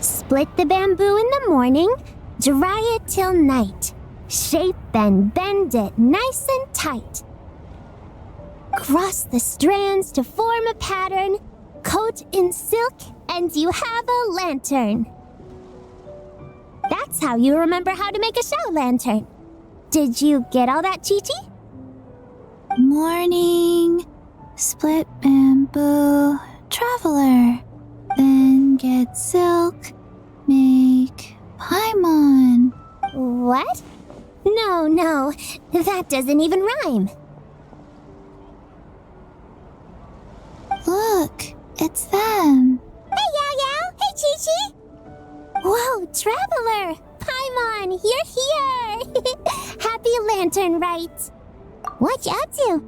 Split the bamboo in the morning, dry it till night. Shape and bend it nice and tight. Cross the strands to form a pattern, coat in silk, and you have a lantern. That's how you remember how to make a show lantern. Did you get all that, Chi-Chi? Morning, split bamboo, traveler, then get silk, make paimon. What? No, that doesn't even rhyme. Look, it's them. Hey, Yao Yao! Hey, Chi-Chi! Whoa, Traveler! Paimon, you're here! Happy Lantern Rite! What you up to?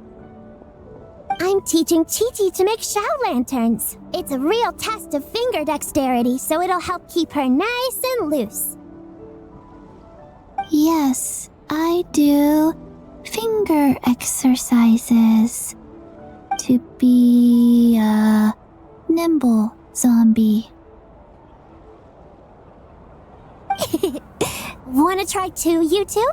I'm teaching Chi-Chi to make show lanterns. It's a real test of finger dexterity, so it'll help keep her nice and loose. Yes, I do finger exercises to be a nimble zombie. Wanna try too, you two?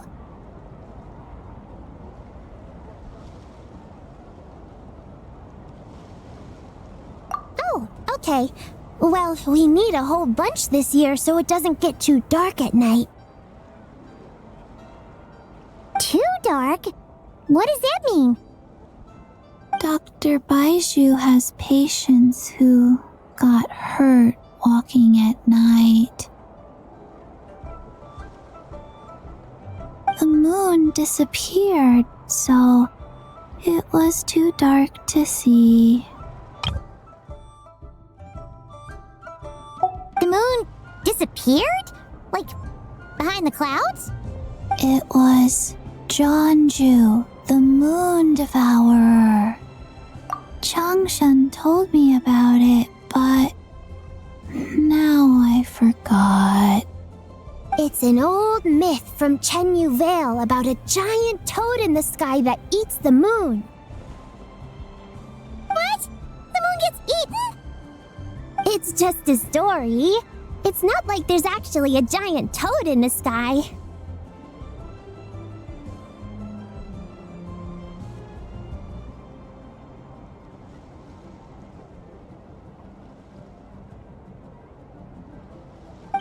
Oh, okay. Well, we need a whole bunch this year so it doesn't get too dark at night. Too dark? What does that mean? Dr. Baiju has patients who got hurt walking at night. The moon disappeared, so it was too dark to see. The moon disappeared? Like, behind the clouds? It was Jeonju, the moon devourer. Changshan told me about it, but now I forgot. It's an old myth from Chenyu Vale about a giant toad in the sky that eats the moon. What? The moon gets eaten? It's just a story. It's not like there's actually a giant toad in the sky.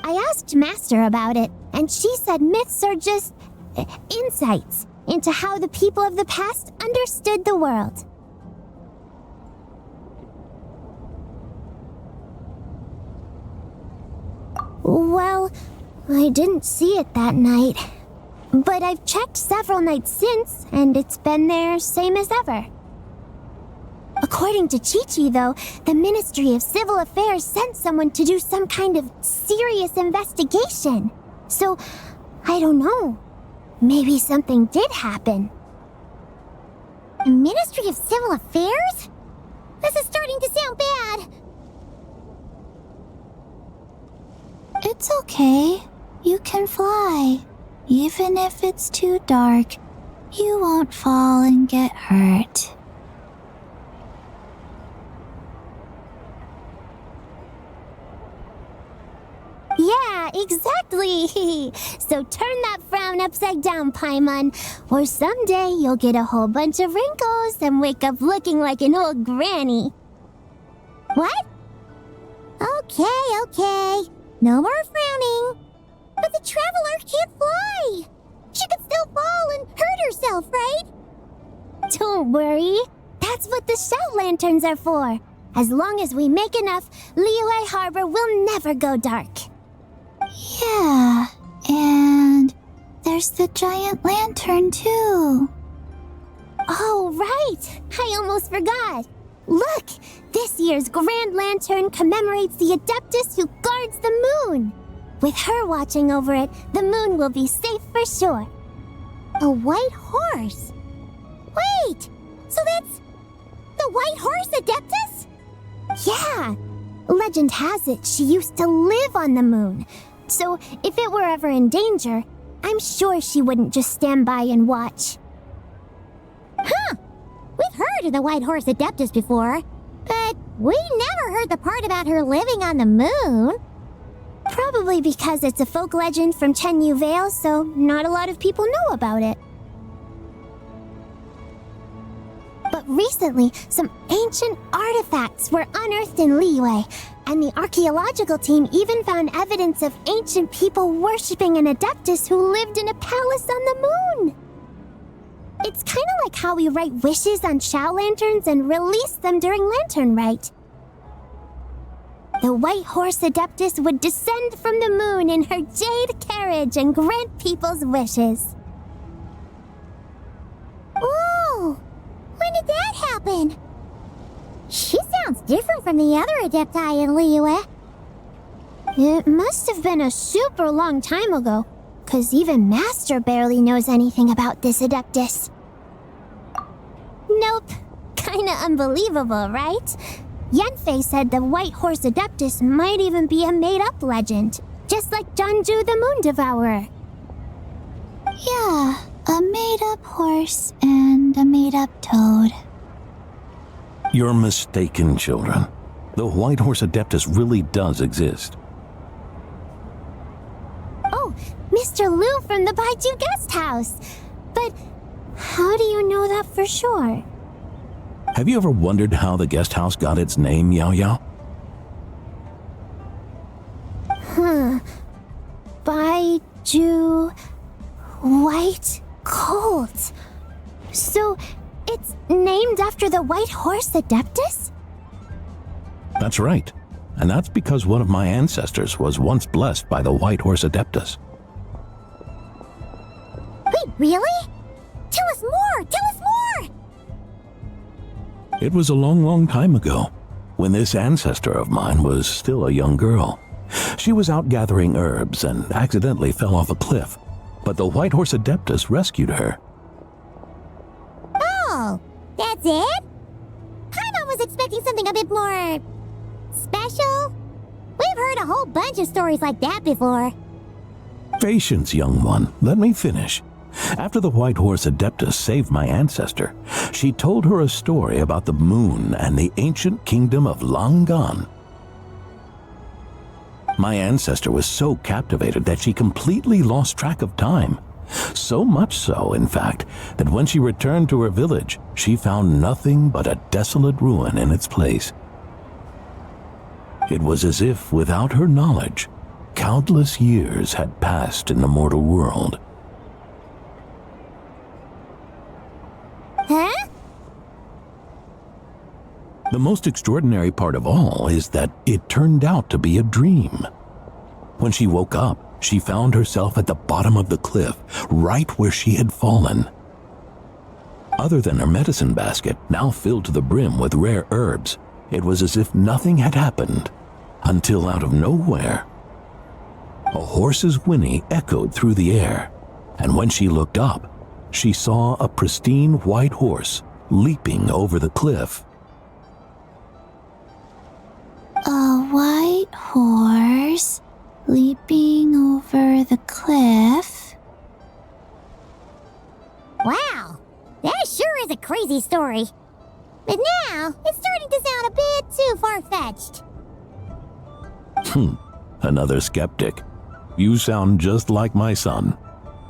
I asked Master about it, and she said myths are just insights into how the people of the past understood the world. Well, I didn't see it that night. But I've checked several nights since, and it's been there same as ever. According to Chi-Chi, though, the Ministry of Civil Affairs sent someone to do some kind of serious investigation. So, I don't know. Maybe something did happen. The Ministry of Civil Affairs? This is starting to sound bad. It's okay. You can fly. Even if it's too dark, you won't fall and get hurt. Yeah, exactly. So turn that frown upside down, Paimon, or someday you'll get a whole bunch of wrinkles and wake up looking like an old granny. What? Okay. No more frowning. But the Traveler can't fly. She could still fall and hurt herself, right? Don't worry. That's what the show lanterns are for. As long as we make enough, Liyue Harbor will never go dark. Yeah, and there's the giant lantern too. Oh, right! I almost forgot. Look! This year's Grand Lantern commemorates the Adeptus who guard guards the moon. With her watching over it, the moon will be safe for sure. A white horse? Wait! So that's the white horse Adeptus? Yeah! Legend has it she used to live on the moon. So if it were ever in danger, I'm sure she wouldn't just stand by and watch. Huh! We've heard of the white horse Adeptus before, but we never heard the part about her living on the moon. Probably because it's a folk legend from Chenyu Vale, so not a lot of people know about it. But recently, some ancient artifacts were unearthed in Liyue, and the archaeological team even found evidence of ancient people worshipping an Adeptus who lived in a palace on the moon. It's kind of like how we write wishes on Shao lanterns and release them during Lantern Rite. The white horse Adeptus would descend from the moon in her jade carriage and grant people's wishes. Whoa! When did that happen? She sounds different from the other Adepti in Liyue. It must have been a super long time ago, 'cause even Master barely knows anything about this Adeptus. Nope. Kinda unbelievable, right? Yanfei said the white horse Adeptus might even be a made-up legend, just like Janju the Moon Devourer. Yeah, a made-up horse and a made-up toad. You're mistaken, children. The white horse Adeptus really does exist. Oh, Mr. Liu from the Baiju Guest House. But how do you know that for sure? Have you ever wondered how the guest house got its name, Yao Yao? Baiju... White Colt. So, it's named after the white horse Adeptus? That's right. And that's because one of my ancestors was once blessed by the white horse Adeptus. Wait, really? Tell us more! Tell us more! It was a long, long time ago, when this ancestor of mine was still a young girl. She was out gathering herbs and accidentally fell off a cliff, but the white horse Adeptus rescued her. Oh, that's it? Paimon was expecting something a bit more... special? We've heard a whole bunch of stories like that before. Patience, young one. Let me finish. After the white horse Adeptus saved my ancestor, she told her a story about the moon and the ancient kingdom of Langan. My ancestor was so captivated that she completely lost track of time. So much so, in fact, that when she returned to her village, she found nothing but a desolate ruin in its place. It was as if, without her knowledge, countless years had passed in the mortal world. Huh? The most extraordinary part of all is that it turned out to be a dream. When she woke up, she found herself at the bottom of the cliff, right where she had fallen. Other than her medicine basket, now filled to the brim with rare herbs, it was as if nothing had happened, until out of nowhere, a horse's whinny echoed through the air, and when she looked up, she saw a pristine white horse leaping over the cliff. A white horse leaping over the cliff? Wow, that sure is a crazy story. But now, it's starting to sound a bit too far-fetched. Another skeptic. You sound just like my son.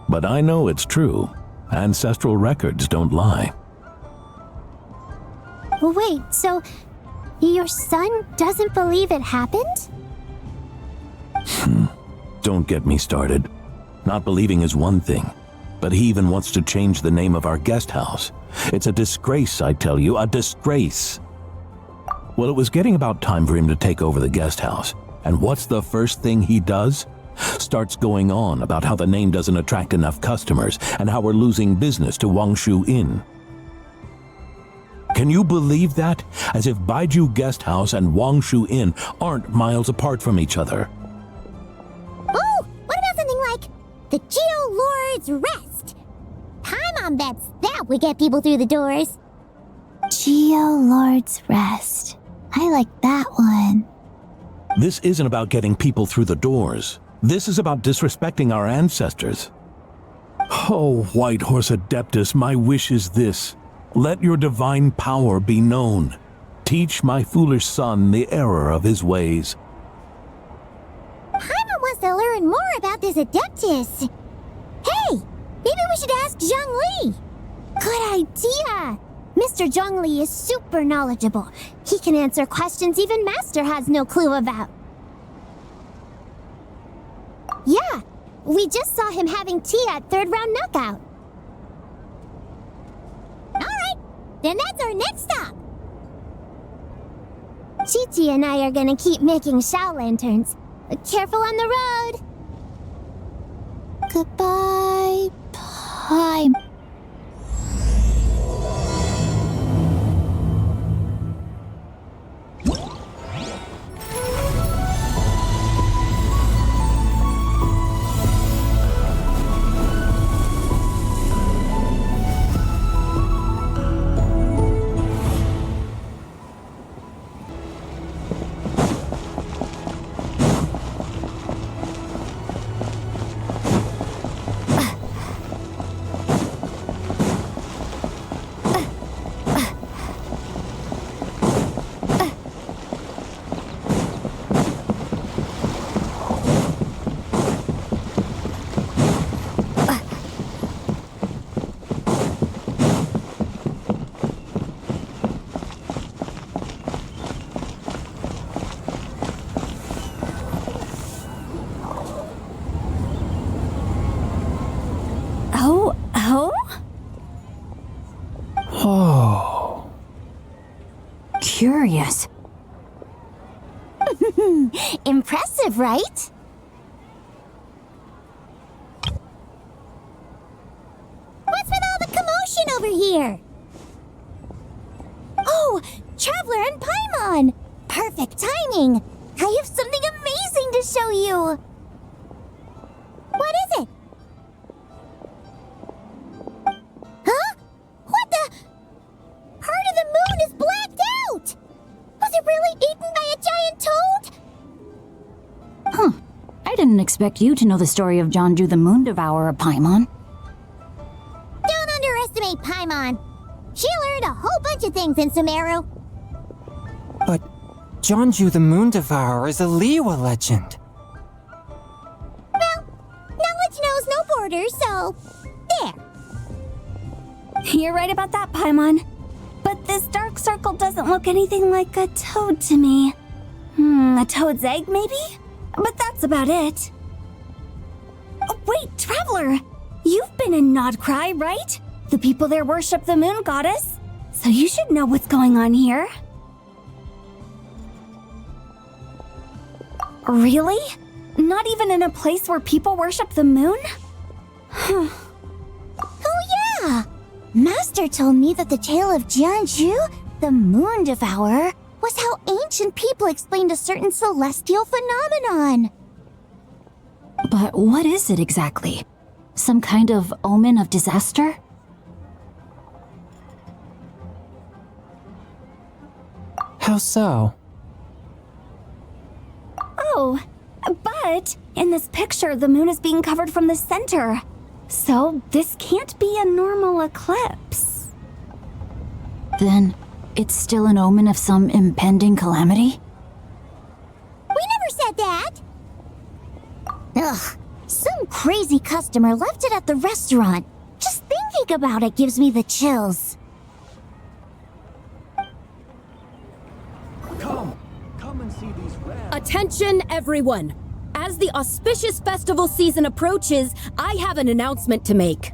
But I know it's true. Ancestral records don't lie. Wait, so your son doesn't believe it happened? Don't get me started. Not believing is one thing, but he even wants to change the name of our guest house. It's a disgrace, I tell you, a disgrace. Well, it was getting about time for him to take over the guest house. And what's the first thing he does? Starts going on about how the name doesn't attract enough customers and how we're losing business to Wangshu Inn. Can you believe that? As if Baiju Guest House and Wangshu Inn aren't miles apart from each other. The Geo-Lord's Rest. Paimon bets that would get people through the doors. Geo-Lord's Rest. I like that one. This isn't about getting people through the doors. This is about disrespecting our ancestors. Oh, White Horse Adeptus, my wish is this. Let your divine power be known. Teach my foolish son the error of his ways. Paimon wants to learn more about this Adeptus. Hey, maybe we should ask Zhongli. Good idea. Mr. Zhongli is super knowledgeable. He can answer questions even Master has no clue about. Yeah, we just saw him having tea at third round knockout. Alright, then that's our next stop. Chi-Chi and I are gonna keep making Shao lanterns. Careful on the road. Goodbye, Paimon. Oh. Curious. Impressive, right? What's with all the commotion over here? Oh, Traveler and Paimon! Perfect timing! I have something amazing to show you! What is it? Huh? What the? Part of the moon is blacked out! Was it really eaten by a giant toad? Huh. I didn't expect you to know the story of Jonju the Moon Devourer, Paimon. Don't underestimate Paimon. She learned a whole bunch of things in Sumeru. But Jonju the Moon Devourer is a Liyue legend. Well, knowledge knows no borders, so there. You're right about that, Paimon. But this dark circle doesn't look anything like a toad to me. A toad's egg, maybe? But that's about it. Oh, wait, Traveler! You've been in Nodcry, right? The people there worship the moon goddess. So you should know what's going on here. Really? Not even in a place where people worship the moon? Oh yeah! Master told me that the tale of Jianzhu, the Moon Devourer, was how ancient people explained a certain celestial phenomenon. But what is it exactly? Some kind of omen of disaster? How so? Oh, but in this picture, the moon is being covered from the center. So this can't be a normal eclipse. Then it's still an omen of some impending calamity? We never said that! Ugh, some crazy customer left it at the restaurant. Just thinking about it gives me the chills. Come and see these rare... Attention, everyone! As the auspicious festival season approaches, I have an announcement to make.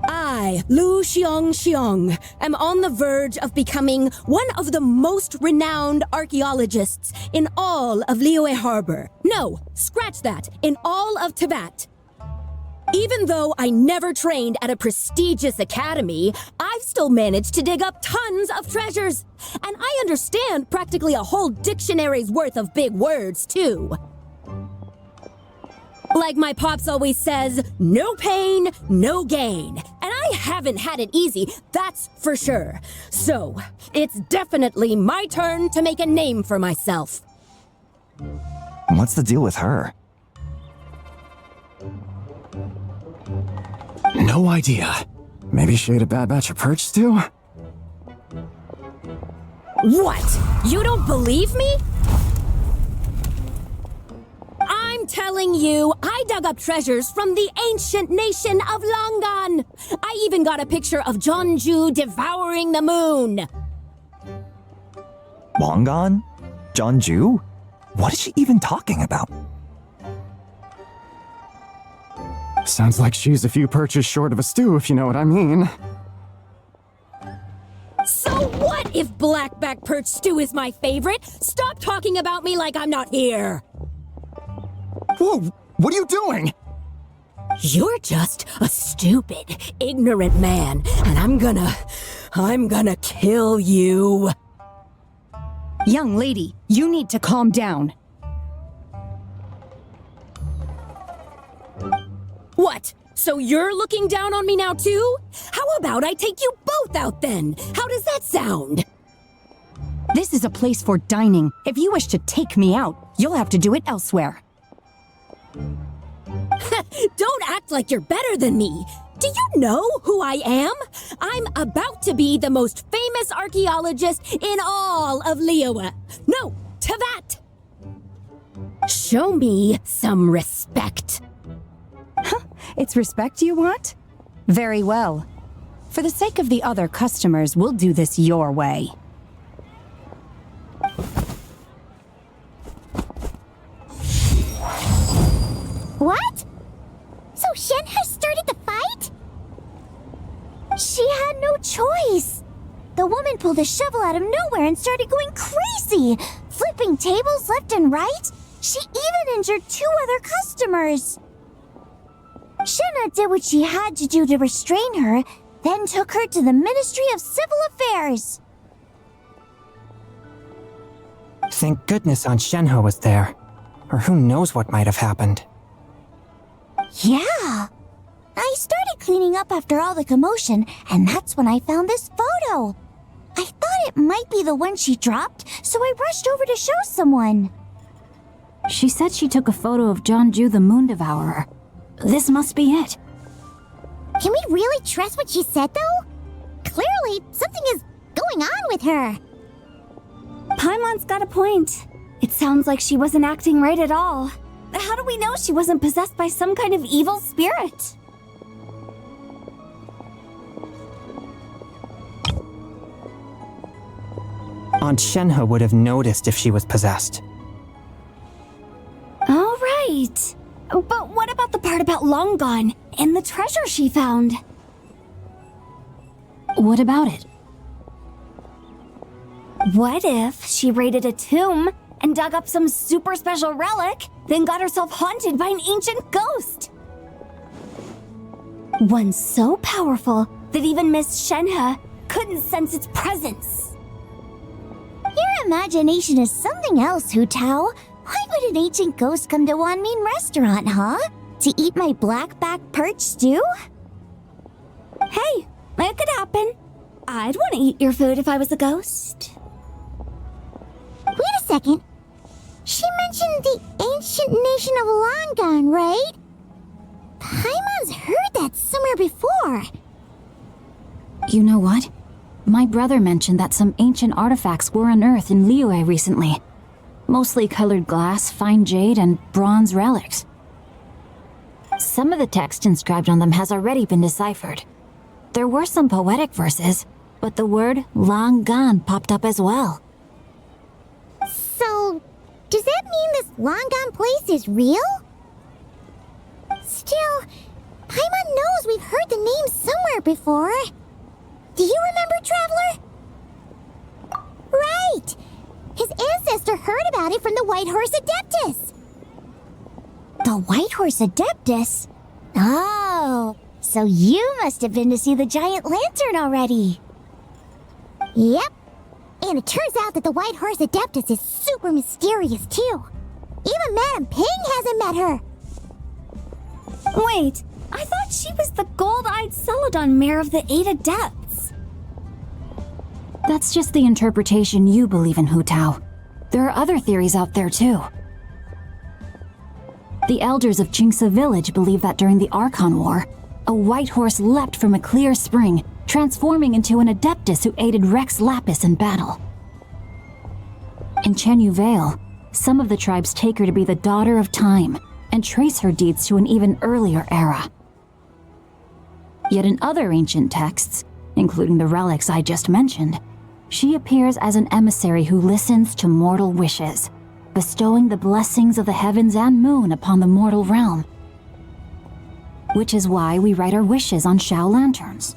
I, Lu Xiong, am on the verge of becoming one of the most renowned archaeologists in all of Liyue Harbor. No, scratch that, in all of Tibet. Even though I never trained at a prestigious academy, I've still managed to dig up tons of treasures. And I understand practically a whole dictionary's worth of big words, too. Like my pops always says, no pain, no gain. And I haven't had it easy, that's for sure. So, it's definitely my turn to make a name for myself. What's the deal with her? No idea. Maybe she ate a bad batch of perch stew? What? You don't believe me? I'm telling you, I dug up treasures from the ancient nation of Longan. I even got a picture of Jeonju devouring the moon. Longan? Jeonju? What is she even talking about? Sounds like she's a few perches short of a stew, if you know what I mean. So what if blackback perch stew is my favorite? Stop talking about me like I'm not here. Whoa, what are you doing? You're just a stupid, ignorant man, and I'm gonna kill you. Young lady, you need to calm down. What? So you're looking down on me now too? How about I take you both out then? How does that sound? This is a place for dining. If you wish to take me out, you'll have to do it elsewhere. Don't act like you're better than me. Do you know who I am? I'm about to be the most famous archaeologist in all of Liyue. No, Tevat! Show me some respect. It's respect you want? Very well. For the sake of the other customers, we'll do this your way. What? So Shen has started the fight? She had no choice. The woman pulled a shovel out of nowhere and started going crazy, flipping tables left and right. She even injured 2 other customers. Shenna did what she had to do to restrain her, then took her to the Ministry of Civil Affairs. Thank goodness Aunt Shenhe was there. Or who knows what might have happened. Yeah. I started cleaning up after all the commotion, and that's when I found this photo. I thought it might be the one she dropped, so I rushed over to show someone. She said she took a photo of Jeonju the Moon Devourer. This must be it. Can we really trust what she said, though? Clearly, something is going on with her. Paimon's got a point. It sounds like she wasn't acting right at all. How do we know she wasn't possessed by some kind of evil spirit? Aunt Shenhe would have noticed if she was possessed. All right. But what about the part about Longan and the treasure she found? What about it? What if she raided a tomb and dug up some super special relic, then got herself haunted by an ancient ghost? One so powerful that even Miss Shenhe couldn't sense its presence. Your imagination is something else, Hu Tao. Why would an ancient ghost come to Wanmin restaurant, huh? To eat my blackback perch stew? Hey, it could happen. I'd want to eat your food if I was a ghost. Wait a second. She mentioned the ancient nation of Longan, right? Paimon's heard that somewhere before. You know what? My brother mentioned that some ancient artifacts were unearthed in Liyue recently. Mostly colored glass, fine jade, and bronze relics. Some of the text inscribed on them has already been deciphered. There were some poetic verses, but the word Longan popped up as well. So, does that mean this Longan place is real? Still, Paimon knows we've heard the name somewhere before. Do you remember, Traveler? Right! His ancestor heard about it from the White Horse Adeptus. The White Horse Adeptus? Oh, so you must have been to see the giant lantern already. Yep. And it turns out that the White Horse Adeptus is super mysterious, too. Even Madame Ping hasn't met her. Wait, I thought she was the gold-eyed Celadon mare of the 8 Adepts. That's just the interpretation you believe in, Hu Tao. There are other theories out there too. The elders of Qingce village believe that during the Archon War, a white horse leapt from a clear spring, transforming into an Adeptus who aided Rex Lapis in battle. In Chenyu Vale, some of the tribes take her to be the daughter of time and trace her deeds to an even earlier era. Yet in other ancient texts, including the relics I just mentioned, she appears as an emissary who listens to mortal wishes, bestowing the blessings of the heavens and moon upon the mortal realm. Which is why we write our wishes on Shao lanterns.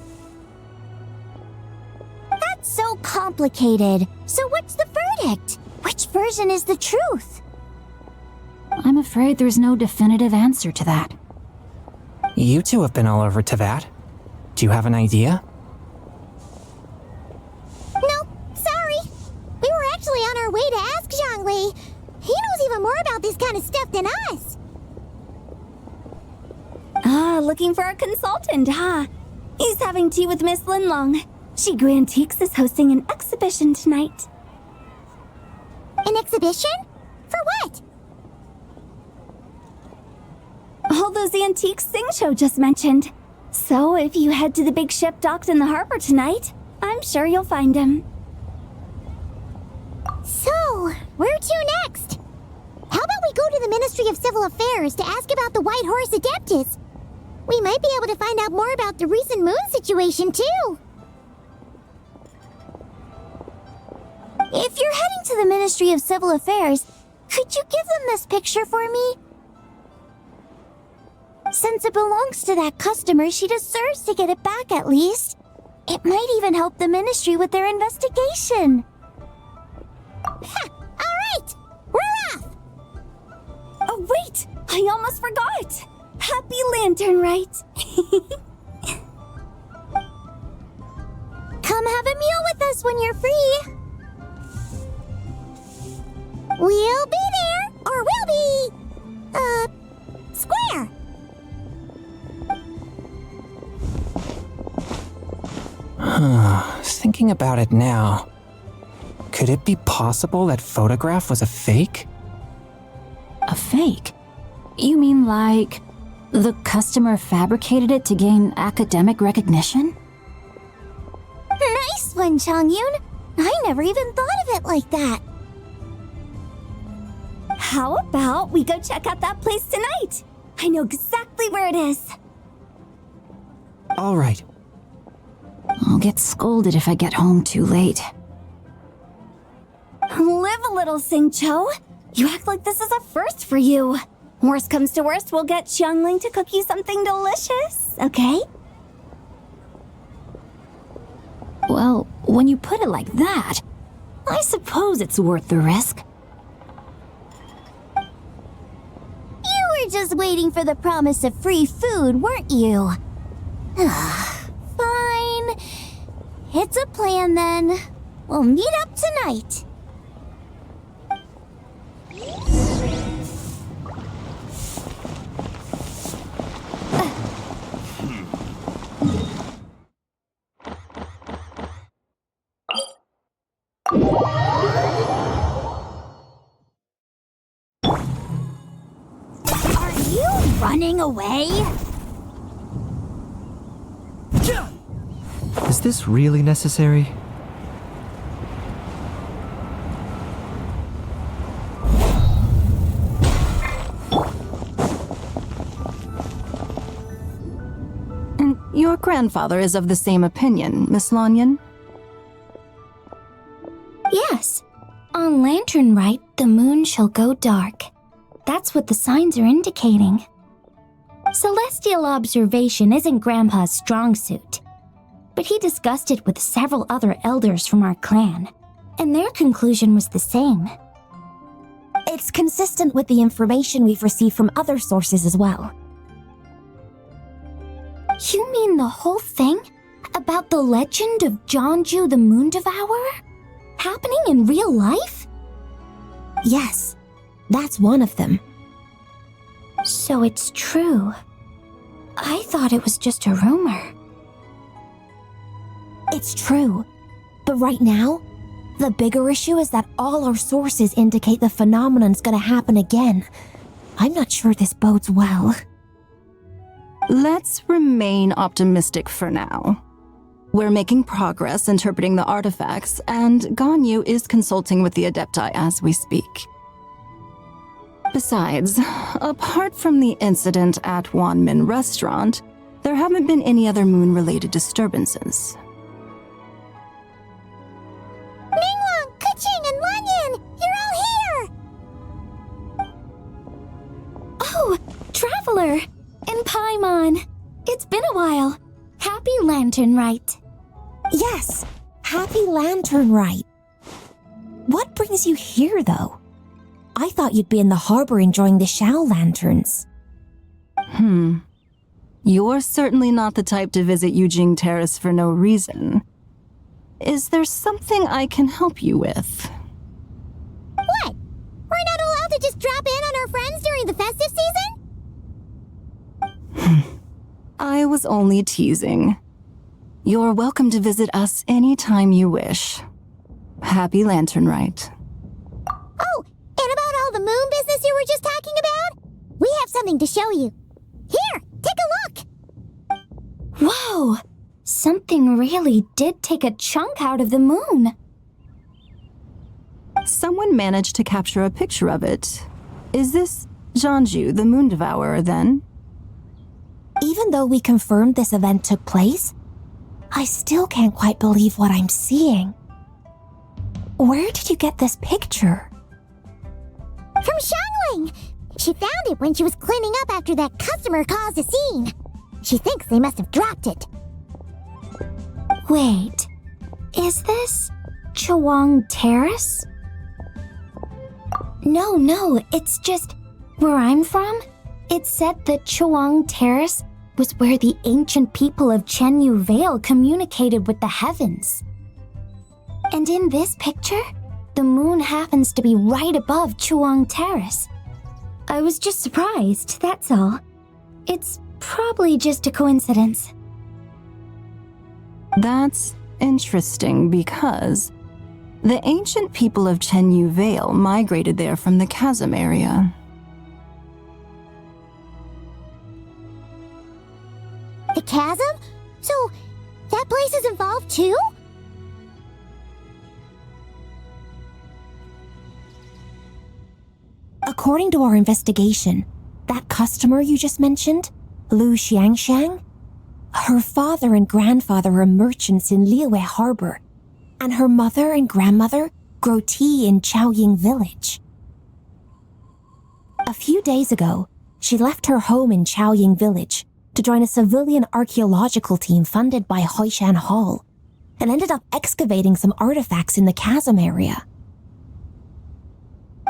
That's so complicated. So what's the verdict? Which version is the truth? I'm afraid there's no definitive answer to that. You two have been all over Teyvat. Do you have an idea? Nope, sorry. We were actually on our way to ask Zhongli. He knows even more about this kind of stuff than us. Ah, looking for a consultant, huh? He's having tea with Miss Linlong. Shigu Antiques is hosting an exhibition tonight. An exhibition? For what? All those antiques Sing-Cho just mentioned. So if you head to the big ship docked in the harbor tonight, I'm sure you'll find him. So, where to next? How about we go to the Ministry of Civil Affairs to ask about the White Horse Adeptus? We might be able to find out more about the recent moon situation, too. If you're heading to the Ministry of Civil Affairs, could you give them this picture for me? Since it belongs to that customer, she deserves to get it back at least. It might even help the Ministry with their investigation. Ha! Alright! We're off! Oh wait! I almost forgot! Happy Lantern Rite! Come have a meal with us when you're free. We'll be there, or we'll be... square. Thinking about it now, could it be possible that photograph was a fake? A fake? You mean like the customer fabricated it to gain academic recognition? Nice one, Chongyun. I never even thought of it like that. How about we go check out that place tonight? I know exactly where it is. All right. I'll get scolded if I get home too late. Live a little, Sing-Cho. You act like this is a first for you. Worst comes to worst, we'll get Xiangling to cook you something delicious, okay? Well, when you put it like that, I suppose it's worth the risk. You were just waiting for the promise of free food, weren't you? Fine. It's a plan then. We'll meet up tonight. Are you running away? Is this really necessary? And your grandfather is of the same opinion, Miss Lanyan? Yes. On Lantern Rite, the moon shall go dark. That's what the signs are indicating. Celestial observation isn't Grandpa's strong suit, but he discussed it with several other elders from our clan, and their conclusion was the same. It's consistent with the information we've received from other sources as well. You mean the whole thing? About the legend of Jeonju the Moon Devourer? Happening in real life? Yes, that's one of them. So it's true. I thought it was just a rumor. It's true. But right now, the bigger issue is that all our sources indicate the phenomenon's gonna happen again. I'm not sure this bodes well. Let's remain optimistic for now. We're making progress interpreting the artifacts, and Ganyu is consulting with the Adepti as we speak. Besides, apart from the incident at Wanmin Restaurant, there haven't been any other moon-related disturbances. Minglong, Kuching, and Lanyan! You're all here! Oh, Traveler! And Paimon! It's been a while. Happy Lantern Rite. Yes, happy Lantern Rite. What brings you here, though? I thought you'd be in the harbor enjoying the Shao lanterns. You're certainly not the type to visit Yujing Terrace for no reason. Is there something I can help you with? What? We're not allowed to just drop in on our friends during the festive season? I was only teasing. You're welcome to visit us anytime you wish. Happy Lantern Rite. Oh, and about all the moon business you were just talking about? We have something to show you. Here, take a look! Whoa! Something really did take a chunk out of the moon. Someone managed to capture a picture of it. Is this Zhanju, the Moon Devourer, then? Even though we confirmed this event took place, I still can't quite believe what I'm seeing. Where did you get this picture? From Xiangling! She found it when she was cleaning up after that customer caused a scene. She thinks they must have dropped it. Wait, is this Chuang Terrace? No, it's just where I'm from. It said that Chuang Terrace was where the ancient people of Chenyu Vale communicated with the heavens. And in this picture, the moon happens to be right above Chuang Terrace. I was just surprised, that's all. It's probably just a coincidence. That's interesting because the ancient people of Chenyu Vale migrated there from the chasm area. The chasm? So, that place is involved too? According to our investigation, that customer you just mentioned, Lu Xiangxiang, her father and grandfather are merchants in Liyue Harbor, and her mother and grandmother grow tea in Chaoying Village. A few days ago, she left her home in Chaoying Village to join a civilian archaeological team funded by Hoishan Hall, and ended up excavating some artifacts in the chasm area.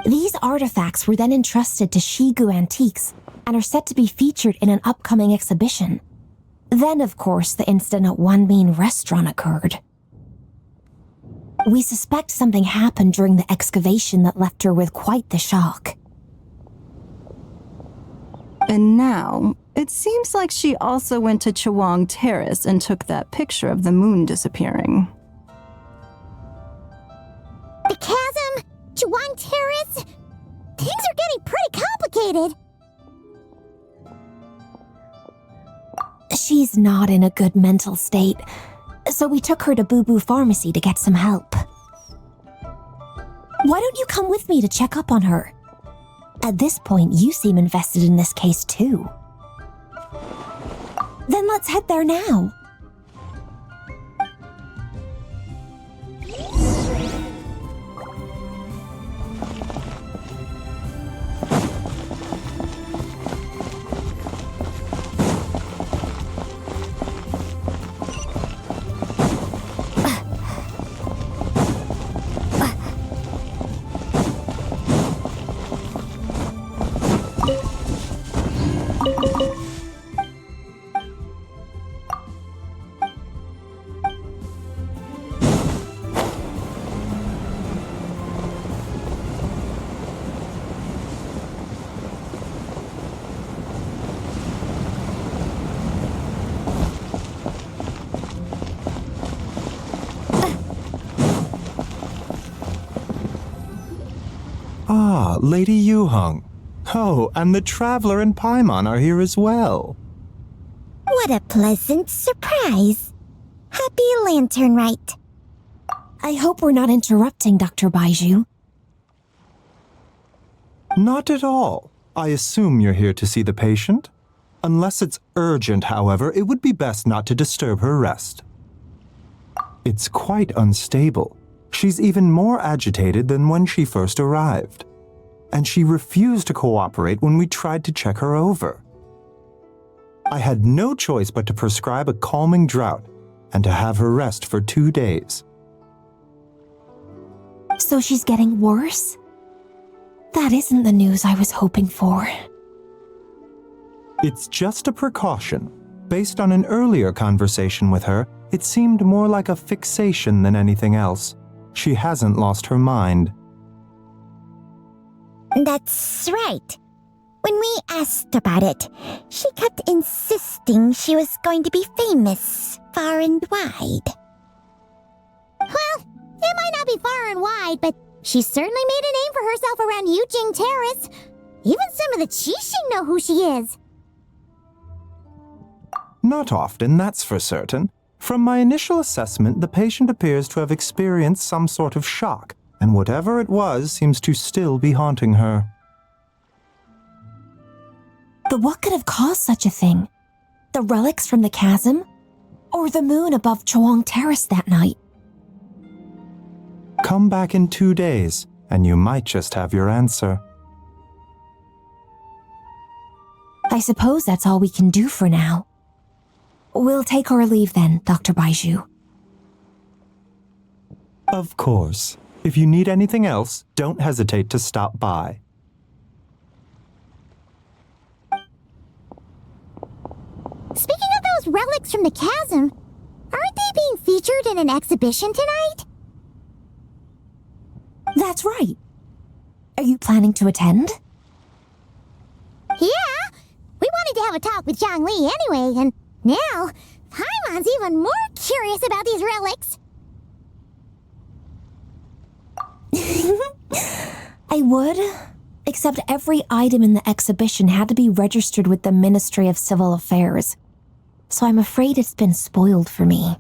These artifacts were then entrusted to Shigu Antiques and are set to be featured in an upcoming exhibition. Then, of course, the incident at Wanmin Restaurant occurred. We suspect something happened during the excavation that left her with quite the shock. And now, it seems like she also went to Chuang Terrace and took that picture of the moon disappearing. The chasm? Chuang Terrace? Things are getting pretty complicated. She's not in a good mental state, so we took her to Boo Boo Pharmacy to get some help. Why don't you come with me to check up on her? At this point, you seem invested in this case too. Then let's head there now. Ah, Lady Yuheng. Oh, and the Traveler and Paimon are here as well. What a pleasant surprise. Happy Lantern Rite. I hope we're not interrupting, Dr. Baiju. Not at all. I assume you're here to see the patient. Unless it's urgent, however, it would be best not to disturb her rest. It's quite unstable. She's even more agitated than when she first arrived. And she refused to cooperate when we tried to check her over. I had no choice but to prescribe a calming draught and to have her rest for 2 days. So she's getting worse? That isn't the news I was hoping for. It's just a precaution. Based on an earlier conversation with her, it seemed more like a fixation than anything else. She hasn't lost her mind. That's right. When we asked about it, she kept insisting she was going to be famous far and wide. Well, it might not be far and wide, but she certainly made a name for herself around Yujing Terrace. Even some of the Qixing know who she is. Not often, that's for certain. From my initial assessment, the patient appears to have experienced some sort of shock, and whatever it was seems to still be haunting her. But what could have caused such a thing? The relics from the chasm? Or the moon above Chuang Terrace that night? Come back in 2 days, and you might just have your answer. I suppose that's all we can do for now. We'll take our leave then, Dr. Baiju. Of course. If you need anything else, don't hesitate to stop by. Speaking of those relics from the chasm, aren't they being featured in an exhibition tonight? That's right. Are you planning to attend? Yeah, we wanted to have a talk with Zhang Li anyway, and now Paimon's even more curious about these relics. I would, except every item in the exhibition had to be registered with the Ministry of Civil Affairs, so I'm afraid it's been spoiled for me.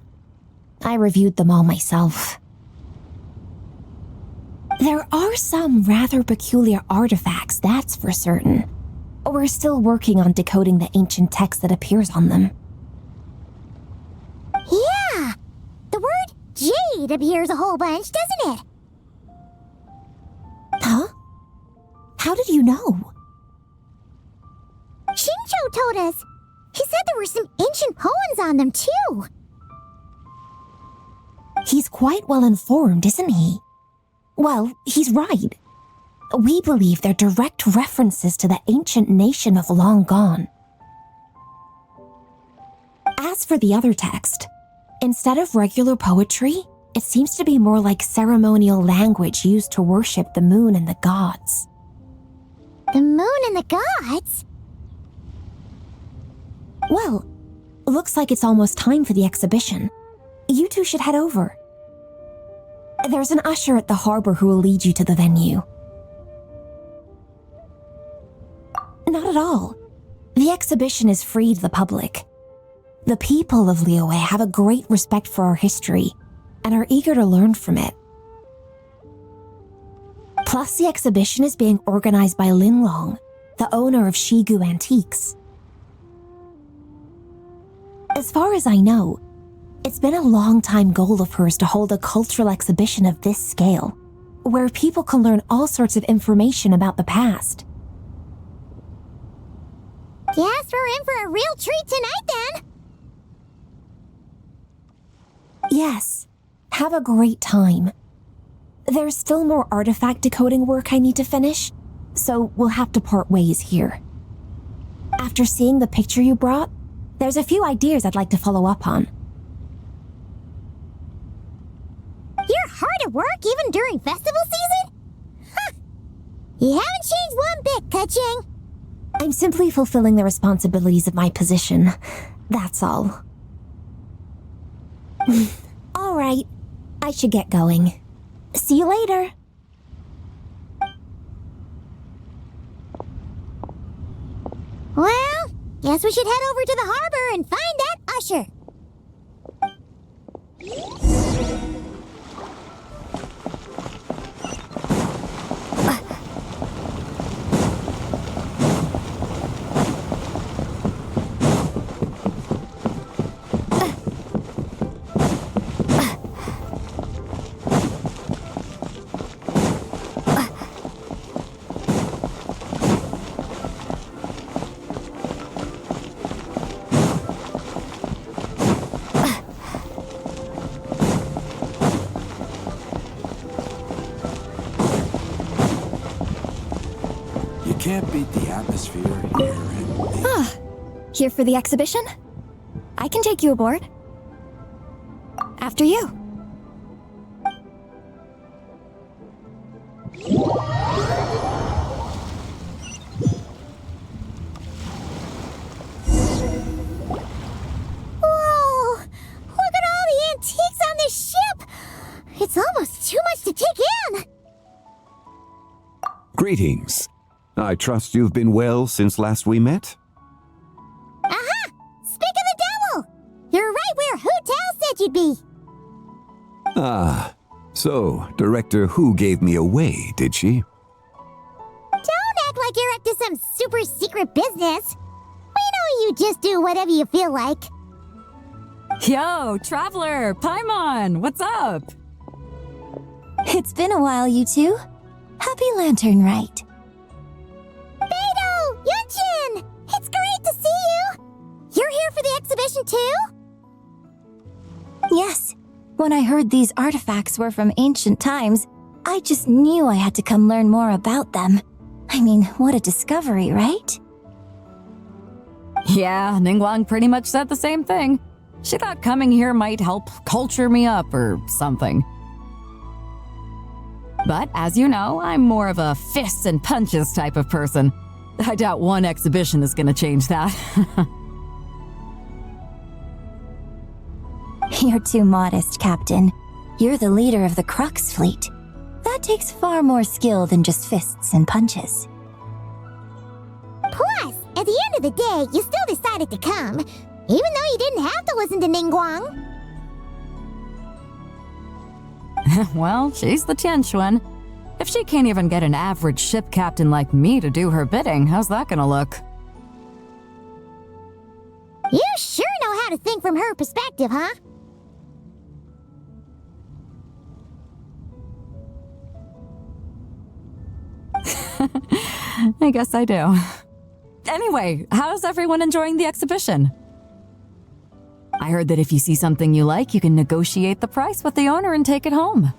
I reviewed them all myself. There are some rather peculiar artifacts, that's for certain. We're still working on decoding the ancient text that appears on them. Yeah, the word jade appears a whole bunch, doesn't it? Huh? How did you know? Shincho told us. He said there were some ancient poems on them, too. He's quite well informed, isn't he? Well, he's right. We believe they're direct references to the ancient nation of long gone. As for the other text, instead of regular poetry, it seems to be more like ceremonial language used to worship the moon and the gods. The moon and the gods? Well, looks like it's almost time for the exhibition. You two should head over. There's an usher at the harbor who will lead you to the venue. Not at all. The exhibition is free to the public. The people of Liyue have a great respect for our history and are eager to learn from it. Plus, the exhibition is being organized by Lin Long, the owner of Shigu Antiques. As far as I know, it's been a long-time goal of hers to hold a cultural exhibition of this scale, where people can learn all sorts of information about the past. Guess we're in for a real treat tonight, then. Yes, have a great time. There's still more artifact decoding work I need to finish, so we'll have to part ways here. After seeing the picture you brought, there's a few ideas I'd like to follow up on. You're hard at work even during festival season? Huh. You haven't changed one bit, Keqing. I'm simply fulfilling the responsibilities of my position. That's all. All right, I should get going. See you later. Guess we should head over to the harbor and find that usher. Can't beat the atmosphere here and Here for the exhibition? I can take you aboard. After you. Whoa! Look at all the antiques on this ship! It's almost too much to take in! Greetings. I trust you've been well since last we met? Aha! Speak of the devil! You're right where Hootel said you'd be! Ah, so Director Who gave me away, did she? Don't act like you're up to some super secret business! We know you just do whatever you feel like. Yo, Traveler! Paimon! What's up? It's been a while, you two. Happy Lantern Rite. Beidou! Yunchin! It's great to see you! You're here for the exhibition too? Yes. When I heard these artifacts were from ancient times, I just knew I had to come learn more about them. I mean, what a discovery, right? Yeah, Ningguang pretty much said the same thing. She thought coming here might help culture me up or something. But as you know, I'm more of a fists and punches type of person. I doubt one exhibition is gonna change that. You're too modest, Captain. You're the leader of the Crux fleet. That takes far more skill than just fists and punches. Plus, at the end of the day, you still decided to come, even though you didn't have to listen to Ningguang. Well, she's the Tianquan. If she can't even get an average ship captain like me to do her bidding, how's that gonna look? You sure know how to think from her perspective, huh? I guess I do. Anyway, how's everyone enjoying the exhibition? I heard that if you see something you like, you can negotiate the price with the owner and take it home.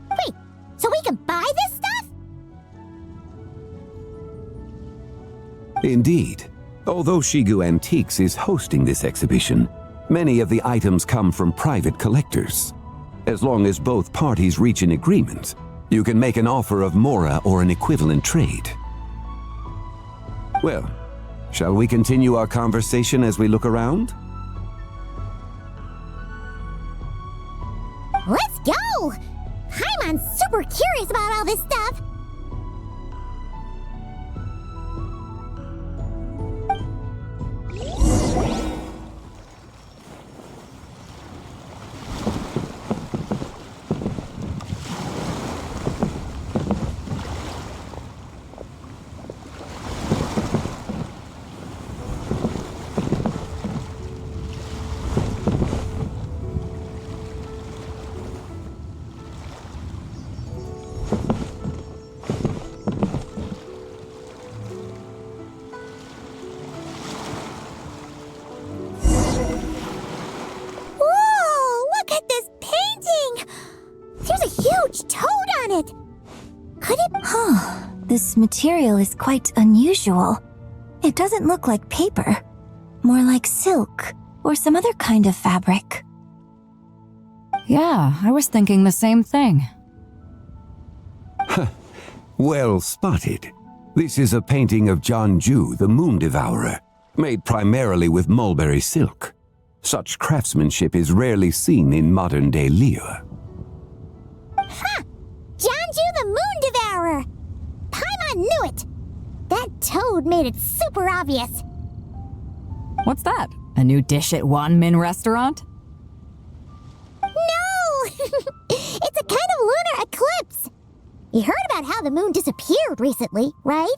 Wait, so we can buy this stuff? Indeed. Although Shigu Antiques is hosting this exhibition, many of the items come from private collectors. As long as both parties reach an agreement, you can make an offer of mora or an equivalent trade. Well, shall we continue our conversation as we look around? Let's go! I'm super curious about all this stuff. This material is quite unusual. It doesn't look like paper, more like silk or some other kind of fabric. Yeah, I was thinking the same thing. Well spotted. This is a painting of Jianju, the Moon Devourer, made primarily with mulberry silk. Such craftsmanship is rarely seen in modern-day Liyue. Ha! Jianju the Moon Devourer! Paimon knew it! That toad made it super obvious. What's that? A new dish at Wanmin restaurant? No! It's a kind of lunar eclipse. You heard about how the moon disappeared recently, right?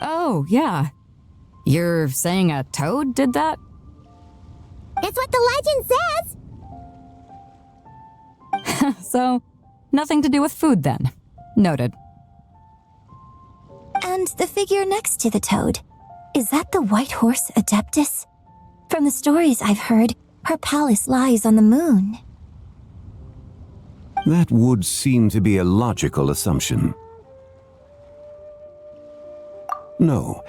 Oh, yeah. You're saying a toad did that? That's what the legend says. So, nothing to do with food then. Noted. And the figure next to the toad, is that the white horse Adeptus? From the stories I've heard, her palace lies on the moon. That would seem to be a logical assumption. No.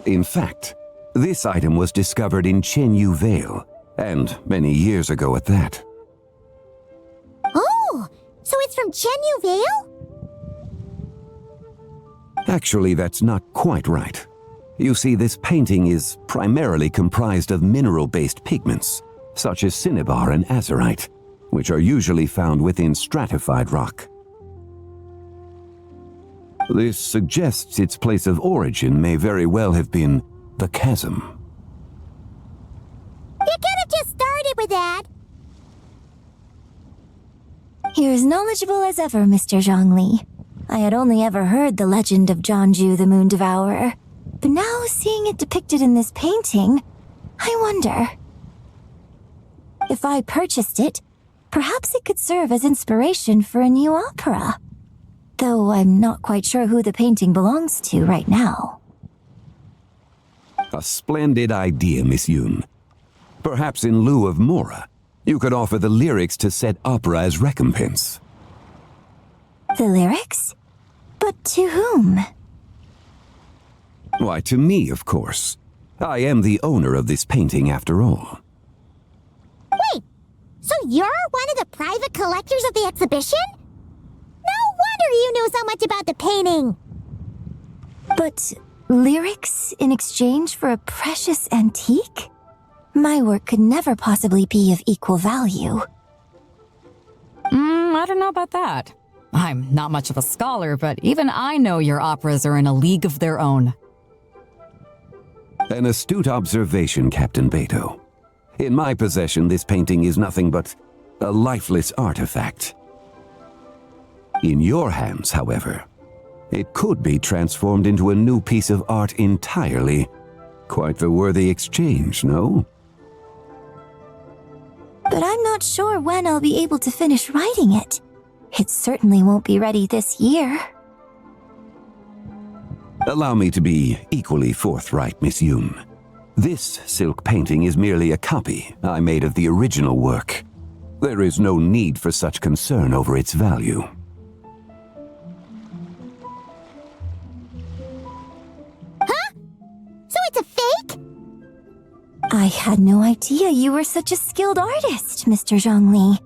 In fact, this item was discovered in Chenyu Vale, and many years ago at that. Oh, so it's from Chenyu Vale? Actually, that's not quite right. You see, this painting is primarily comprised of mineral-based pigments, such as cinnabar and azurite, which are usually found within stratified rock. This suggests its place of origin may very well have been the chasm. You could have just started with that. You're as knowledgeable as ever, Mr. Zhongli. I had only ever heard the legend of Zhangju the Moon Devourer, but now seeing it depicted in this painting, I wonder. If I purchased it, perhaps it could serve as inspiration for a new opera. Though I'm not quite sure who the painting belongs to right now. A splendid idea, Miss Yoon. Perhaps in lieu of Mora, you could offer the lyrics to said opera as recompense. The lyrics? But to whom? Why, to me, of course. I am the owner of this painting, after all. Wait, so you're one of the private collectors of the exhibition? No wonder you knew so much about the painting. But lyrics in exchange for a precious antique? My work could never possibly be of equal value. I don't know about that. I'm not much of a scholar, but even I know your operas are in a league of their own. An astute observation, Captain Beto. In my possession, this painting is nothing but a lifeless artifact. In your hands, however, it could be transformed into a new piece of art entirely. Quite the worthy exchange, no? But I'm not sure when I'll be able to finish writing it. It certainly won't be ready this year. Allow me to be equally forthright, Miss Yoon. This silk painting is merely a copy I made of the original work. There is no need for such concern over its value. Huh? So it's a fake? I had no idea you were such a skilled artist, Mr. Zhongli.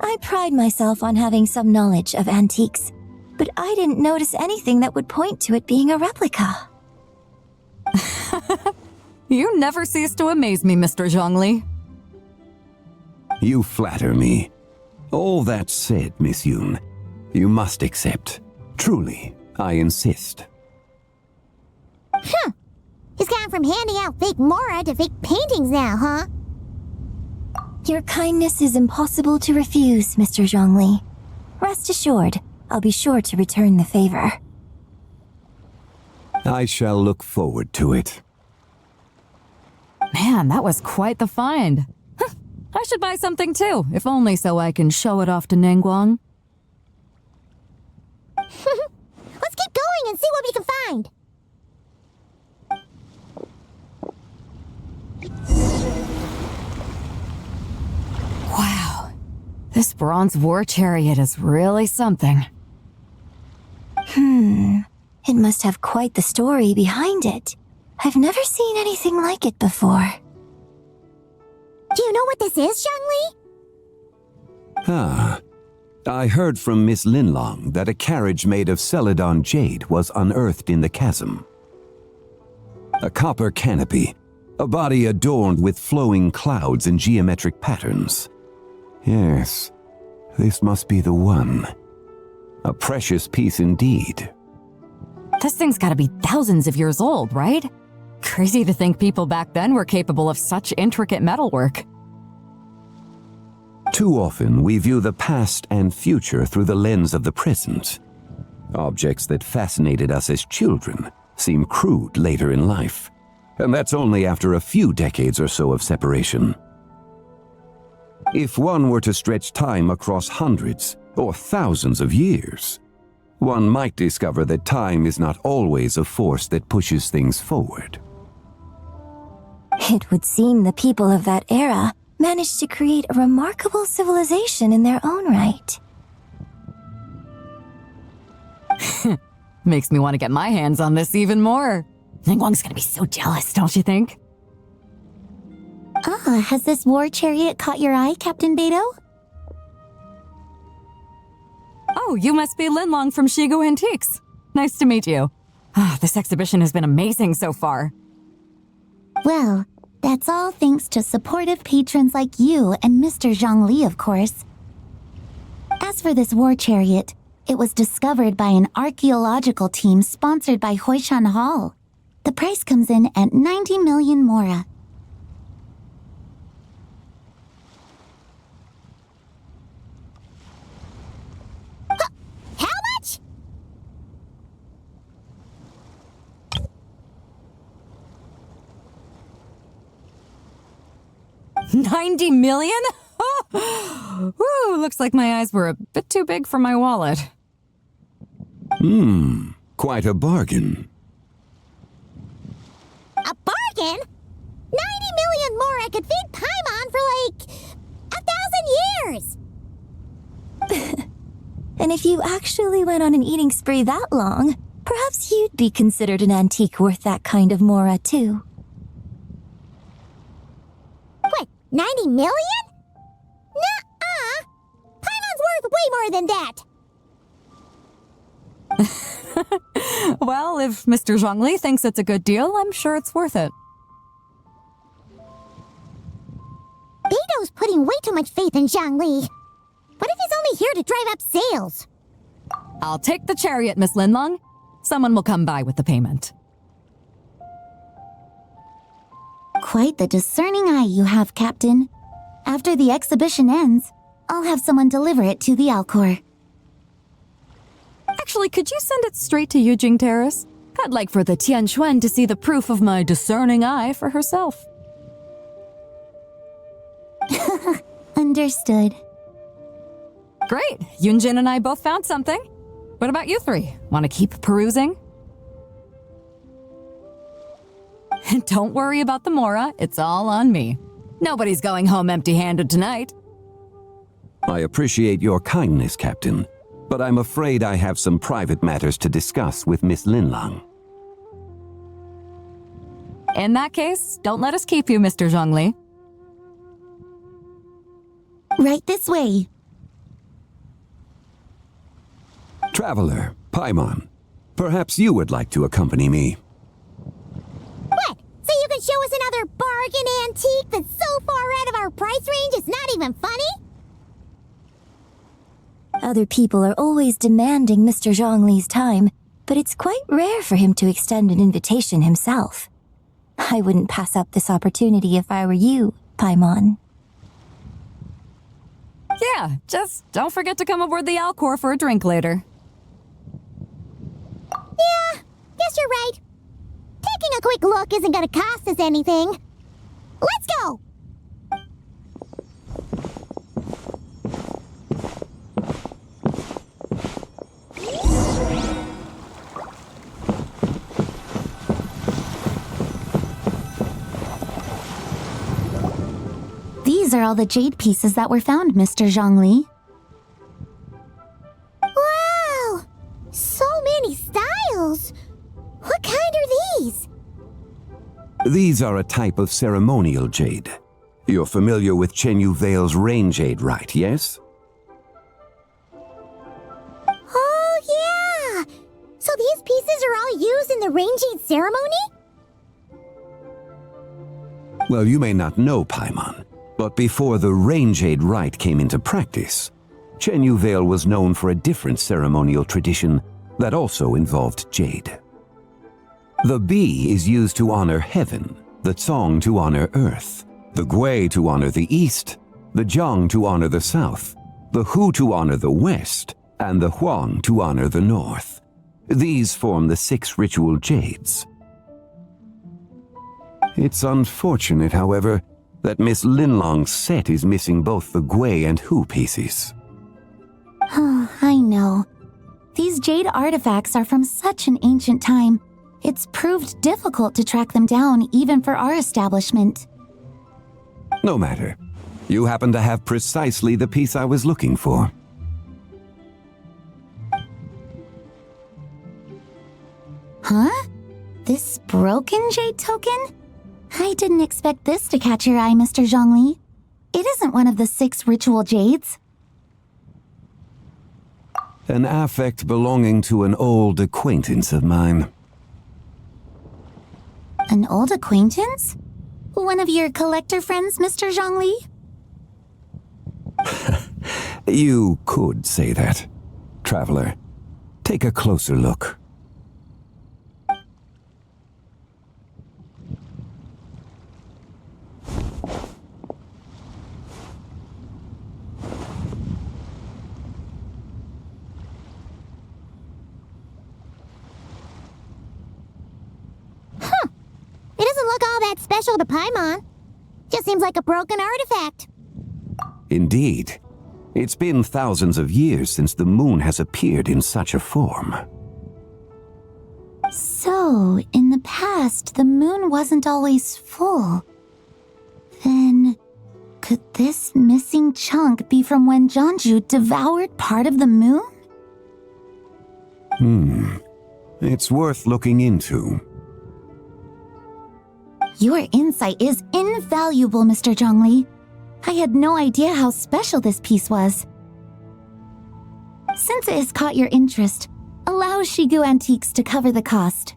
I pride myself on having some knowledge of antiques, but I didn't notice anything that would point to it being a replica. You never cease to amaze me, Mr. Zhongli. You flatter me. All that said, Miss Yoon, you must accept. Truly, I insist. Huh. He's gone from handing out fake Mora to fake paintings now, huh? Your kindness is impossible to refuse, Mr. Zhongli. Rest assured, I'll be sure to return the favor. I shall look forward to it. Man, that was quite the find. I should buy something too, if only so I can show it off to Nangguang. Let's keep going and see what we can find. Wow, this bronze war chariot is really something. It must have quite the story behind it. I've never seen anything like it before. Do you know what this is, Zhongli? Ah, I heard from Miss Linlong that a carriage made of Celadon jade was unearthed in the chasm. A copper canopy, a body adorned with flowing clouds and geometric patterns. Yes, this must be the one. A precious piece indeed. This thing's gotta be thousands of years old, right? Crazy to think people back then were capable of such intricate metalwork. Too often, we view the past and future through the lens of the present. Objects that fascinated us as children seem crude later in life, and that's only after a few decades or so of separation. If one were to stretch time across hundreds or thousands of years, one might discover that time is not always a force that pushes things forward. It would seem the people of that era managed to create a remarkable civilization in their own right. Makes me want to get my hands on this even more. Ningguang's gonna be so jealous, don't you think? Has this war chariot caught your eye, Captain Beidou? Oh, you must be Linlong from Shigu Antiques. Nice to meet you. This exhibition has been amazing so far. Well, that's all thanks to supportive patrons like you and Mr. Zhongli, of course. As for this war chariot, it was discovered by an archaeological team sponsored by Huishan Hall. The price comes in at 90 million mora. How much? $90 million? Woo, looks like my eyes were a bit too big for my wallet. Quite a bargain. A bargain? 90 million mora could feed Paimon for like 1,000 years! And if you actually went on an eating spree that long, perhaps you'd be considered an antique worth that kind of mora too. What, 90 million? Nuh-uh! Paimon's worth way more than that! Well, if Mr. Zhongli thinks it's a good deal, I'm sure it's worth it. Beidou's putting way too much faith in Zhongli. What if he's only here to drive up sales? I'll take the chariot, Miss Linlong. Someone will come by with the payment. Quite the discerning eye you have, Captain. After the exhibition ends, I'll have someone deliver it to the Alcor. Actually, could you send it straight to Yujing Terrace? I'd like for the Tianquan to see the proof of my discerning eye for herself. Understood. Great. Yunjin and I both found something. What about you three? Want to keep perusing? Don't worry about the mora. It's all on me. Nobody's going home empty-handed tonight. I appreciate your kindness, Captain, but I'm afraid I have some private matters to discuss with Miss Linlong. In that case, don't let us keep you, Mr. Zhongli. Right this way. Traveler, Paimon, perhaps you would like to accompany me. What? So you can show us another bargain antique that's so far out of our price range it's not even funny? Other people are always demanding Mr. Zhongli's time, but it's quite rare for him to extend an invitation himself. I wouldn't pass up this opportunity if I were you, Paimon. Yeah, just don't forget to come aboard the Alcor for a drink later. Yeah, guess you're right. Taking a quick look isn't gonna cost us anything. Let's go! These are all the jade pieces that were found, Mr. Zhongli. Wow! So many styles! What kind are these? These are a type of ceremonial jade. You're familiar with Chenyu Vale's rain jade, right, yes? Oh, yeah! So these pieces are all used in the rain jade ceremony? Well, you may not know, Paimon, but before the rain jade rite came into practice, Chenyu Vale was known for a different ceremonial tradition that also involved jade. The bi is used to honor heaven, the cong to honor earth, the gui to honor the east, the jiang to honor the south, the hu to honor the west, and the huang to honor the north. These form the 6 ritual jades. It's unfortunate, however, that Miss Linlong's set is missing both the gui and hu pieces. Oh, I know. These jade artifacts are from such an ancient time. It's proved difficult to track them down even for our establishment. No matter. You happen to have precisely the piece I was looking for. Huh? This broken jade token? I didn't expect this to catch your eye, Mr. Zhongli. It isn't one of the 6 ritual jades. An affect belonging to an old acquaintance of mine. An old acquaintance? One of your collector friends, Mr. Zhongli? You could say that. Traveler, take a closer look. It doesn't look all that special to Paimon. Just seems like a broken artifact. Indeed. It's been thousands of years since the moon has appeared in such a form. So, in the past, the moon wasn't always full. Then, could this missing chunk be from when Jeonju devoured part of the moon? It's worth looking into. Your insight is invaluable, Mr. Zhongli. I had no idea how special this piece was. Since it has caught your interest, allow Shigu Antiques to cover the cost.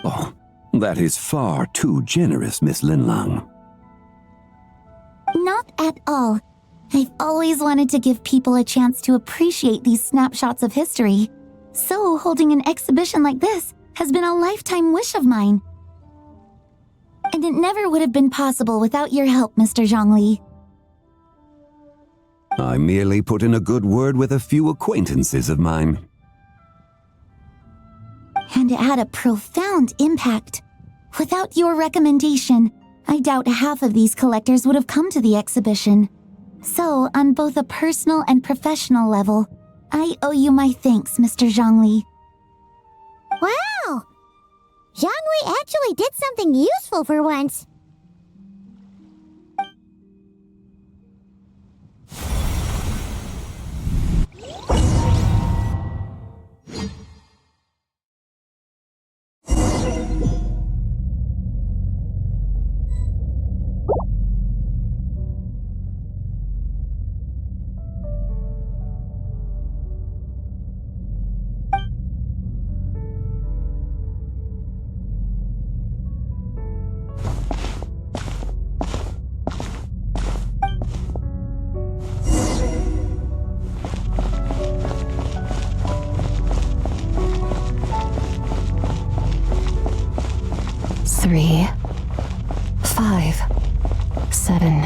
Oh, that is far too generous, Miss Linlang. Not at all. I've always wanted to give people a chance to appreciate these snapshots of history. So holding an exhibition like this has been a lifetime wish of mine. And it never would have been possible without your help, Mr. Zhongli. I merely put in a good word with a few acquaintances of mine. And it had a profound impact. Without your recommendation, I doubt half of these collectors would have come to the exhibition. So, on both a personal and professional level, I owe you my thanks, Mr. Zhongli. Wow! Zhongli actually did something useful for once. Three, 5, 7.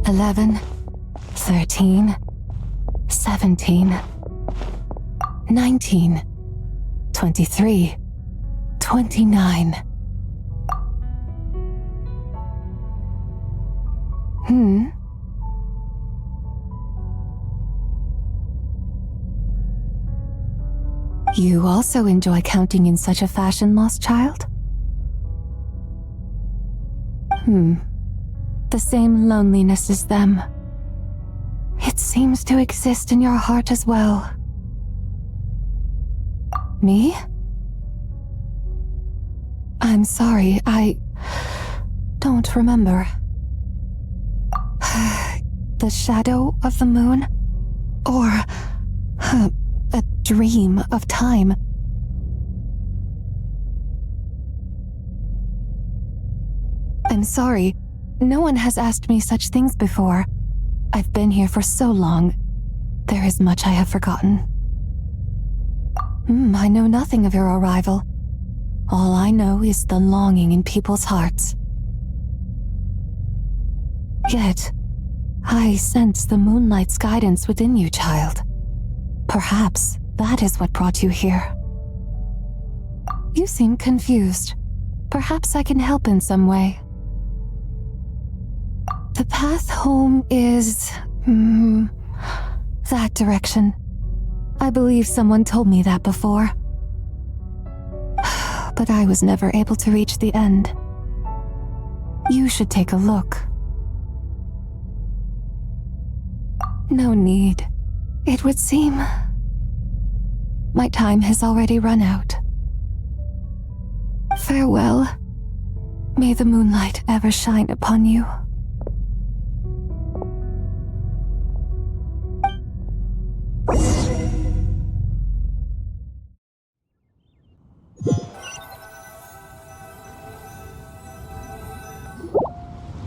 $11, 13, 17, 19, 23, 29. You also enjoy counting in such a fashion, lost child? The same loneliness as them. It seems to exist in your heart as well. Me? I'm sorry, I don't remember. The shadow of the moon? Or a dream of time? I'm sorry, no one has asked me such things before. I've been here for so long. There is much I have forgotten. I know nothing of your arrival. All I know is the longing in people's hearts. Yet, I sense the moonlight's guidance within you, child. Perhaps that is what brought you here. You seem confused. Perhaps I can help in some way. The path home is... that direction. I believe someone told me that before. But I was never able to reach the end. You should take a look. No need. It would seem... my time has already run out. Farewell. May the moonlight ever shine upon you.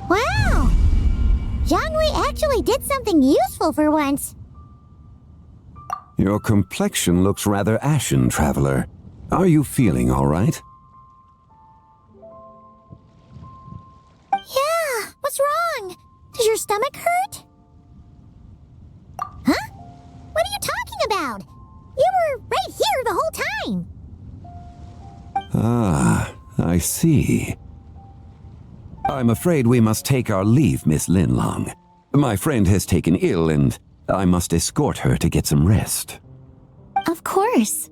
Wow! Jiangwei actually did something useful for once. Your complexion looks rather ashen, traveler. Are you feeling all right? Yeah, what's wrong? Does your stomach hurt? Huh? What are you talking about? You were right here the whole time. Ah, I see. I'm afraid we must take our leave, Miss Linlong. My friend has taken ill and I must escort her to get some rest. Of course.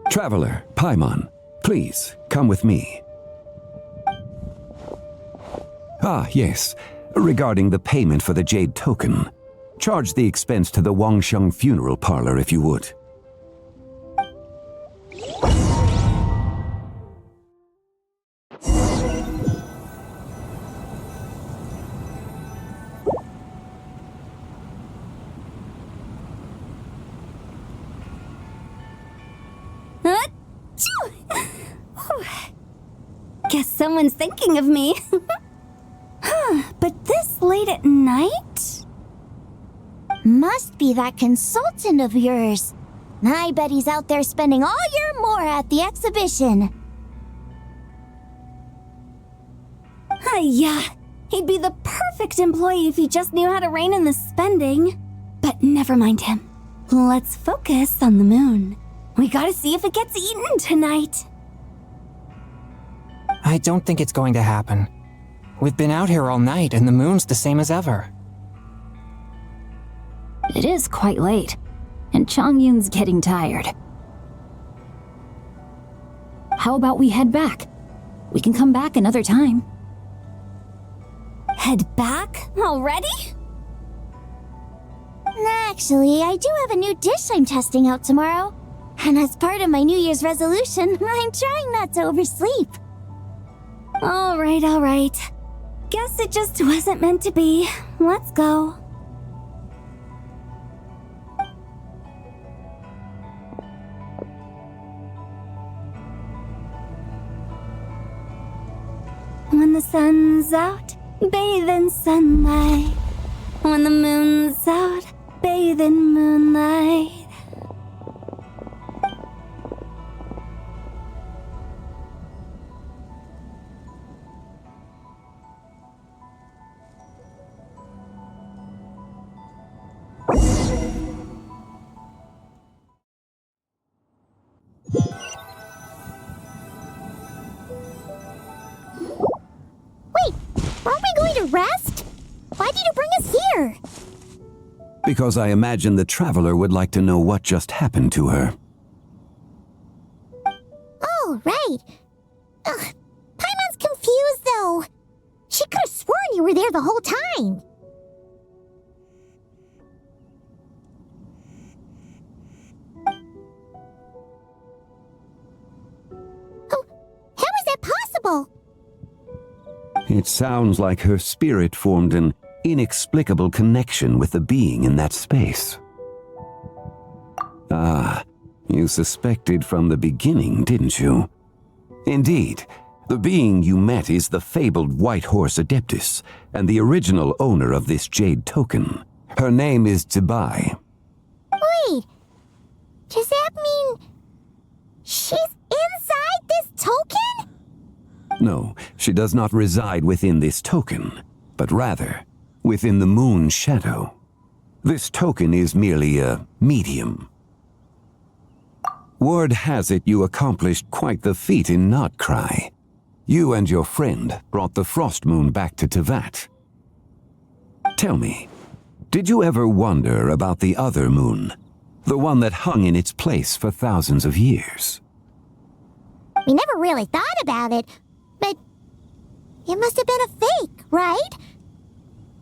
Traveler, Paimon, please, come with me. Ah, yes. Regarding the payment for the jade token. Charge the expense to the Wangsheng funeral parlor if you would. Guess someone's thinking of me. But this late at night? Must be that consultant of yours. I bet he's out there spending all year more at the exhibition. Yeah, he'd be the perfect employee if he just knew how to rein in the spending. But never mind him. Let's focus on the moon. We gotta see if it gets eaten tonight. I don't think it's going to happen. We've been out here all night and the moon's the same as ever. It is quite late, and Chongyun's getting tired. How about we head back? We can come back another time. Head back? Already? Actually, I do have a new dish I'm testing out tomorrow. And as part of my New Year's resolution, I'm trying not to oversleep. All right. Guess it just wasn't meant to be. Let's go. When the sun's out, bathe in sunlight. When the moon's out, bathe in moonlight. Rest? Why did you bring us here? Because I imagine the traveler would like to know what just happened to her. Oh, right. Paimon's confused, though. She could have sworn you were there the whole time. Oh, how is that possible? It sounds like her spirit formed an inexplicable connection with the being in that space. Ah, you suspected from the beginning, didn't you? Indeed, The being you met is the fabled White Horse Adeptus, and the original owner of this jade token. Her name is Début. Wait, does that mean she's inside this token? No, she does not reside within this token, but rather within the moon's shadow. This token is merely a medium. Word has it you accomplished quite the feat in Notcry. You and your friend brought the Frost Moon back to Teyvat. Tell me, did you ever wonder about the other moon, the one that hung in its place for thousands of years? We never really thought about it, but it must have been a fake, right?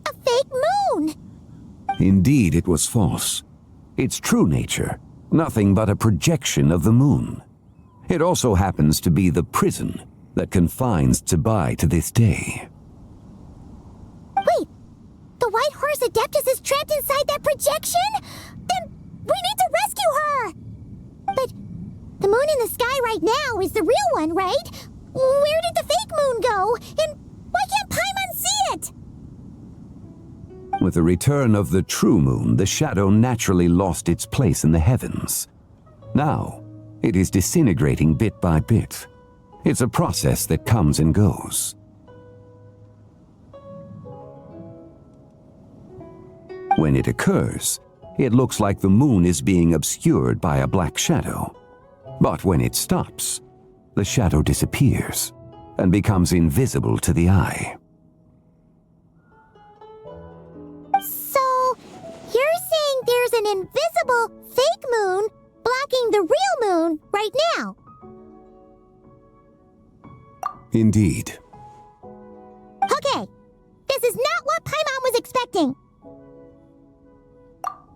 A fake moon! Indeed, it was false. Its true nature, nothing but a projection of the moon. It also happens to be the prison that confines Début to this day. Wait, the White Horse Adeptus is trapped inside that projection? Then we need to rescue her! But the moon in the sky right now is the real one, right? Where did the fake moon go? And why can't Paimon see it? With the return of the true moon, the shadow naturally lost its place in the heavens. Now, it is disintegrating bit by bit. It's a process that comes and goes. When it occurs, it looks like the moon is being obscured by a black shadow. But when it stops, the shadow disappears and becomes invisible to the eye. So, you're saying there's an invisible fake moon blocking the real moon right now? Indeed. Okay, this is not what Paimon was expecting.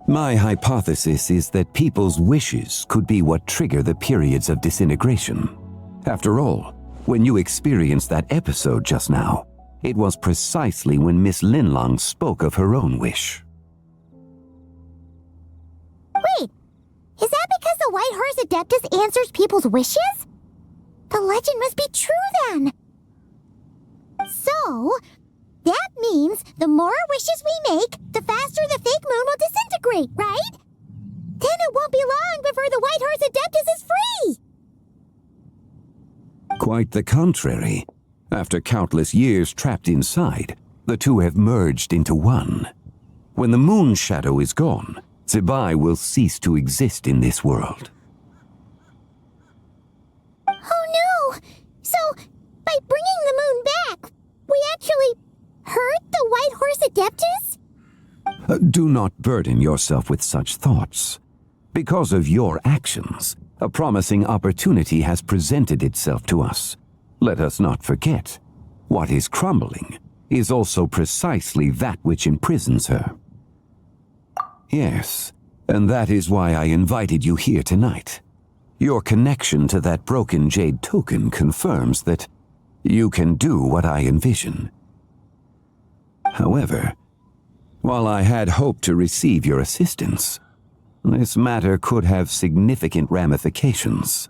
My hypothesis is that people's wishes could be what trigger the periods of disintegration. After all, when you experienced that episode just now, it was precisely when Miss Linlong spoke of her own wish. Wait, is that because the White Horse Adeptus answers people's wishes? The legend must be true then. So, that means the more wishes we make, the faster the fake moon will disintegrate, right? Then it won't be long before the White Horse Adeptus is free! Quite the contrary. After countless years trapped inside, the two have merged into one. When the moon shadow is gone, Début will cease to exist in this world. Oh no! So, by bringing the moon back, we actually hurt the White Horse Adeptus? Do not burden yourself with such thoughts. Because of your actions, a promising opportunity has presented itself to us. Let us not forget, what is crumbling is also precisely that which imprisons her. Yes, and that is why I invited you here tonight. Your connection to that broken jade token confirms that you can do what I envision. However, while I had hoped to receive your assistance, this matter could have significant ramifications.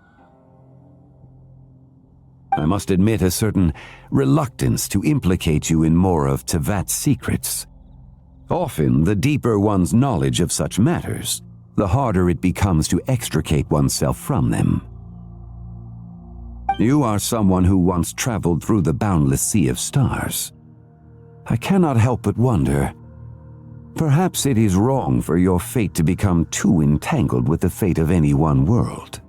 I must admit a certain reluctance to implicate you in more of Teyvat's secrets. Often, the deeper one's knowledge of such matters, the harder it becomes to extricate oneself from them. You are someone who once traveled through the boundless sea of stars. I cannot help but wonder, perhaps it is wrong for your fate to become too entangled with the fate of any one world.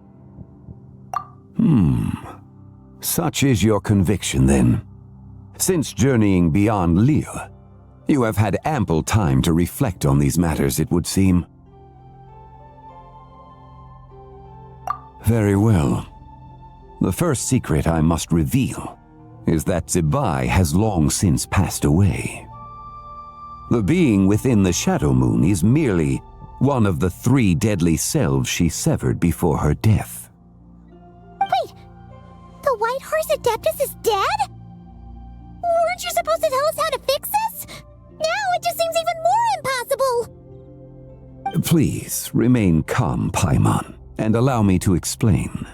Such is your conviction, then. Since journeying beyond Lille, you have had ample time to reflect on these matters, it would seem. Very well. The first secret I must reveal is that Début has long since passed away. The being within the Shadow Moon is merely one of the 3 deadly selves she severed before her death. Wait, the White Horse Adeptus is dead? Weren't you supposed to tell us how to fix this? Now it just seems even more impossible! Please, remain calm, Paimon, and allow me to explain.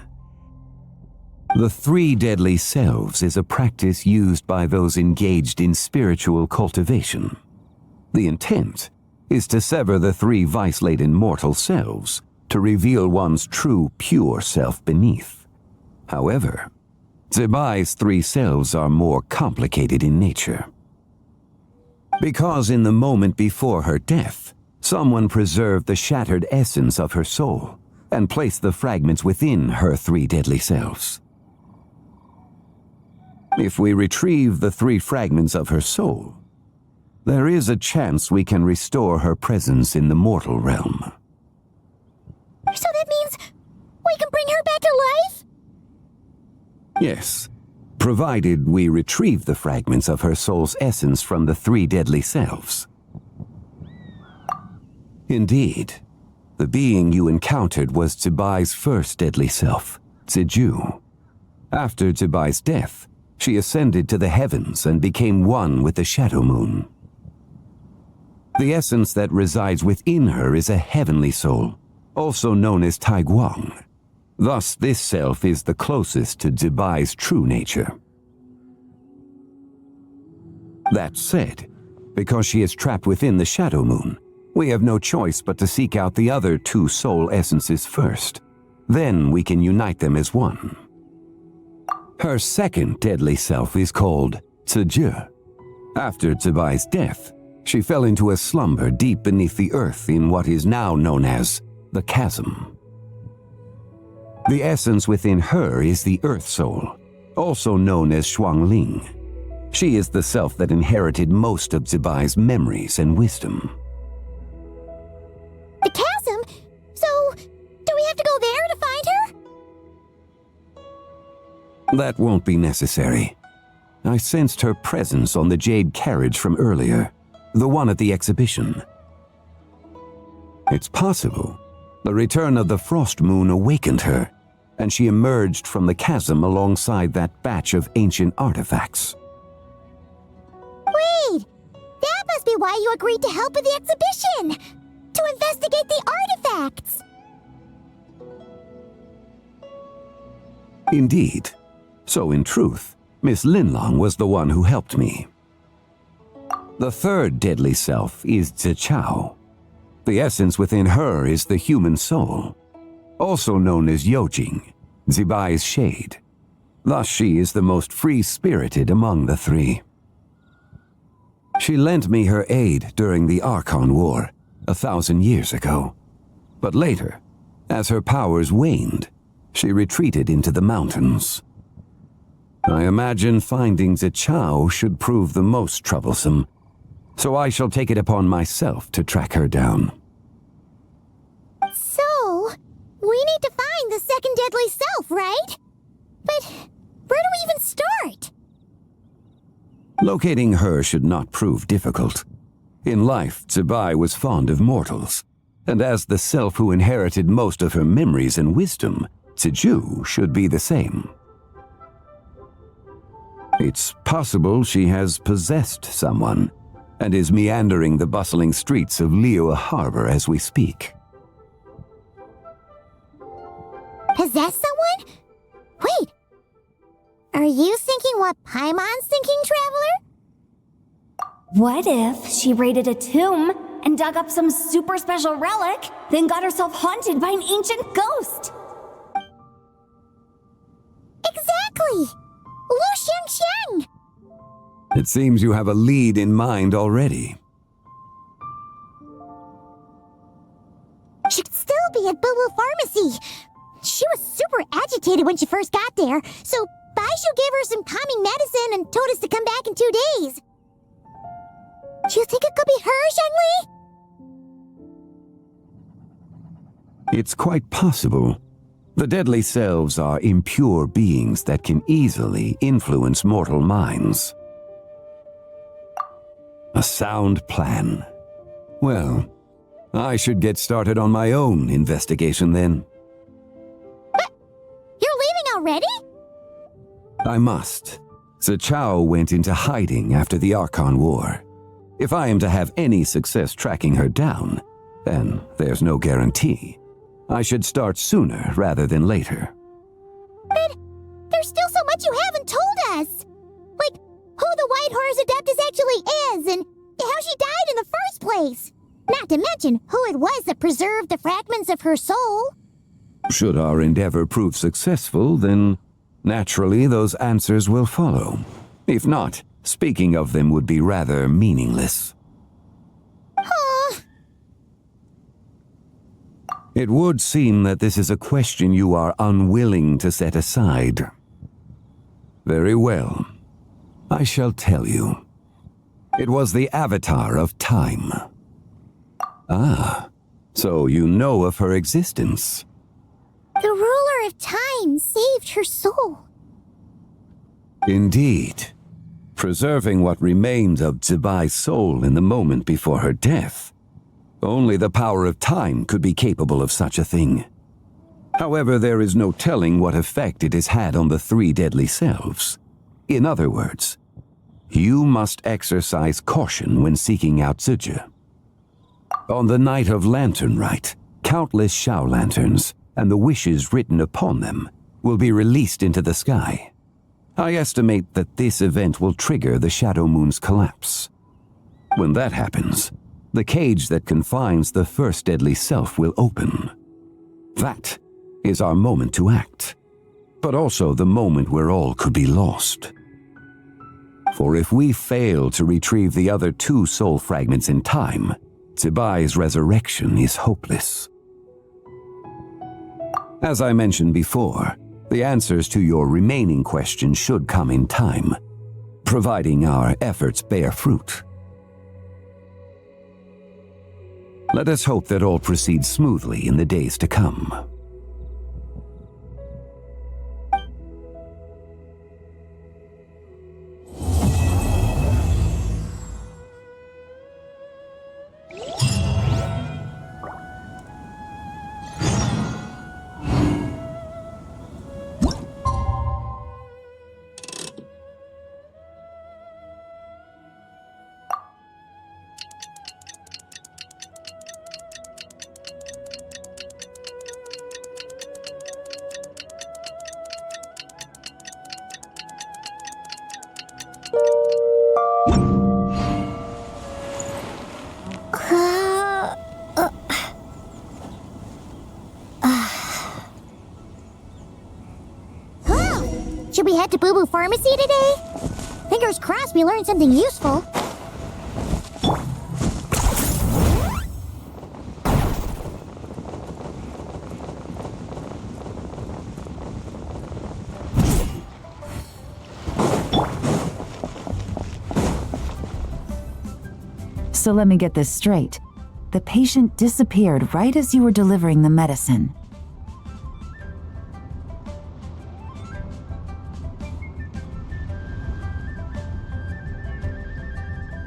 The 3 deadly selves is a practice used by those engaged in spiritual cultivation. The intent is to sever the 3 vice-laden mortal selves to reveal one's true, pure self beneath. However, Zibai's 3 selves are more complicated in nature. Because in the moment before her death, someone preserved the shattered essence of her soul and placed the fragments within her 3 deadly selves. If we retrieve the 3 fragments of her soul, there is a chance we can restore her presence in the mortal realm. So that means we can bring her back to life? Yes, provided we retrieve the fragments of her soul's essence from the 3 deadly selves. Indeed, the being you encountered was Zibai's first deadly self, Ziju. After Zibai's death, she ascended to the heavens and became one with the Shadow Moon. The essence that resides within her is a heavenly soul, also known as Taiguang. Thus, this self is the closest to Zibai's true nature. That said, because she is trapped within the Shadow Moon, we have no choice but to seek out the other 2 soul essences first. Then we can unite them as one. Her second deadly self is called Ziju. After Zibai's death, she fell into a slumber deep beneath the earth in what is now known as the chasm. The essence within her is the Earth Soul, also known as Shuangling. She is the self that inherited most of Zibai's memories and wisdom. The chasm? So, do we have to go there to find her? That won't be necessary. I sensed her presence on the jade carriage from earlier, the one at the exhibition. It's possible the return of the frost moon awakened her, and she emerged from the chasm alongside that batch of ancient artifacts. Wait! That must be why you agreed to help with the exhibition! To investigate the artifacts! Indeed. So in truth, Miss Linlong was the one who helped me. The 3rd deadly self is Zichao. The essence within her is the human soul, also known as Yojing, Zibai's shade. Thus she is the most free-spirited among the 3. She lent me her aid during the Archon War 1,000 years ago, but later, as her powers waned, she retreated into the mountains. I imagine finding Zichao should prove the most troublesome, so I shall take it upon myself to track her down. So, we need to find the 2nd deadly self, right? But where do we even start? Locating her should not prove difficult. In life, Zibai was fond of mortals, and as the self who inherited most of her memories and wisdom, Ziju should be the same. It's possible she has possessed someone, and is meandering the bustling streets of Liyue Harbor as we speak. Possess someone? Wait! Are you thinking what Paimon's thinking, Traveler? What if she raided a tomb and dug up some super special relic, then got herself haunted by an ancient ghost? Exactly! Lu Xiangxiang! It seems you have a lead in mind already. She'd still be at Boo Boo Pharmacy. She was super agitated when she first got there, so Baishu gave her some calming medicine and told us to come back in 2 days. Do you think it could be her, Zhengli? It's quite possible. The deadly selves are impure beings that can easily influence mortal minds. A sound plan. Well, I should get started on my own investigation then. But you're leaving already? I must. Zichao went into hiding after the Archon War. If I am to have any success tracking her down, then there's no guarantee. I should start sooner rather than later. But there's White Horse Adeptus actually is, and how she died in the first place. Not to mention who it was that preserved the fragments of her soul. Should our endeavor prove successful, then naturally those answers will follow. If not, speaking of them would be rather meaningless. It would seem that this is a question you are unwilling to set aside. Very well. I shall tell you. It was the avatar of time. Ah, so you know of her existence. The ruler of time saved her soul. Indeed. Preserving what remained of Zibai's soul in the moment before her death. Only the power of time could be capable of such a thing. However, there is no telling what effect it has had on the three deadly selves. In other words, you must exercise caution when seeking out Zija. On the night of Lantern Rite, countless Shao lanterns and the wishes written upon them will be released into the sky. I estimate that this event will trigger the Shadow Moon's collapse. When that happens, the cage that confines the first deadly self will open. That is our moment to act, but also the moment where all could be lost. For if we fail to retrieve the other two soul fragments in time, Zibai's resurrection is hopeless. As I mentioned before, the answers to your remaining questions should come in time, providing our efforts bear fruit. Let us hope that all proceeds smoothly in the days to come. Should we head to Boo Boo Pharmacy today? Fingers crossed we learn something useful. So let me get this straight. The patient disappeared right as you were delivering the medicine.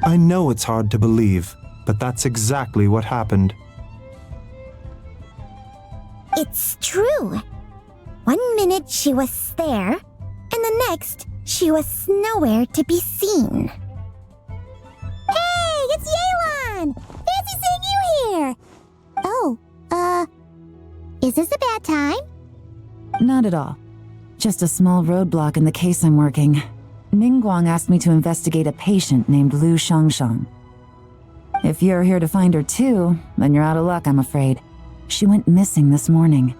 I know it's hard to believe, but that's exactly what happened. It's true. 1 minute she was there, and the next she was nowhere to be seen. Hey, it's Yelan! Fancy seeing you here! Oh, is this a bad time? Not at all. Just a small roadblock in the case I'm working. Ningguang asked me to investigate a patient named Lu Shangshang. If you're here to find her too, then you're out of luck, I'm afraid. She went missing this morning.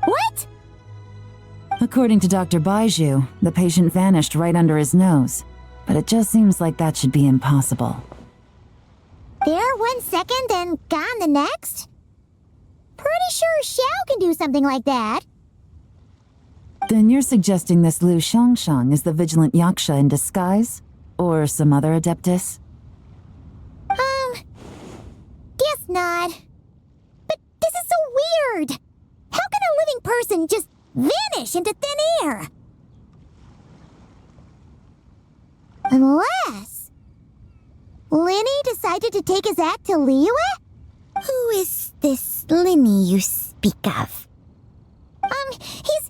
What? According to Dr. Baiju, the patient vanished right under his nose. But it just seems like that should be impossible. There 1 second and gone the next? Pretty sure Xiao can do something like that. Then you're suggesting this Lu Shangshang is the vigilant Yaksha in disguise? Or some other adeptus? Guess not. But this is so weird. How can a living person just vanish into thin air? Unless Linny decided to take his act to Liyue? Who is this Linny you speak of? He's...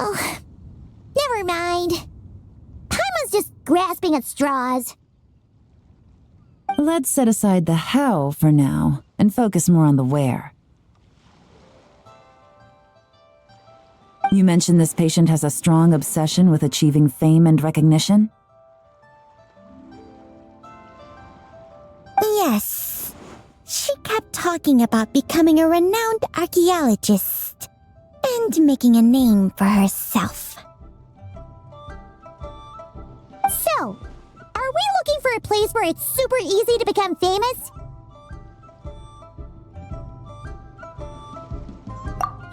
Oh, never mind. Paimon's just grasping at straws. Let's set aside the how for now and focus more on the where. You mentioned this patient has a strong obsession with achieving fame and recognition? Yes. She kept talking about becoming a renowned archaeologist and making a name for herself. So, are we looking for a place where it's super easy to become famous?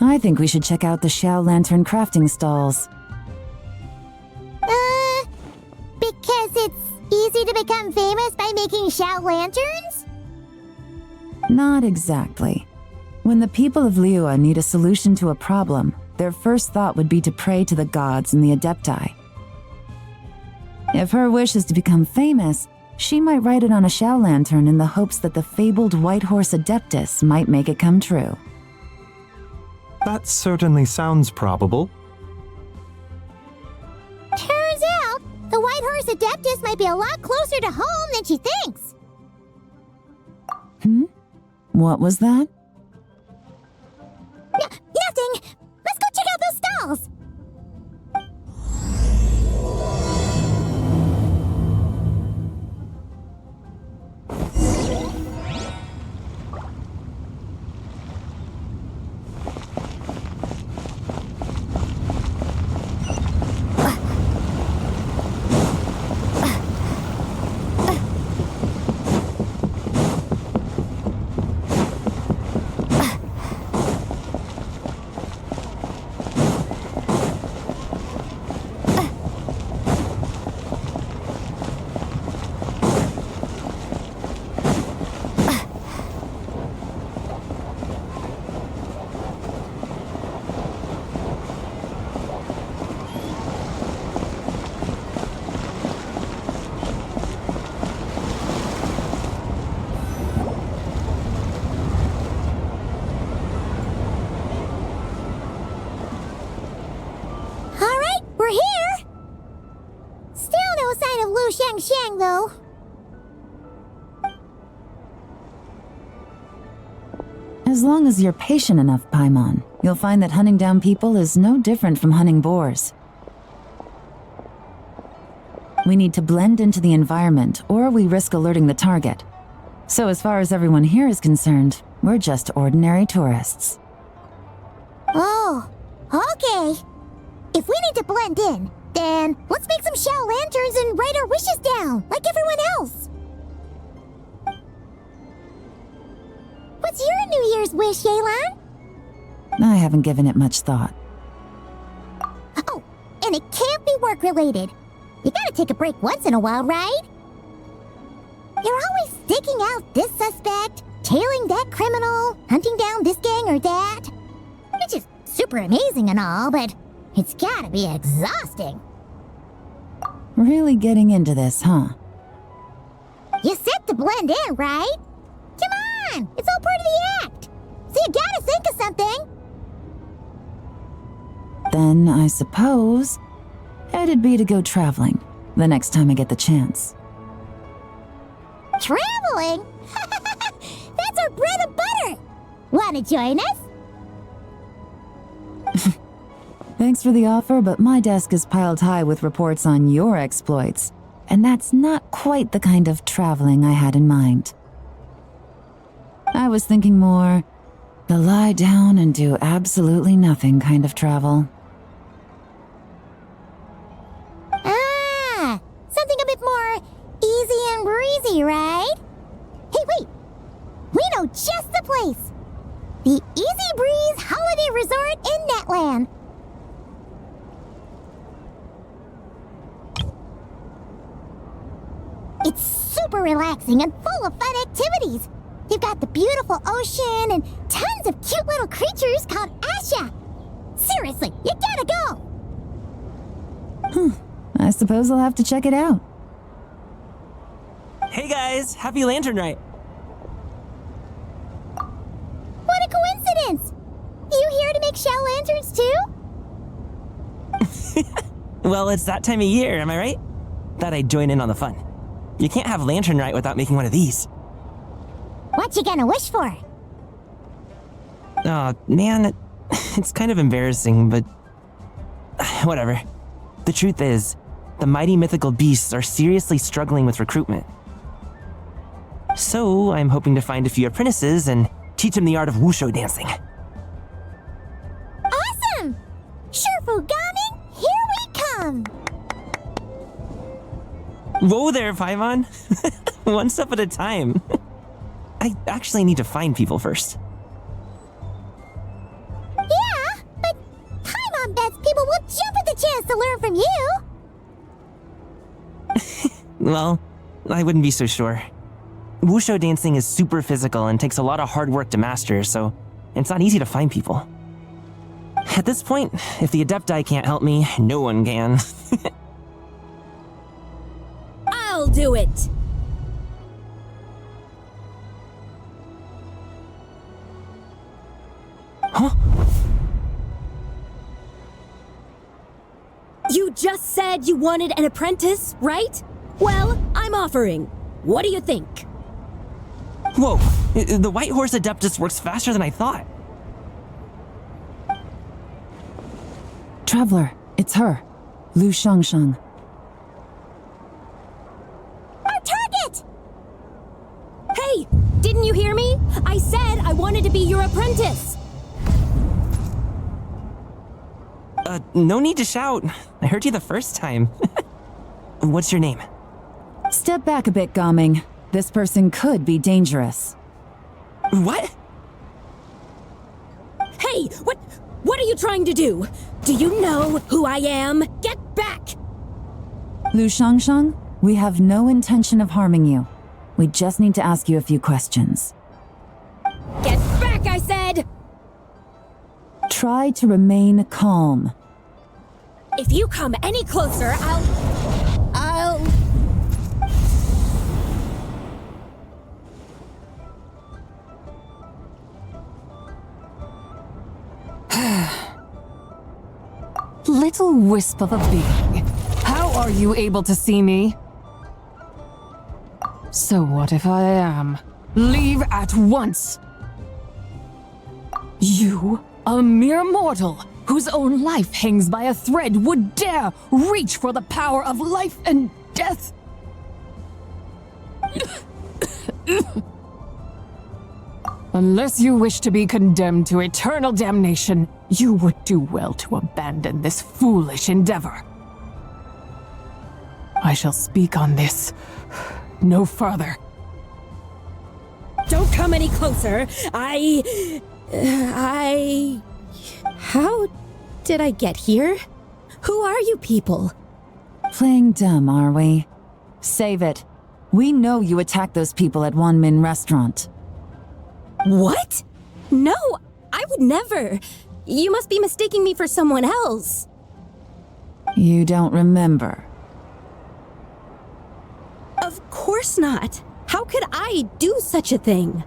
I think we should check out the Xiao Lantern crafting stalls. Because it's easy to become famous by making Xiao Lanterns? Not exactly. When the people of Liyue need a solution to a problem, their first thought would be to pray to the gods and the Adepti. If her wish is to become famous, she might write it on a Xiao Lantern in the hopes that the fabled White Horse Adeptus might make it come true. That certainly sounds probable. Turns out, the White Horse Adeptus might be a lot closer to home than she thinks. What was that? Nothing! Let's go check out those stalls! We're here! Still no sign of Lu Shang, though. As long as you're patient enough, Paimon, you'll find that hunting down people is no different from hunting boars. We need to blend into the environment, or we risk alerting the target. So as far as everyone here is concerned, we're just ordinary tourists. Oh, okay. If we need to blend in, then let's make some Xiao Lanterns and write our wishes down, like everyone else. What's your New Year's wish, Yelan? I haven't given it much thought. Oh, and it can't be work-related. You gotta take a break once in a while, right? You're always digging out this suspect, tailing that criminal, hunting down this gang or that. Which is super amazing and all, but it's gotta be exhausting. Really getting into this, huh? You said to blend in, right? Come on! It's all part of the act! So you gotta think of something! Then I suppose it'd be to go traveling the next time I get the chance. Traveling? That's our bread and butter! Wanna join us? Thanks for the offer, but my desk is piled high with reports on your exploits, and that's not quite the kind of traveling I had in mind. I was thinking more the lie down and do absolutely nothing kind of travel. Ah, something a bit more easy and breezy, right? Hey, wait! We know just the place! The Easy Breeze Holiday Resort in Netland. It's super relaxing and full of fun activities. You've got the beautiful ocean and tons of cute little creatures called Asha. Seriously, you gotta go! I suppose I'll have to check it out. Hey guys, happy Lantern Rite! What a coincidence! You here to make Xiao Lanterns too? Well, it's that time of year, am I right? Thought I'd join in on the fun. You can't have Lantern Rite without making one of these. What you gonna wish for? Oh, man, it's kind of embarrassing, but whatever. The truth is, the mighty mythical beasts are seriously struggling with recruitment. So I'm hoping to find a few apprentices and teach them the art of wushu dancing. Awesome! Shufu Gaming, here we come! Whoa there, Paimon! One step at a time. I actually need to find people first. Yeah, but Paimon bets people will jump at the chance to learn from you! Well, I wouldn't be so sure. Wushu dancing is super physical and takes a lot of hard work to master, so it's not easy to find people. At this point, if the Adepti can't help me, no one can. I'll do it! Huh? You just said you wanted an apprentice, right? Well, I'm offering. What do you think? Whoa, the White Horse Adeptus works faster than I thought. Traveler, it's her. Lu Shangshang. Our target! Hey, didn't you hear me? I said I wanted to be your apprentice. No need to shout. I heard you the first time. What's your name? Step back a bit, Gaming. This person could be dangerous. What? Hey, what are you trying to do? Do you know who I am? Get back! Lu Shangshang, we have no intention of harming you. We just need to ask you a few questions. Get back, I said! Try to remain calm. If you come any closer, I'll... Little wisp of a being. How are you able to see me? So what if I am? Leave at once! You, a mere mortal, whose own life hangs by a thread, would dare reach for the power of life and death? Unless you wish to be condemned to eternal damnation, you would do well to abandon this foolish endeavor. I shall speak on this no further. Don't come any closer. How did I get here? Who are you people? Playing dumb, are we? Save it. We know you attacked those people at Wanmin Restaurant. What? No, I would never. You must be mistaking me for someone else. You don't remember? Of course not. How could I do such a thing?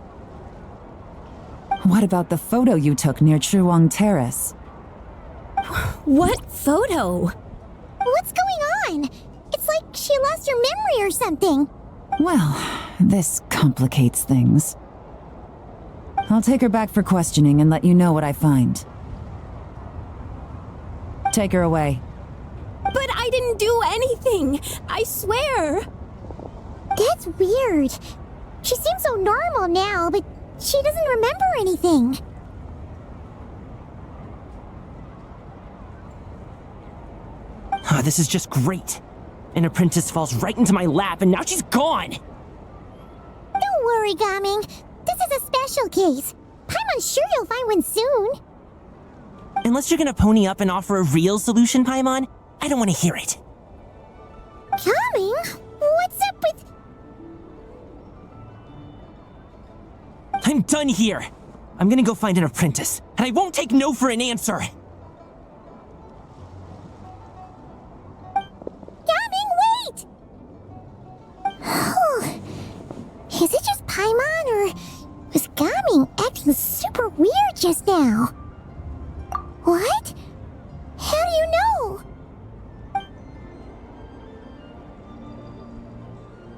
What about the photo you took near Truong Terrace? What photo? What's going on? It's like she lost her memory or something. Well, this complicates things. I'll take her back for questioning and let you know what I find. Take her away. But I didn't do anything. I swear. That's weird. She seems so normal now, but she doesn't remember anything. This is just great. An apprentice falls right into my lap and now she's gone! Don't worry, Gaming. This is a special case. Paimon's sure you'll find one soon. Unless you're gonna pony up and offer a real solution, Paimon, I don't want to hear it. Gaming? What's up with... I'm done here. I'm gonna go find an apprentice, and I won't take no for an answer. Gaming, wait! Is it just Paimon, or was Gaming acting super weird just now? What? How do you know?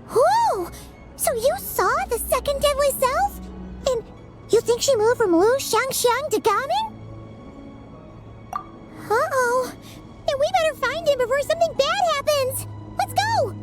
Whoa! So you saw the second deadly self? And you think she moved from Lu Shangxiang to Gaming? Uh-oh. Then we better find him before something bad happens. Let's go!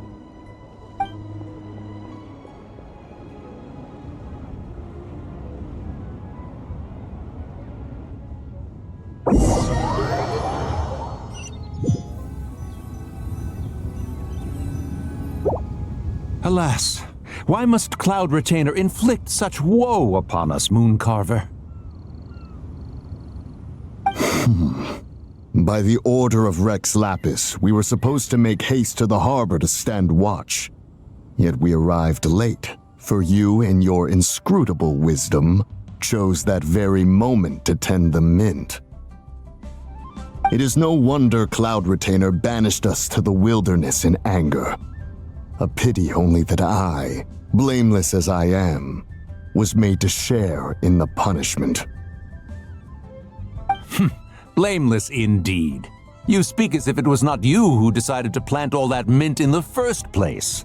Alas, why must Cloud Retainer inflict such woe upon us, Mooncarver? By the order of Rex Lapis, we were supposed to make haste to the harbor to stand watch. Yet we arrived late, for you, in your inscrutable wisdom, chose that very moment to tend the mint. It is no wonder Cloud Retainer banished us to the wilderness in anger. A pity only that I, blameless as I am, was made to share in the punishment. Blameless indeed. You speak as if it was not you who decided to plant all that mint in the first place.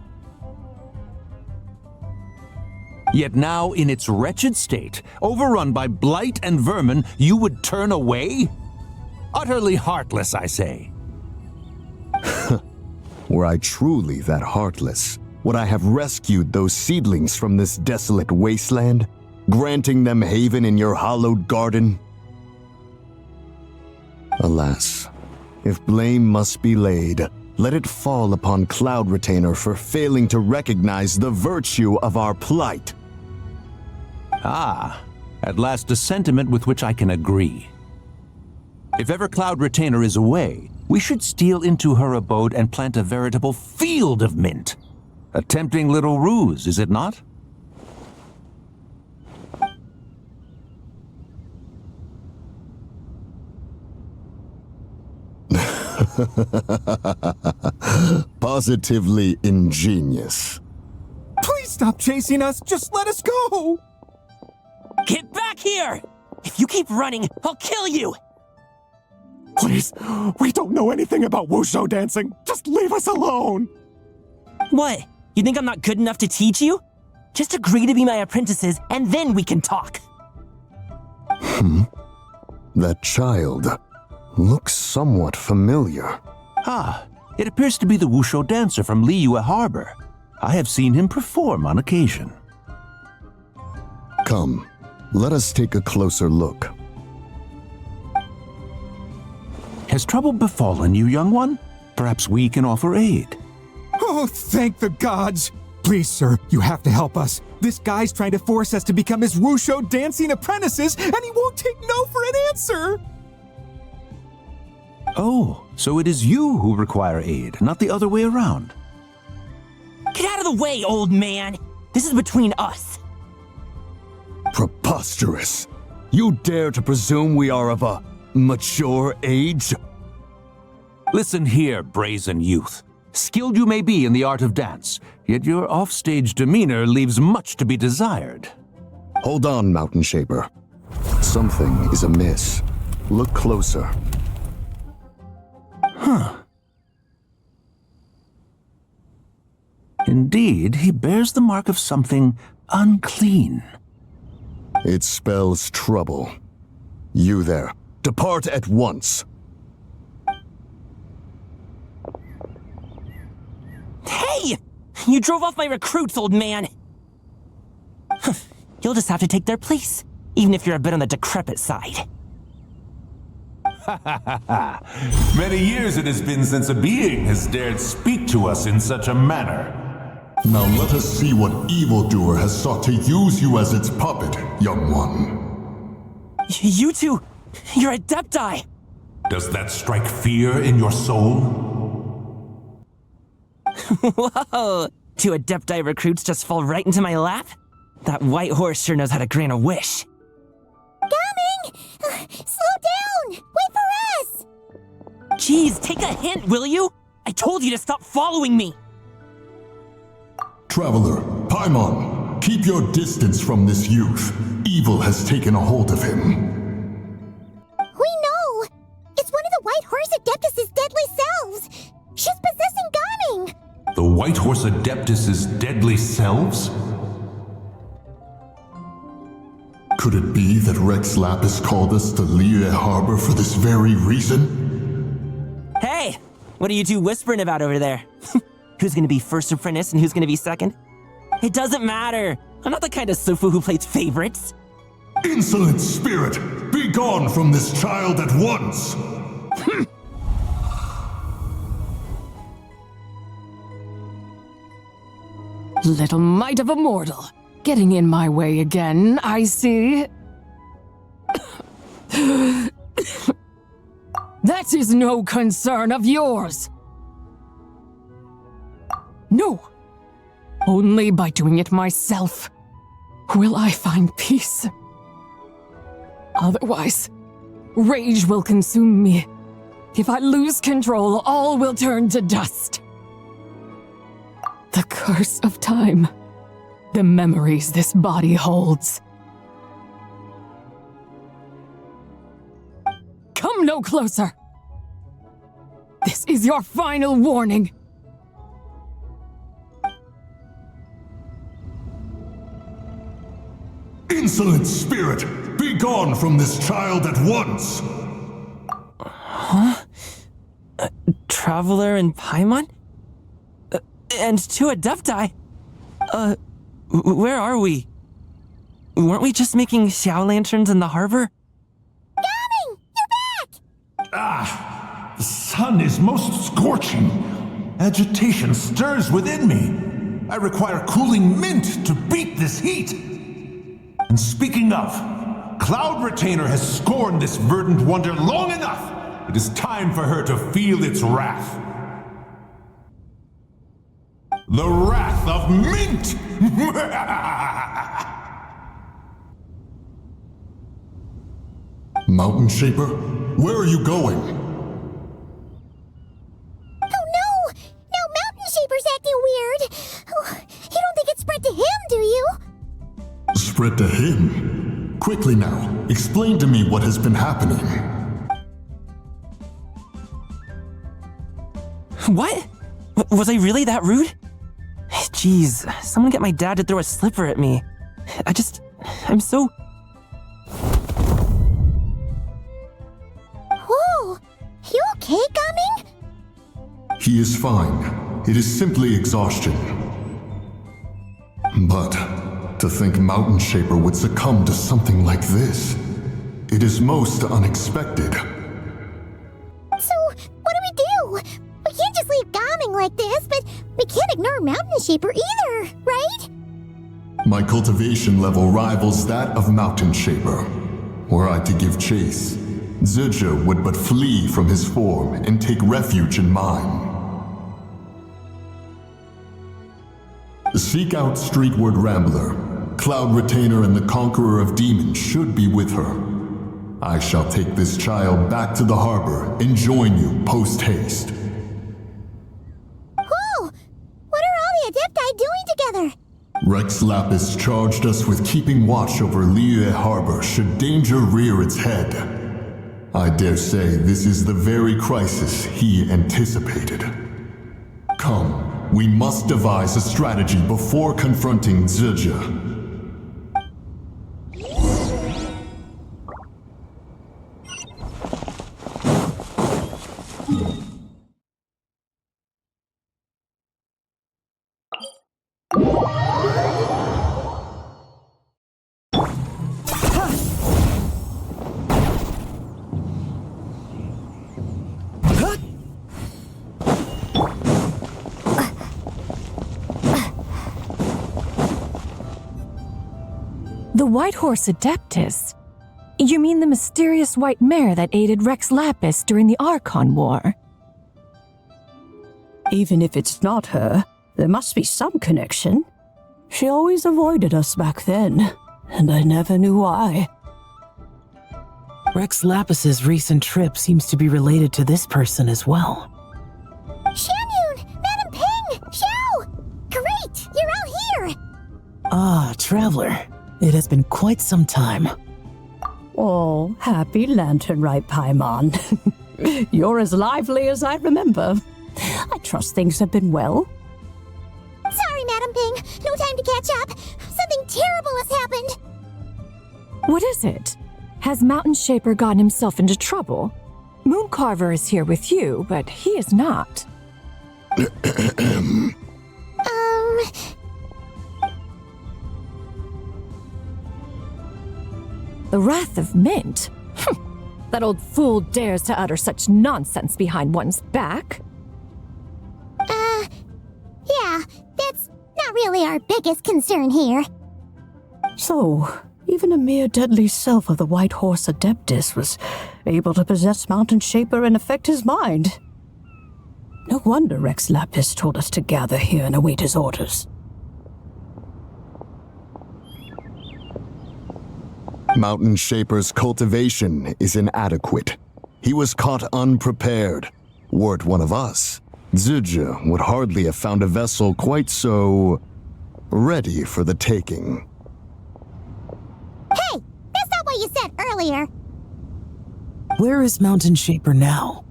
Yet now, in its wretched state, overrun by blight and vermin, you would turn away? Utterly heartless, I say. Were I truly that heartless, would I have rescued those seedlings from this desolate wasteland, granting them haven in your hallowed garden? Alas, if blame must be laid, let it fall upon Cloud Retainer for failing to recognize the virtue of our plight. Ah, at last a sentiment with which I can agree. If ever Cloud Retainer is away, we should steal into her abode and plant a veritable field of mint. A tempting little ruse, is it not? Positively ingenious. Please stop chasing us! Just let us go! Get back here! If you keep running, I'll kill you! Please, we don't know anything about wushu dancing. Just leave us alone! What? You think I'm not good enough to teach you? Just agree to be my apprentices, and then we can talk. That child looks somewhat familiar. Ah, it appears to be the wushu dancer from Liyue Harbor. I have seen him perform on occasion. Come, let us take a closer look. Has trouble befallen you, young one? Perhaps we can offer aid. Oh, thank the gods! Please, sir, you have to help us. This guy's trying to force us to become his wushu dancing apprentices, and he won't take no for an answer! Oh, so it is you who require aid, not the other way around. Get out of the way, old man! This is between us. Preposterous! You dare to presume we are of a mature age? Listen here, brazen youth. Skilled you may be in the art of dance, yet your offstage demeanor leaves much to be desired. Hold on, Mountain Shaper. Something is amiss. Look closer. Indeed, he bears the mark of something unclean. It spells trouble. You there, depart at once. Hey! You drove off my recruits, old man! You'll just have to take their place, even if you're a bit on the decrepit side. Many years it has been since a being has dared speak to us in such a manner. Now let us see what evildoer has sought to use you as its puppet, young one. You two, you're Adepti! Does that strike fear in your soul? Whoa! Two Adepti recruits just fall right into my lap? That white horse sure knows how to grant a wish. Coming! Slow down! Wait for us! Jeez, take a hint, will you? I told you to stop following me! Traveler, Paimon, keep your distance from this youth. Evil has taken a hold of him. We know! It's one of the White Horse Adeptus' deadly selves! She's possessing Gaming! The White Horse Adeptus' deadly selves? Could it be that Rex Lapis called us to Liyue Harbor for this very reason? Hey! What are you two whispering about over there? Who's gonna be first apprentice and who's gonna be second? It doesn't matter! I'm not the kind of Sufu who plays favorites! Insolent spirit! Be gone from this child at once! Little mite of a mortal. Getting in my way again, I see. That is no concern of yours. No. Only by doing it myself will I find peace. Otherwise, rage will consume me. If I lose control, all will turn to dust. The curse of time. The memories this body holds. Come no closer. This is your final warning. Insolent spirit! Be gone from this child at once! Huh? Traveler and Paimon? And two Adepti? Where are we? Weren't we just making Xiao lanterns in the harbor? Coming! You're back! The sun is most scorching. Agitation stirs within me. I require cooling mint to beat this heat. And speaking of, Cloud Retainer has scorned this verdant wonder long enough. It is time for her to feel its wrath. The wrath of mint! Mountain Shaper, where are you going? Oh no! Now Mountain Shaper's acting weird! Oh, you don't think it spread to him, do you? Spread to him? Quickly now, explain to me what has been happening. What? Was I really that rude? Jeez, someone get my dad to throw a slipper at me. I'm so... Whoa! You okay, Gaming? He is fine. It is simply exhaustion. But to think Mountain Shaper would succumb to something like this, it is most unexpected. So, what do? We can't just leave Gaming like this, but we can't ignore Mountain Shaper either, right? My cultivation level rivals that of Mountain Shaper. Were I to give chase, Zizha would but flee from his form and take refuge in mine. Seek out Streetward Rambler. Cloud Retainer and the Conqueror of Demons should be with her. I shall take this child back to the harbor and join you post-haste. Whoa! What are all the Adepti doing together? Rex Lapis charged us with keeping watch over Liyue Harbor should danger rear its head. I dare say this is the very crisis he anticipated. Come, we must devise a strategy before confronting Zizha. The White Horse Adeptus? You mean the mysterious white mare that aided Rex Lapis during the Archon War? Even if it's not her, there must be some connection. She always avoided us back then, and I never knew why. Rex Lapis's recent trip seems to be related to this person as well. Shanyun! Madam Ping! Xiao! Great! You're out here! Ah, Traveler. It has been quite some time. Oh, happy lantern right, Paimon. You're as lively as I remember. I trust things have been well. Sorry, Madam Ping. No time to catch up. Something terrible has happened. What is it? Has Mountain Shaper gotten himself into trouble? Mooncarver is here with you, but he is not. The Wrath of Mint? That old fool dares to utter such nonsense behind one's back. Yeah, that's not not really our biggest concern here. So, even a mere deadly self of the White Horse Adeptus was able to possess Mountain Shaper and affect his mind. No wonder Rex Lapis told us to gather here and await his orders. Mountain Shaper's cultivation is inadequate. He was caught unprepared. Were it one of us, Zizhi would hardly have found a vessel quite so ready for the taking. Hey, that's not what you said earlier. Where is Mountain Shaper now?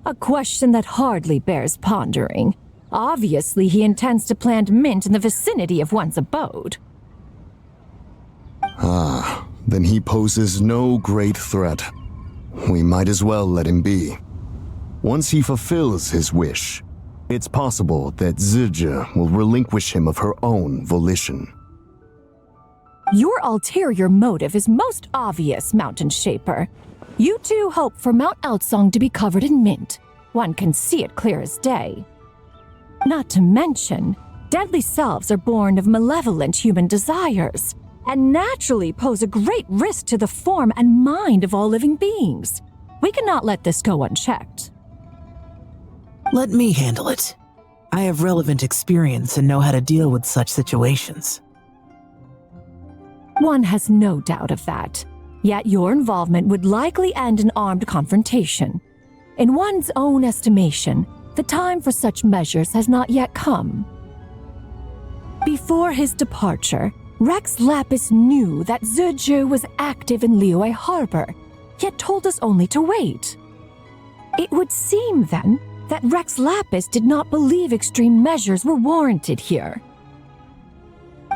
A question that hardly bears pondering. Obviously, he intends to plant mint in the vicinity of one's abode. Ah, then he poses no great threat. We might as well let him be. Once he fulfills his wish, it's possible that Zizhi will relinquish him of her own volition. Your ulterior motive is most obvious, Mountain Shaper. You two hope for Mount Eltsong to be covered in mint. One can see it clear as day. Not to mention, deadly selves are born of malevolent human desires, and naturally pose a great risk to the form and mind of all living beings. We cannot let this go unchecked. Let me handle it. I have relevant experience and know how to deal with such situations. One has no doubt of that. Yet your involvement would likely end in armed confrontation. In one's own estimation, the time for such measures has not yet come. Before his departure, Rex Lapis knew that Zizhi was active in Liyue Harbor, yet told us only to wait. It would seem, then, that Rex Lapis did not believe extreme measures were warranted here.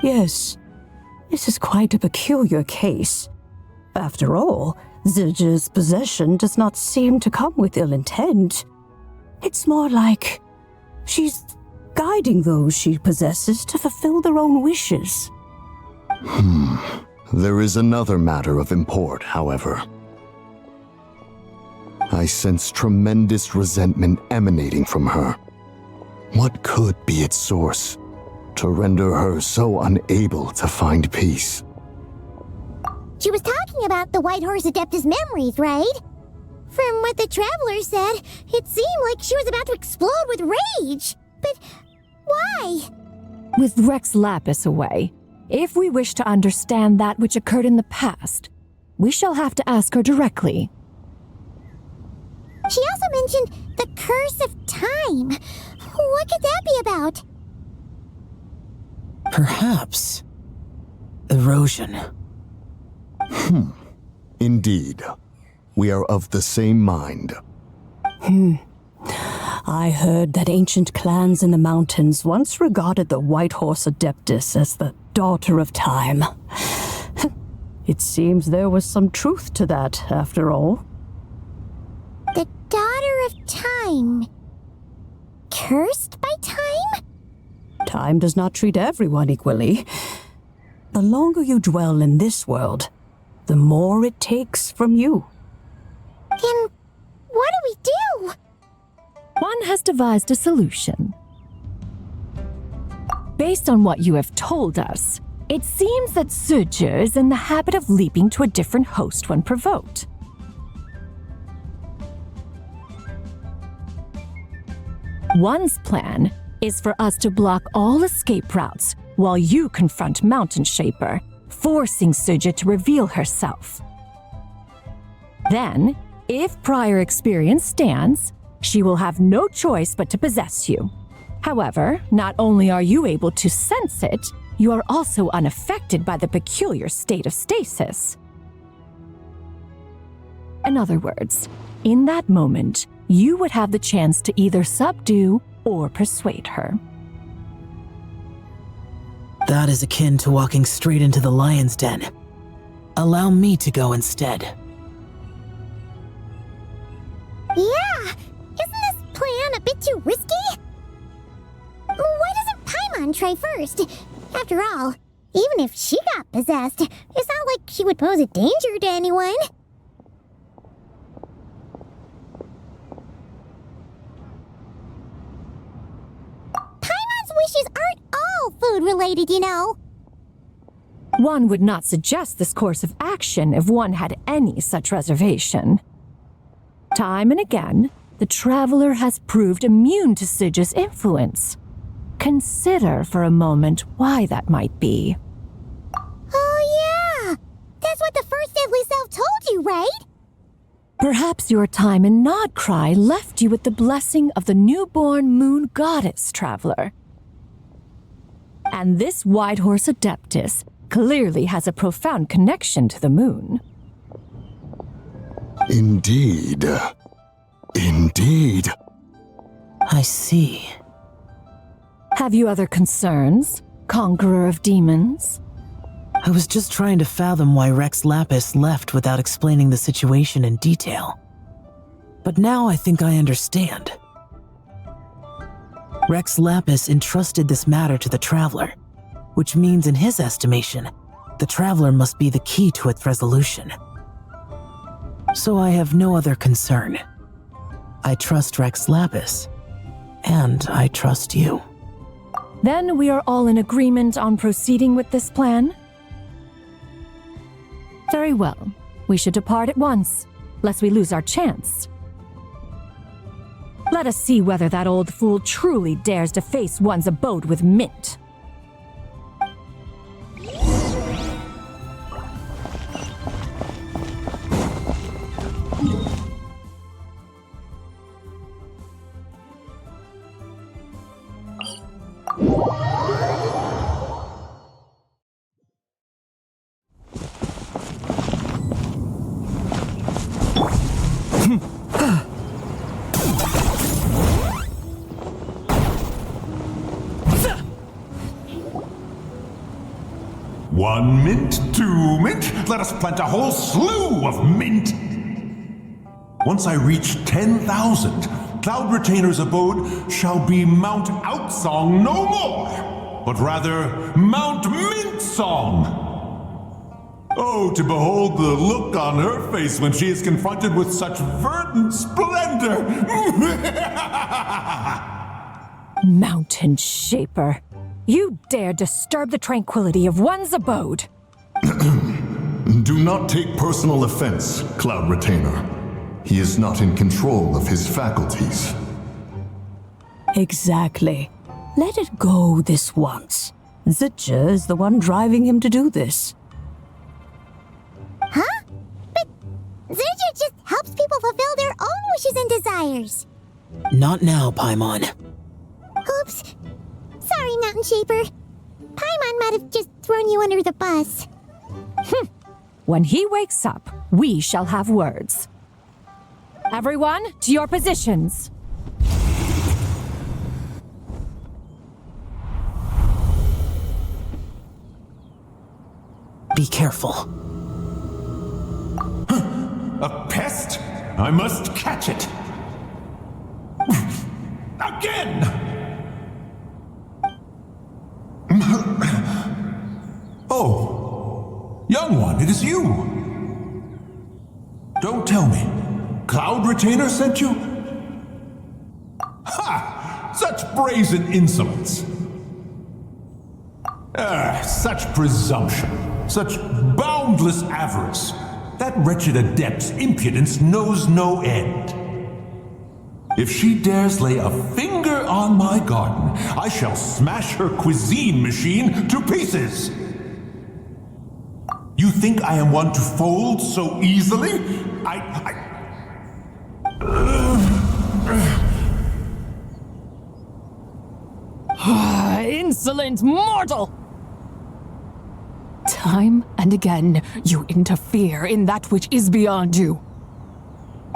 Yes, this is quite a peculiar case. After all, Zizhi's possession does not seem to come with ill intent. It's more like she's guiding those she possesses to fulfill their own wishes. There is another matter of import, however. I sense tremendous resentment emanating from her. What could be its source to render her so unable to find peace? She was talking about the White Horse Adeptus memories, right? From what the Traveler said, it seemed like she was about to explode with rage. But why? With Rex Lapis away, if we wish to understand that which occurred in the past, we shall have to ask her directly. She also mentioned the curse of time. What could that be about? Perhaps erosion. Indeed. We are of the same mind. I heard that ancient clans in the mountains once regarded the White Horse Adeptus as the daughter of time. It seems there was some truth to that, after all. The daughter of time. Cursed by time? Time does not treat everyone equally. The longer you dwell in this world, the more it takes from you. Then what do we do? One has devised a solution. Based on what you have told us, it seems that Zizhi is in the habit of leaping to a different host when provoked. One's plan is for us to block all escape routes while you confront Mountain Shaper, forcing Zizhi to reveal herself. Then, if prior experience stands, she will have no choice but to possess you. However, not only are you able to sense it, you are also unaffected by the peculiar state of stasis. In other words, in that moment, you would have the chance to either subdue or persuade her. That is akin to walking straight into the lion's den. Allow me to go instead. Yeah! Isn't this plan a bit too risky? Why doesn't Paimon try first? After all, even if she got possessed, it's not like she would pose a danger to anyone. Paimon's wishes aren't all food-related, you know. One would not suggest this course of action if one had any such reservation. Time and again, the traveler has proved immune to Sidge's influence. Consider for a moment why that might be. Oh yeah! That's what the first deadly self told you, right? Perhaps your time in Nodcry left you with the blessing of the newborn moon goddess, traveler. And this Whitehorse Adeptus clearly has a profound connection to the moon. Indeed. Indeed. I see. Have you other concerns, Conqueror of Demons? I was just trying to fathom why Rex Lapis left without explaining the situation in detail. But now I think I understand. Rex Lapis entrusted this matter to the Traveler, which means in his estimation, the Traveler must be the key to its resolution. So I have no other concern. I trust Rex Lapis, and I trust you. Then we are all in agreement on proceeding with this plan? Very well. We should depart at once, lest we lose our chance. Let us see whether that old fool truly dares to face one's abode with Mint. One mint, two mint, let us plant a whole slew of mint. Once I reach 10,000, Cloud Retainer's abode shall be Mount Outsong no more, but rather Mount Mint Song. Oh, to behold the look on her face when she is confronted with such verdant splendor! Mountain Shaper, you dare disturb the tranquility of one's abode. Do not take personal offense, Cloud Retainer. He is not in control of his faculties. Exactly. Let it go this once. Zitja is the one driving him to do this. Huh? But Zitja just helps people fulfill their own wishes and desires. Not now, Paimon. Oops. Sorry, Mountain Shaper. Paimon might have just thrown you under the bus. When he wakes up, we shall have words. Everyone, to your positions. Be careful. A pest? I must catch it. Again! Oh, young one, it is you. Don't tell me. Cloud Retainer sent you? Ha! Such brazen insolence. Such presumption. Such boundless avarice. That wretched adept's impudence knows no end. If she dares lay a finger on my garden, I shall smash her cuisine machine to pieces. You think I am one to fold so easily? Insolent mortal! Time and again, you interfere in that which is beyond you.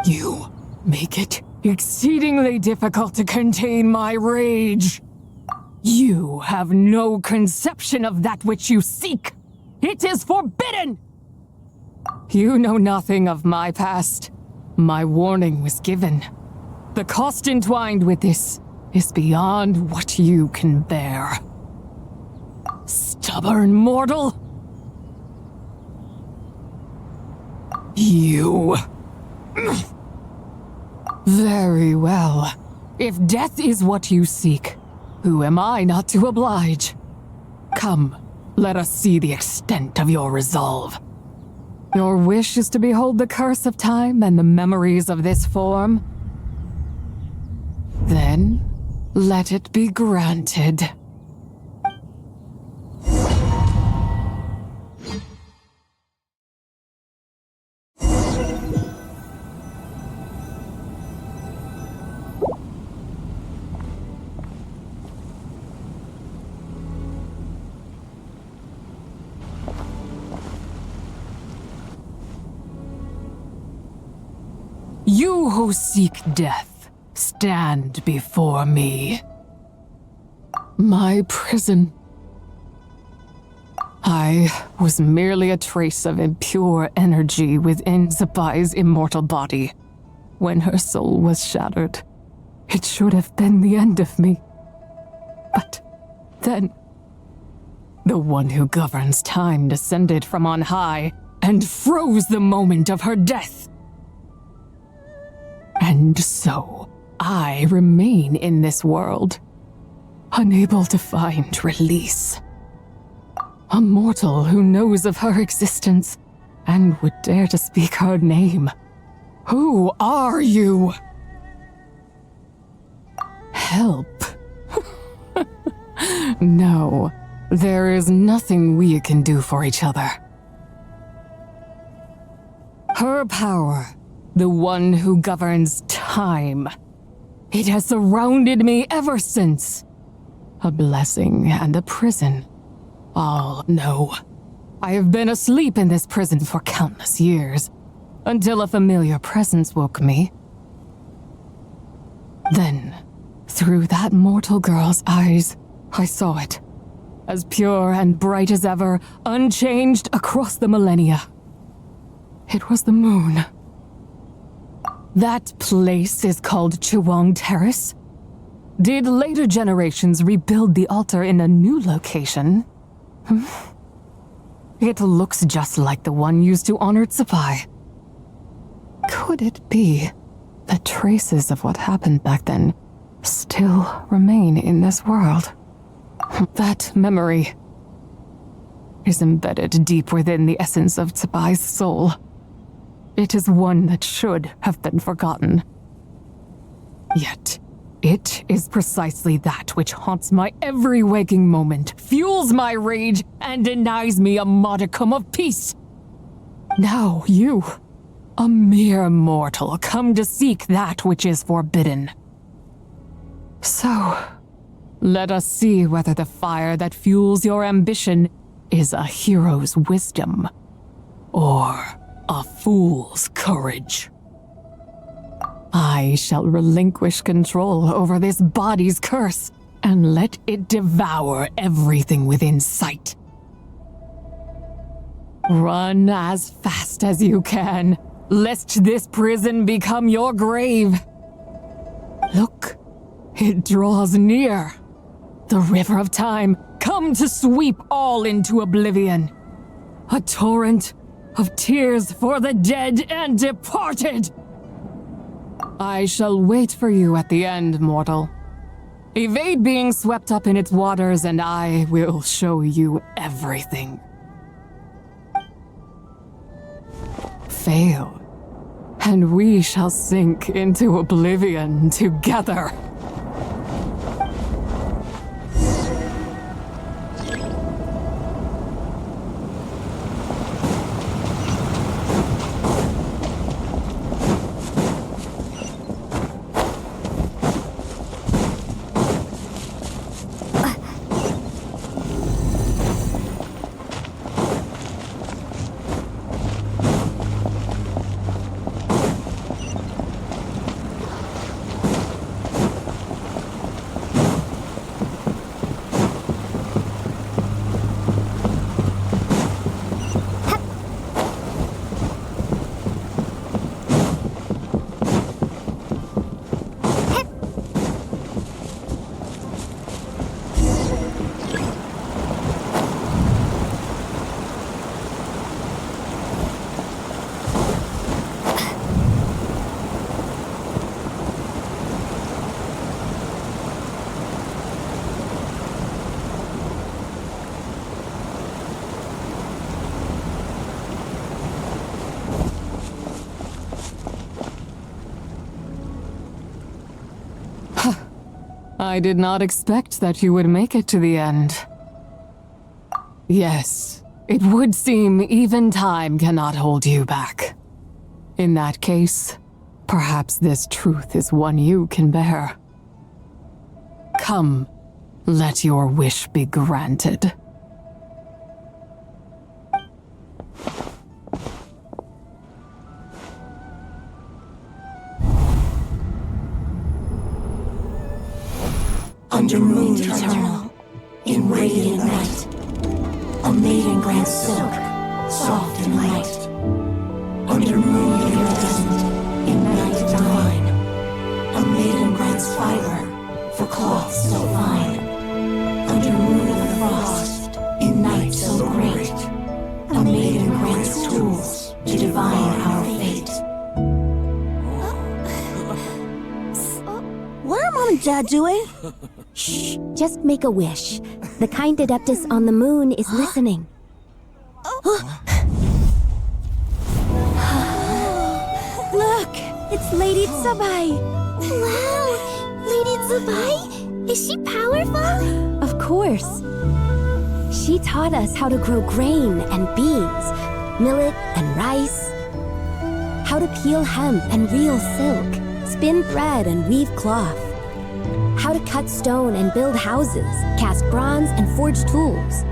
You make it exceedingly difficult to contain my rage. You have no conception of that which you seek. It is forbidden! You know nothing of my past. My warning was given. The cost entwined with this is beyond what you can bear. Stubborn mortal! You... Very well. If death is what you seek, Who am I not to oblige? Come, let us see the extent of your resolve. Your wish is to behold the curse of time and the memories of this form? Then, let it be granted. You who seek death, stand before me. My prison. I was merely a trace of impure energy within Zapai's immortal body. When her soul was shattered, it should have been the end of me. But then, the one who governs time descended from on high and froze the moment of her death. And so, I remain in this world, unable to find release. A mortal who knows of her existence and would dare to speak her name. Who are you? Help. No, there is nothing we can do for each other. Her power, the one who governs time. It has surrounded me ever since. A blessing and a prison. All no. I have been asleep in this prison for countless years, until a familiar presence woke me. Then, through that mortal girl's eyes, I saw it. As pure and bright as ever, unchanged across the millennia. It was the moon. That place is called Chiwang Terrace. Did later generations rebuild the altar in a new location? It looks just like the one used to honor Zapai. Could it be that traces of what happened back then still remain in this world? That memory is embedded deep within the essence of Zapai's soul. It is one that should have been forgotten. Yet, it is precisely that which haunts my every waking moment, fuels my rage, and denies me a modicum of peace. Now you, a mere mortal, come to seek that which is forbidden. So, let us see whether the fire that fuels your ambition is a hero's wisdom, or a fool's courage. I shall relinquish control over this body's curse and let it devour everything within sight. Run as fast as you can, lest this prison become your grave. Look, it draws near. The river of time, come to sweep all into oblivion. A torrent of tears for the dead and departed. I shall wait for you at the end, mortal. Evade being swept up in its waters, and I will show you everything. Fail, and we shall sink into oblivion together. I did not expect that you would make it to the end. Yes, it would seem even time cannot hold you back. In that case, perhaps this truth is one you can bear. Come, let your wish be granted. Under moon eternal, in radiant night, a maiden grants silk, soft and light. Under moon iridescent, in night divine, a maiden grants fiber, for cloth so fine. Under moon of the frost, in night so great, a maiden grants tools to divine our fate. What are Mom and Dad doing? Shh, just make a wish. The kind Adeptus on the moon is listening. Look, it's Lady Tsabai. Wow, Lady Tsabai? Is she powerful? Of course. She taught us how to grow grain and beans, millet and rice, how to peel hemp and reel silk, spin thread and weave cloth, how to cut stone and build houses, cast bronze and forge tools.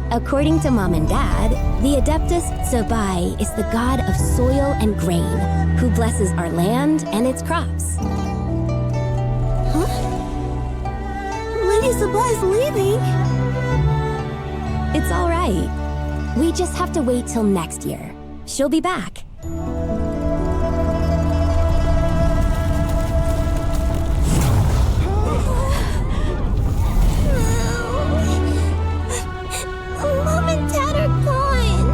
According to Mom and Dad, the Adeptus Tsabai is the god of soil and grain, who blesses our land and its crops. Huh? Lady Tsabai's leaving? It's all right. We just have to wait till next year. She'll be back. Mom and Dad are gone.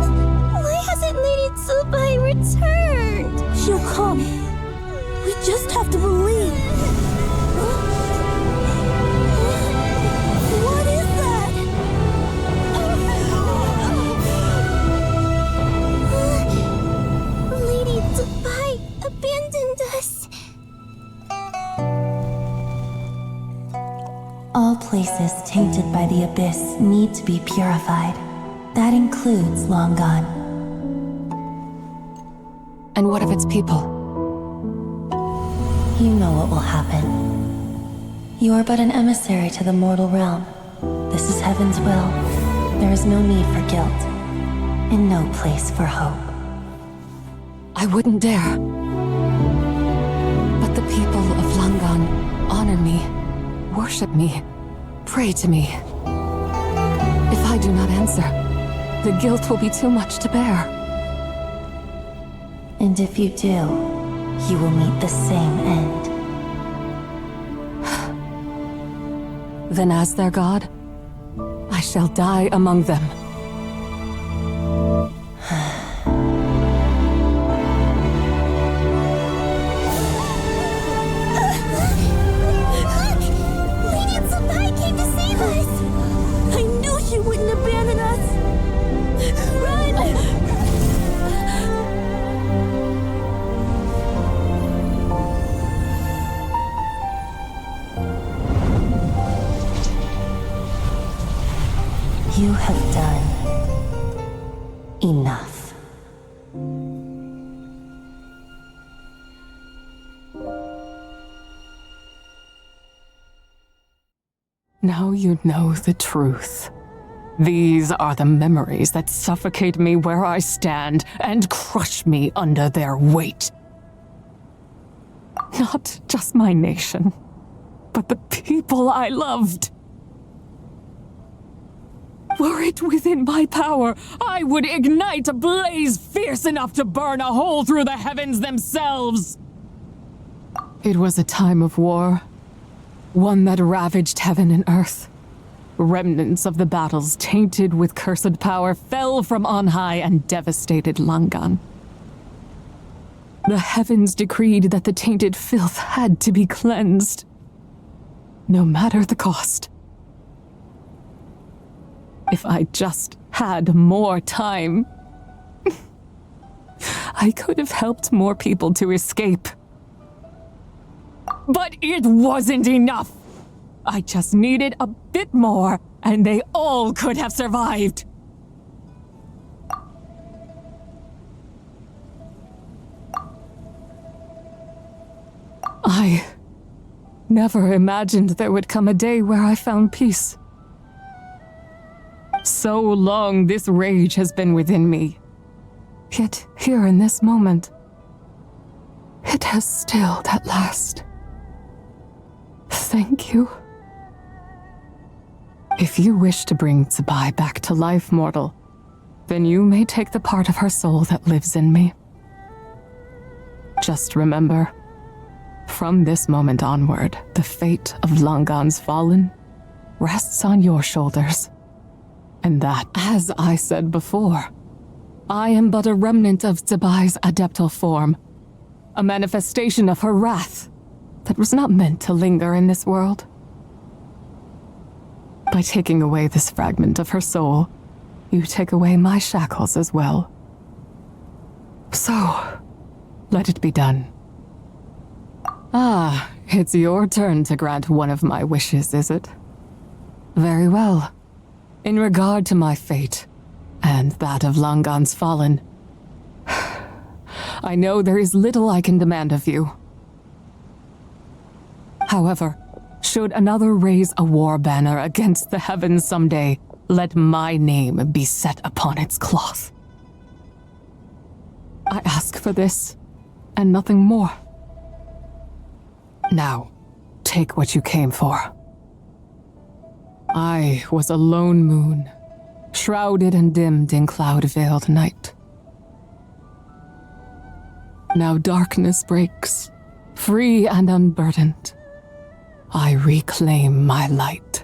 Why hasn't Lady Tsabai returned? She'll come. We just have to believe. What is that? Lady Tsabai abandoned us. All places tainted by the abyss need to be purified. That includes Long Gone. And what of its people? You know what will happen. You are but an emissary to the mortal realm. This is Heaven's will. There is no need for guilt, and no place for hope. I wouldn't dare. But the people of Langan honor me, worship me, pray to me. If I do not answer, the guilt will be too much to bear. And if you do, you will meet the same end. Then as their god, I shall die among them. Lady Tsabai came to save us. I knew she wouldn't abandon us. Run! You have done enough. Now you know the truth. These are the memories that suffocate me where I stand and crush me under their weight. Not just my nation, but the people I loved. Were it within my power, I would ignite a blaze fierce enough to burn a hole through the heavens themselves. It was a time of war, one that ravaged heaven and earth. Remnants of the battles tainted with cursed power fell from on high and devastated Langan. The heavens decreed that the tainted filth had to be cleansed, no matter the cost. If I just had more time, I could have helped more people to escape. But it wasn't enough! I just needed a bit more, and they all could have survived. I never imagined there would come a day where I found peace. So long this rage has been within me. Yet here in this moment, it has stilled at last. Thank you. If you wish to bring Tsubai back to life, mortal, then you may take the part of her soul that lives in me. Just remember, from this moment onward, the fate of Langan's fallen rests on your shoulders. And that, as I said before, I am but a remnant of Tsubai's adeptal form, a manifestation of her wrath that was not meant to linger in this world. By taking away this fragment of her soul, you take away my shackles as well. So, let it be done. Ah, it's your turn to grant one of my wishes, is it? Very well. In regard to my fate, and that of Langan's fallen, I know there is little I can demand of you. However, should another raise a war banner against the heavens someday, let my name be set upon its cloth. I ask for this, and nothing more. Now, take what you came for. I was a lone moon, shrouded and dimmed in cloud-veiled night. Now darkness breaks, free and unburdened. I reclaim my light.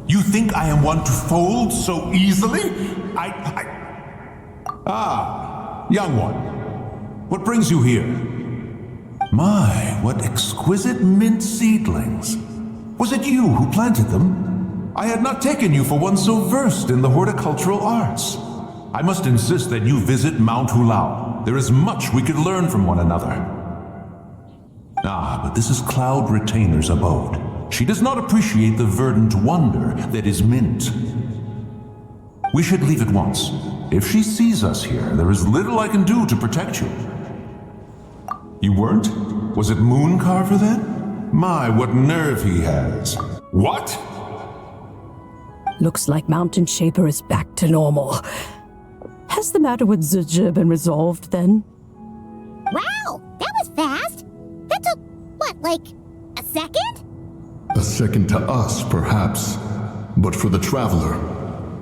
You think I am one to fold so easily? Ah, young one. What brings you here? My, what exquisite mint seedlings. Was it you who planted them? I had not taken you for one so versed in the horticultural arts. I must insist that you visit Mount Hulao. There is much we could learn from one another. Ah, but this is Cloud Retainer's abode. She does not appreciate the verdant wonder that is mint. We should leave at once. If she sees us here, there is little I can do to protect you. You weren't? Was it Mooncarver then? My, what nerve he has. What? Looks like Mountain Shaper is back to normal. Has the matter with Zizhi been resolved then? Wow, that was fast. That took, what, like a second? A second to us, perhaps. But for the traveler,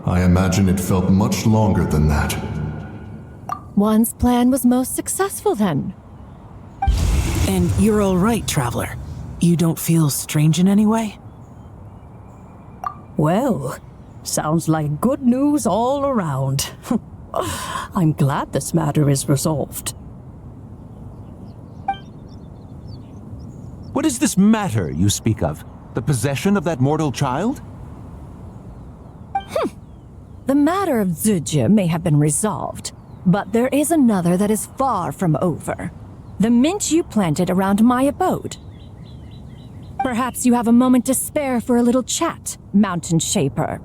I imagine it felt much longer than that. One's plan was most successful then. And you're all right, traveler. You don't feel strange in any way? Well, sounds like good news all around. I'm glad this matter is resolved. What is this matter you speak of? The possession of that mortal child? The matter of Zizhi may have been resolved, but there is another that is far from over. The mint you planted around my abode. Perhaps you have a moment to spare for a little chat, Mountain Shaper.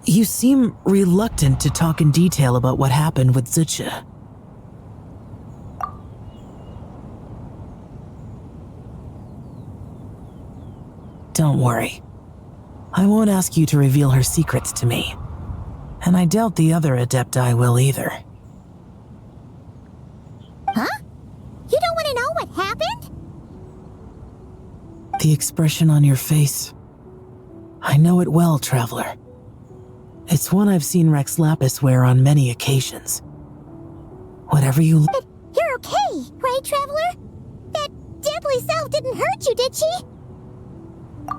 You seem reluctant to talk in detail about what happened with Zizhi. Don't worry. I won't ask you to reveal her secrets to me. And I doubt the other Adepti will either. Huh? You don't want to know what happened? The expression on your face. I know it well, traveler. It's one I've seen Rex Lapis wear on many occasions. Whatever you... But you're okay, right, Traveler? That deadly self didn't hurt you, did she?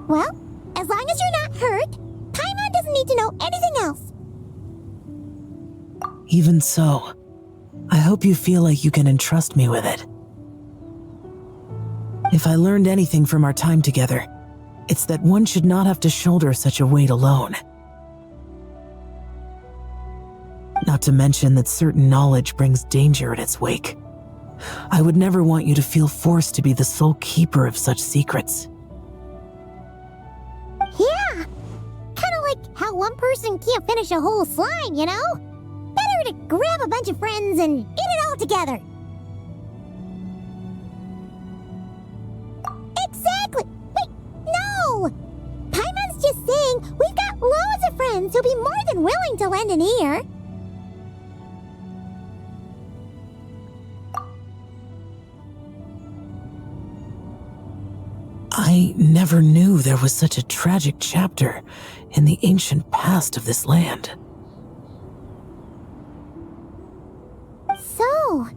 Well, as long as you're not hurt, Paimon doesn't need to know anything else. Even so, I hope you feel like you can entrust me with it. If I learned anything from our time together, it's that one should not have to shoulder such a weight alone. Not to mention that certain knowledge brings danger in its wake. I would never want you to feel forced to be the sole keeper of such secrets. Yeah! Kinda like how one person can't finish a whole slime, you know? Better to grab a bunch of friends and eat it all together. Exactly! Wait, no! Paimon's just saying we've got loads of friends who'll be more than willing to lend an ear. I never knew there was such a tragic chapter in the ancient past of this land. So,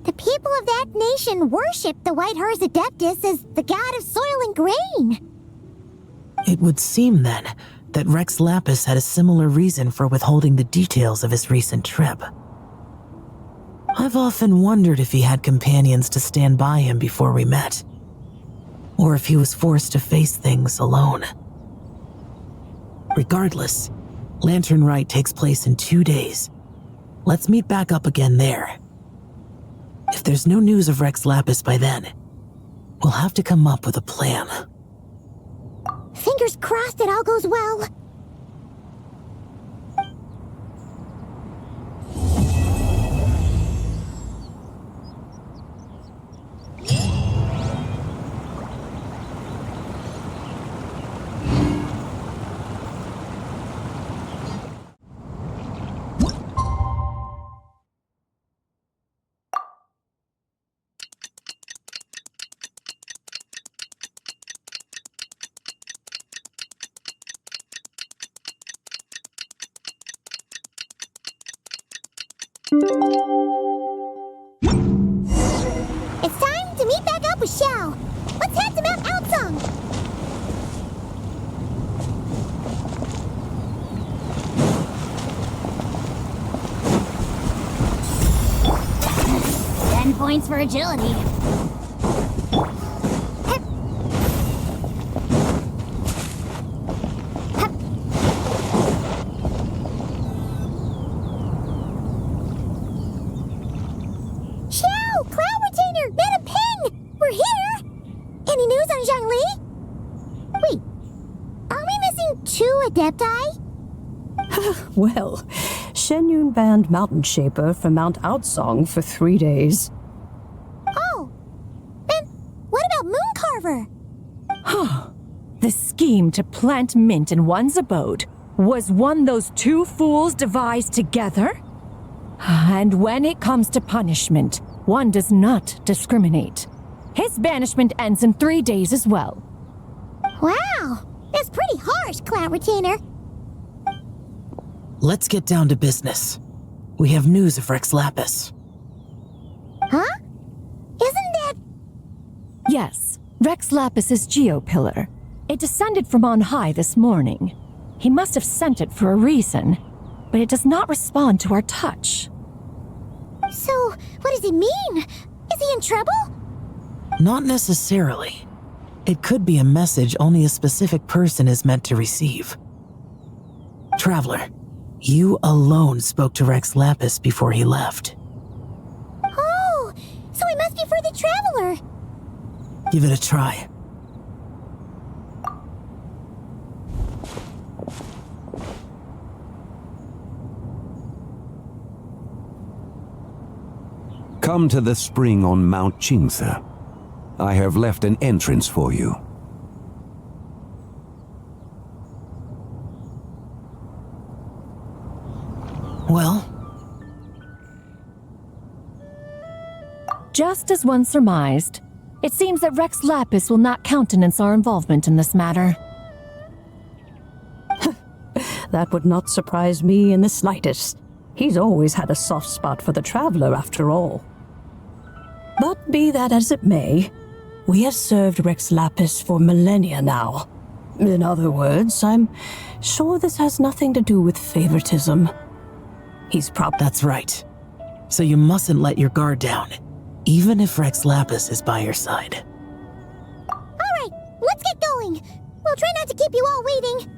the people of that nation worship the White Horse Adeptus as the god of soil and grain. It would seem, then, that Rex Lapis had a similar reason for withholding the details of his recent trip. I've often wondered if he had companions to stand by him before we met, or if he was forced to face things alone. Regardless, Lantern Rite takes place in 2 days. Let's meet back up again there. If there's no news of Rex Lapis by then, we'll have to come up with a plan. Fingers crossed it all goes well. It's time to meet back up with Xiao. Let's head to Mount Outsong. Ten points for agility. Well, Shenyun banned Mountain Shaper from Mount Outsong for 3 days. Oh, then what about Mooncarver? The scheme to plant mint in one's abode was one those two fools devised together? And when it comes to punishment, one does not discriminate. His banishment ends in 3 days as well. Wow, that's pretty harsh, Cloud Retainer. Let's get down to business. We have news of Rex Lapis. Huh? Isn't that... Yes, Rex Lapis's Geopillar. It descended from on high this morning. He must have sent it for a reason, but it does not respond to our touch. So, what does it mean? Is he in trouble? Not necessarily. It could be a message only a specific person is meant to receive. Traveler, you alone spoke to Rex Lapis before he left. Oh, so it must be for the Traveler. Give it a try. Come to the spring on Mount Qingse. I have left an entrance for you. Well? Just as one surmised, it seems that Rex Lapis will not countenance our involvement in this matter. That would not surprise me in the slightest. He's always had a soft spot for the traveler, after all. But be that as it may, we have served Rex Lapis for millennia now. In other words, I'm sure this has nothing to do with favoritism. He's That's right. So you mustn't let your guard down, even if Rex Lapis is by your side. Alright, let's get going. We'll try not to keep you all waiting.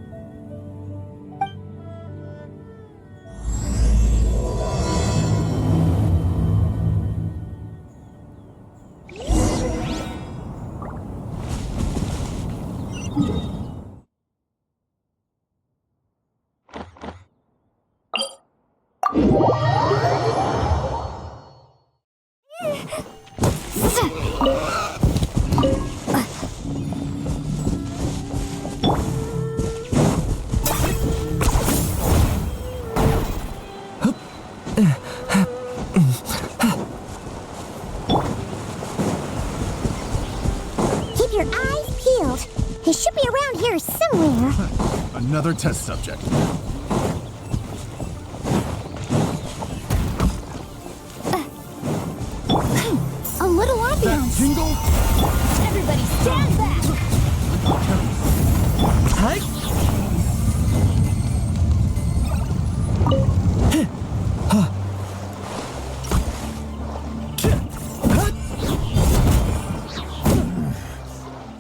Keep your eyes peeled. He should be around here somewhere. Another test subject. A little ambiance. Jingle? Everybody stand back!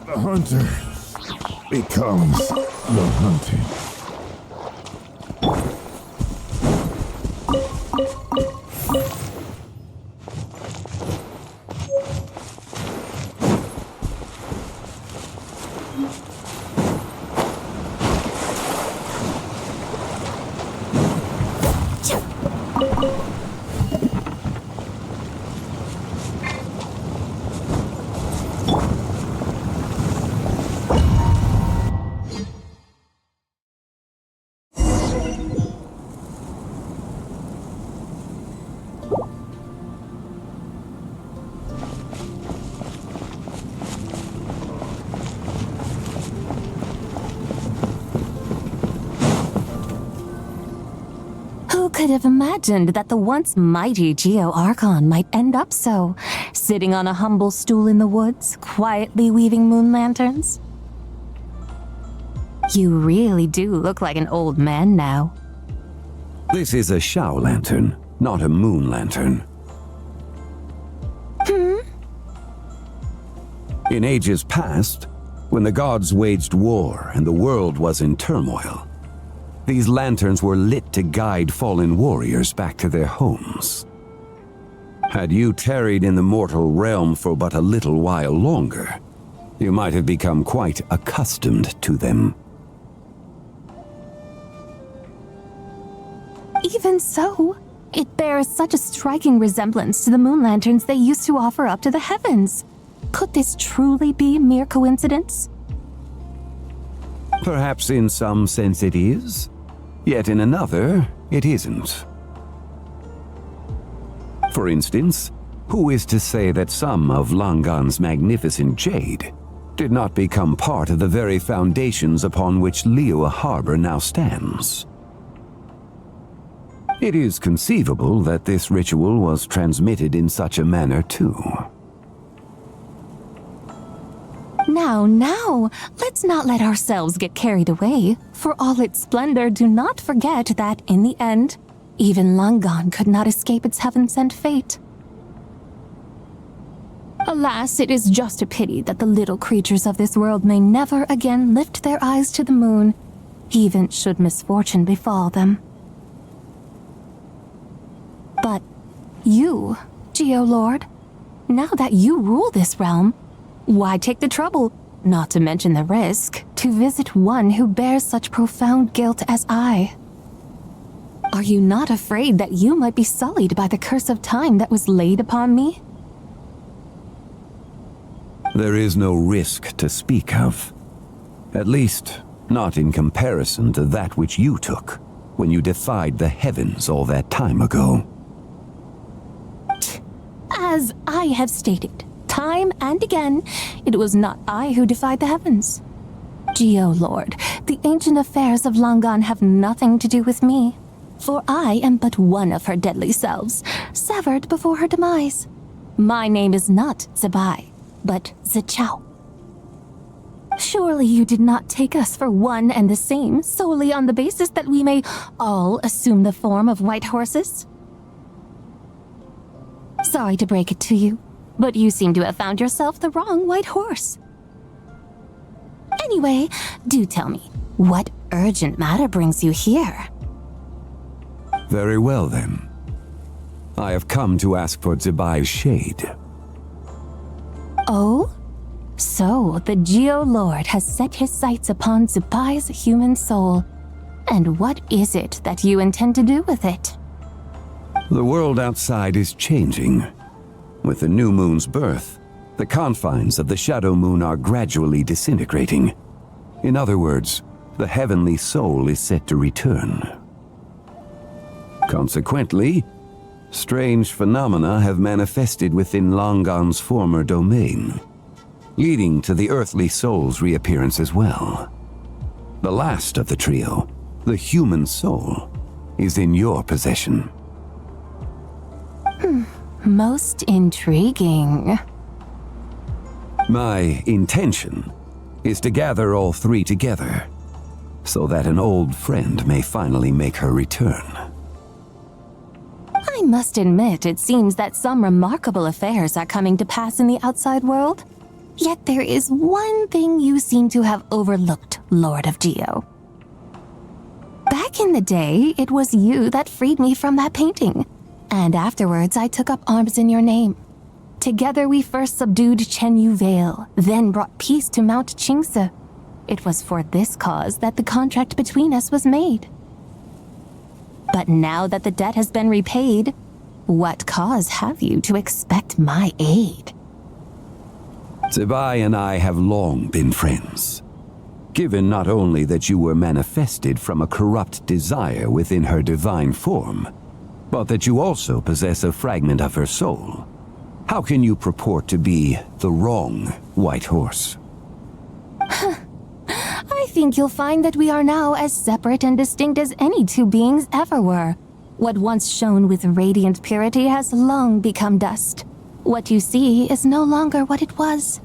The hunter becomes the hunted. Who could have imagined that the once mighty Geo Archon might end up so, sitting on a humble stool in the woods, quietly weaving moon lanterns? You really do look like an old man now. This is a Shao lantern, not a moon lantern. In ages past, when the gods waged war and the world was in turmoil, these lanterns were lit to guide fallen warriors back to their homes. Had you tarried in the mortal realm for but a little while longer, you might have become quite accustomed to them. Even so, it bears such a striking resemblance to the moon lanterns they used to offer up to the heavens. Could this truly be mere coincidence? Perhaps in some sense it is, yet in another, it isn't. For instance, who is to say that some of Langan's magnificent jade did not become part of the very foundations upon which Liyue Harbor now stands? It is conceivable that this ritual was transmitted in such a manner too. Now, let's not let ourselves get carried away. For all its splendor, do not forget that, in the end, even Langan could not escape its heaven-sent fate. Alas, it is just a pity that the little creatures of this world may never again lift their eyes to the moon, even should misfortune befall them. But you, Geolord, now that you rule this realm, why take the trouble, not to mention the risk, to visit one who bears such profound guilt as I? Are you not afraid that you might be sullied by the curse of time that was laid upon me? There is no risk to speak of. At least, not in comparison to that which you took when you defied the heavens all that time ago. As I have stated, time and again, it was not I who defied the heavens. Geolord, the ancient affairs of Langan have nothing to do with me. For I am but one of her deadly selves, severed before her demise. My name is not Zebai, but Zichao. Surely you did not take us for one and the same solely on the basis that we may all assume the form of white horses? Sorry to break it to you, but you seem to have found yourself the wrong white horse. Anyway, do tell me, what urgent matter brings you here? Very well, then. I have come to ask for Zebai's shade. Oh? So, the Geo-Lord has set his sights upon Zebai's human soul. And what is it that you intend to do with it? The world outside is changing. With the new moon's birth, the confines of the shadow moon are gradually disintegrating. In other words, the heavenly soul is set to return. Consequently, strange phenomena have manifested within Longon's former domain, leading to the earthly soul's reappearance as well. The last of the trio, the human soul, is in your possession. Most intriguing. My intention is to gather all three together, so that an old friend may finally make her return. I must admit, it seems that some remarkable affairs are coming to pass in the outside world. Yet there is one thing you seem to have overlooked, Lord of Geo. Back in the day, it was you that freed me from that painting. And afterwards, I took up arms in your name. Together we first subdued Chen Yu Vale, then brought peace to Mount Qingse. It was for this cause that the contract between us was made. But now that the debt has been repaid, what cause have you to expect my aid? Zebai and I have long been friends. Given not only that you were manifested from a corrupt desire within her divine form, but that you also possess a fragment of her soul, how can you purport to be the wrong white horse? I think you'll find that we are now as separate and distinct as any two beings ever were. What once shone with radiant purity has long become dust. What you see is no longer what it was.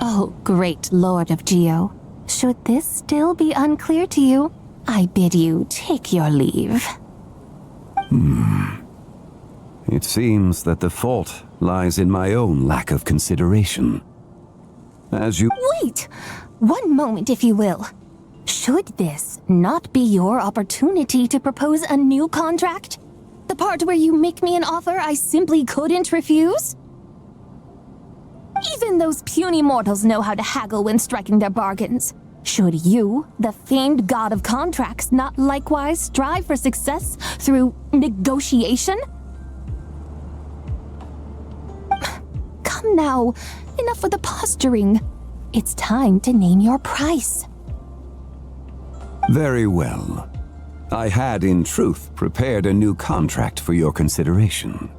Oh, great Lord of Geo, should this still be unclear to you, I bid you take your leave. It seems that the fault lies in my own lack of consideration. As you— Wait! One moment, if you will. Should this not be your opportunity to propose a new contract? The part where you make me an offer I simply couldn't refuse? Even those puny mortals know how to haggle when striking their bargains. Should you, the famed god of contracts, not likewise strive for success through negotiation? Come now, enough with the posturing. It's time to name your price. Very well. I had, in truth, prepared a new contract for your consideration.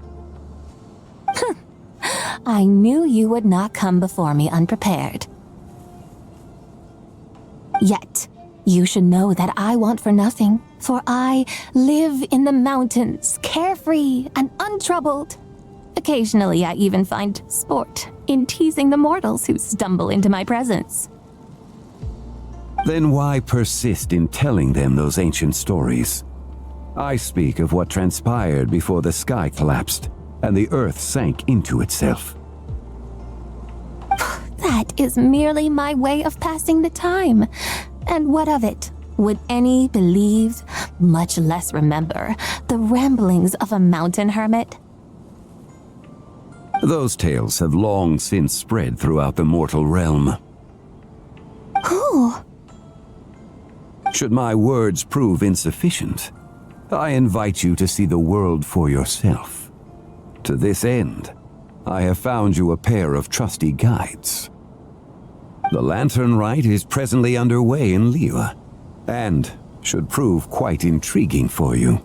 I knew you would not come before me unprepared. Yet, you should know that I want for nothing, for I live in the mountains, carefree and untroubled. Occasionally, I even find sport in teasing the mortals who stumble into my presence. Then why persist in telling them those ancient stories? I speak of what transpired before the sky collapsed and the earth sank into itself. That is merely my way of passing the time. And what of it? Would any believe, much less remember, the ramblings of a mountain hermit? Those tales have long since spread throughout the mortal realm. Who? Should my words prove insufficient, I invite you to see the world for yourself. To this end, I have found you a pair of trusty guides. The lantern rite is presently underway in Liyue, and should prove quite intriguing for you.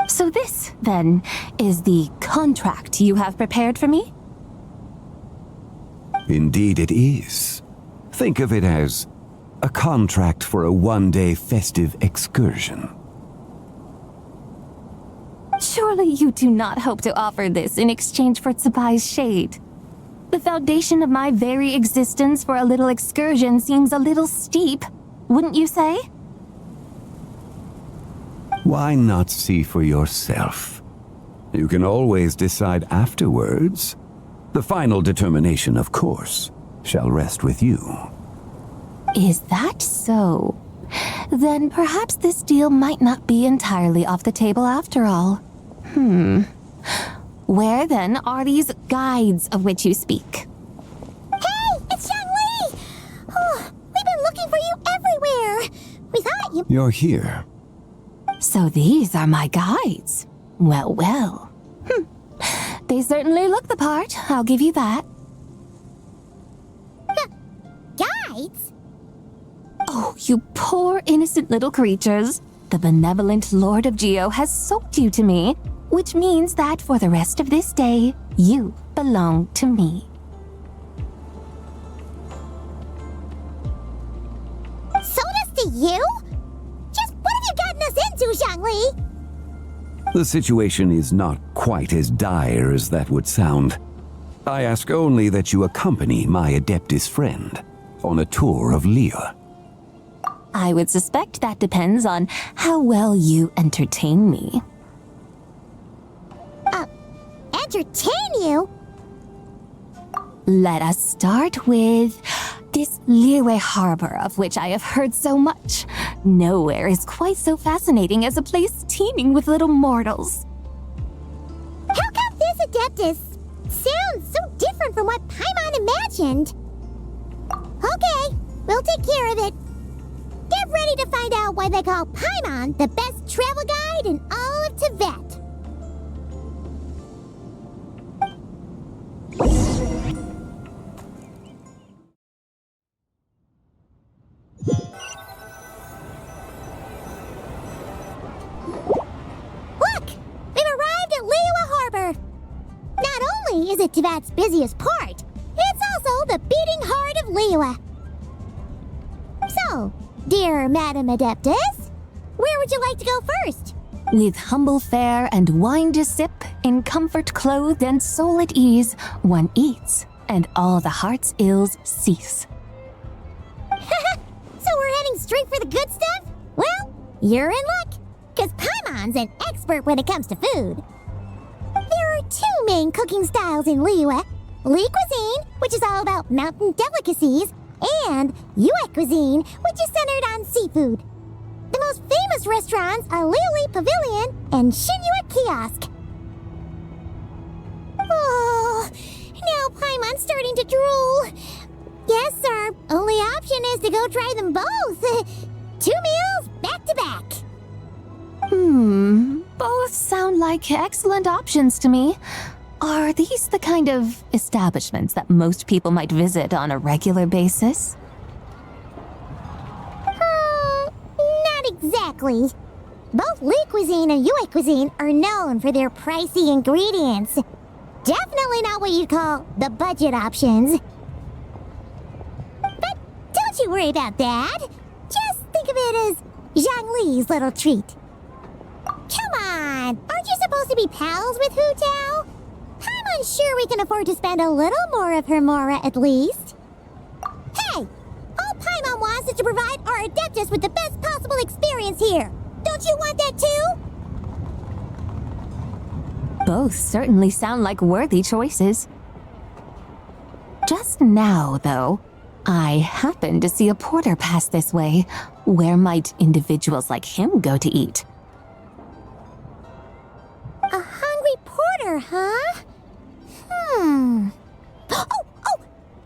So this, then, is the contract you have prepared for me? Indeed it is. Think of it as A contract for a one-day festive excursion. Surely you do not hope to offer this in exchange for Tsubai's shade. The foundation of my very existence for a little excursion seems a little steep, wouldn't you say? Why not see for yourself? You can always decide afterwards. The final determination, of course, shall rest with you. Is that so? Then perhaps this deal might not be entirely off the table after all. Where then are these guides of which you speak? Hey, it's Zhangli! Oh, we've been looking for you everywhere. We thought you... You're here. So these are my guides. Well, well. They certainly look the part, I'll give you that. Guides? Oh, you poor innocent little creatures. The benevolent Lord of Geo has soaked you to me, which means that for the rest of this day, you belong to me. Sold us to you? Just what have you gotten us into, Zhangli? The situation is not quite as dire as that would sound. I ask only that you accompany my Adeptus friend on a tour of Liyue. I would suspect that depends on how well you entertain me. Entertain you? Let us start with this Liyue harbor of which I have heard so much. Nowhere is quite so fascinating as a place teeming with little mortals. How come this Adeptus sounds so different from what Paimon imagined? Okay, we'll take care of it. Get ready to find out why they call Paimon the best travel guide in all of Tibet. Look! We've arrived at Liyue Harbor. Not only is it Tibet's busiest port, it's also the beating heart of Liyue. So, dear Madam Adeptus, where would you like to go first? With humble fare and wine to sip, in comfort clothed and soul at ease, one eats, and all the heart's ills cease. So we're heading straight for the good stuff? Well, you're in luck, because Paimon's an expert when it comes to food. There are two main cooking styles in Liyue. Li cuisine, which is all about mountain delicacies, and Yue cuisine, which is centered on seafood. The most famous restaurants are Liuli Pavilion and Shinyue Kiosk. Oh, now Paimon's starting to drool. Yes, sir. Only option is to go try them both. 2 meals back to back. Both sound like excellent options to me. Are these the kind of establishments that most people might visit on a regular basis? Not exactly. Both Li cuisine and Yue cuisine are known for their pricey ingredients. Definitely not what you'd call the budget options. But don't you worry about that. Just think of it as Zhangli's little treat. Come on, aren't you supposed to be pals with Hu Tao? I'm unsure we can afford to spend a little more of her mora at least. Hey, all Paimon wants is to provide our Adeptus with the best possible experience here. Don't you want that too? Both certainly sound like worthy choices. Just now, though, I happened to see a porter pass this way. Where might individuals like him go to eat? A hungry porter, huh? Oh,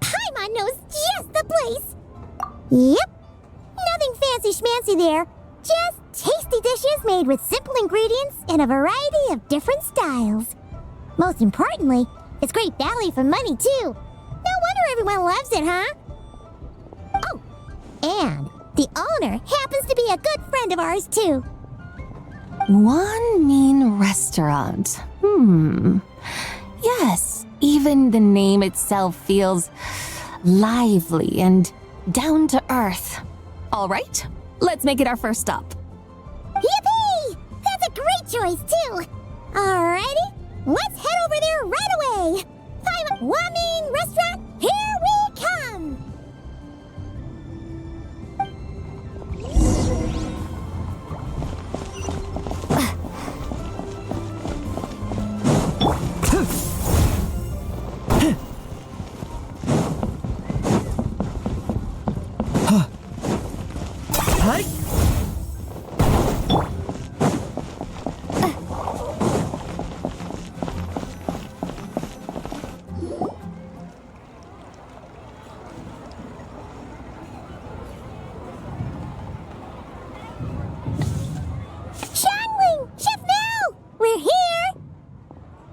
Paimon knows just the place. Yep, nothing fancy schmancy there. Just tasty dishes made with simple ingredients in a variety of different styles. Most importantly, it's great value for money, too. No wonder everyone loves it, huh? Oh, and the owner happens to be a good friend of ours, too. One mean restaurant. Yes, even the name itself feels lively and down to earth. All right, let's make it our first stop. Yippee! That's a great choice, too! Alrighty, let's head over there right away! Wamin Restaurant, here we come!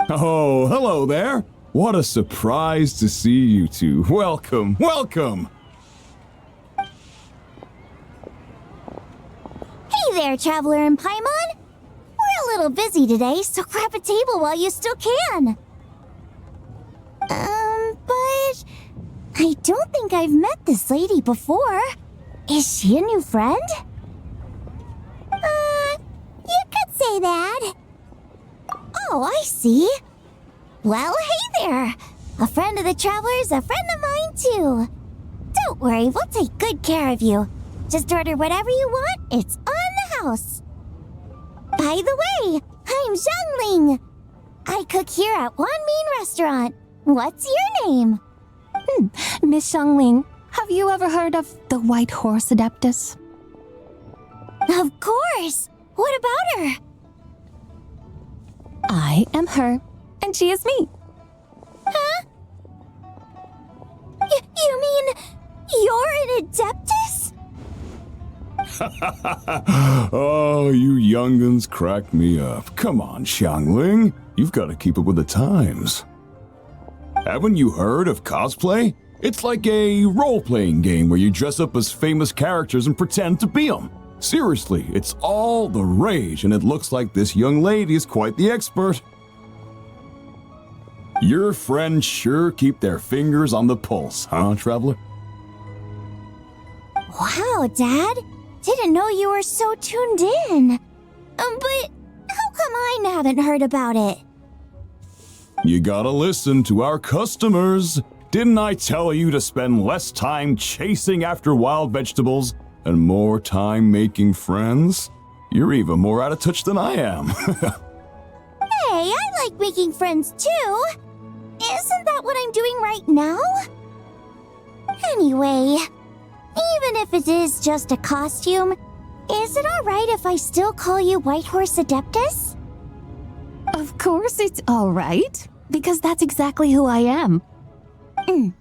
Oh, hello there. What a surprise to see you two. Welcome, welcome. Hey there, Traveler and Paimon. We're a little busy today, so grab a table while you still can. But I don't think I've met this lady before. Is she a new friend? You could say that. Oh, I see. Well, hey there. A friend of the Traveler's a friend of mine, too. Don't worry, we'll take good care of you. Just order whatever you want, it's on the house. By the way, I'm Zhangling. I cook here at Wanmin Restaurant. What's your name? Miss Xiangling, have you ever heard of the White Horse Adeptus? Of course. What about her? I am her, and she is me. Huh? You mean you're an Adeptus? Oh, you young'uns crack me up. Come on, Xiangling. You've got to keep up with the times. Haven't you heard of cosplay? It's like a role-playing game where you dress up as famous characters and pretend to be them. Seriously, it's all the rage, and it looks like this young lady is quite the expert. Your friends sure keep their fingers on the pulse, huh, Traveler? Wow, Dad. Didn't know you were so tuned in. But how come I haven't heard about it? You gotta listen to our customers. Didn't I tell you to spend less time chasing after wild vegetables and more time making friends? You're even more out of touch than I am. Hey, I like making friends too. Isn't that what I'm doing right now? Anyway, even if it is just a costume, is it alright if I still call you White Horse Adeptus? Of course it's all right, because that's exactly who I am. Okay.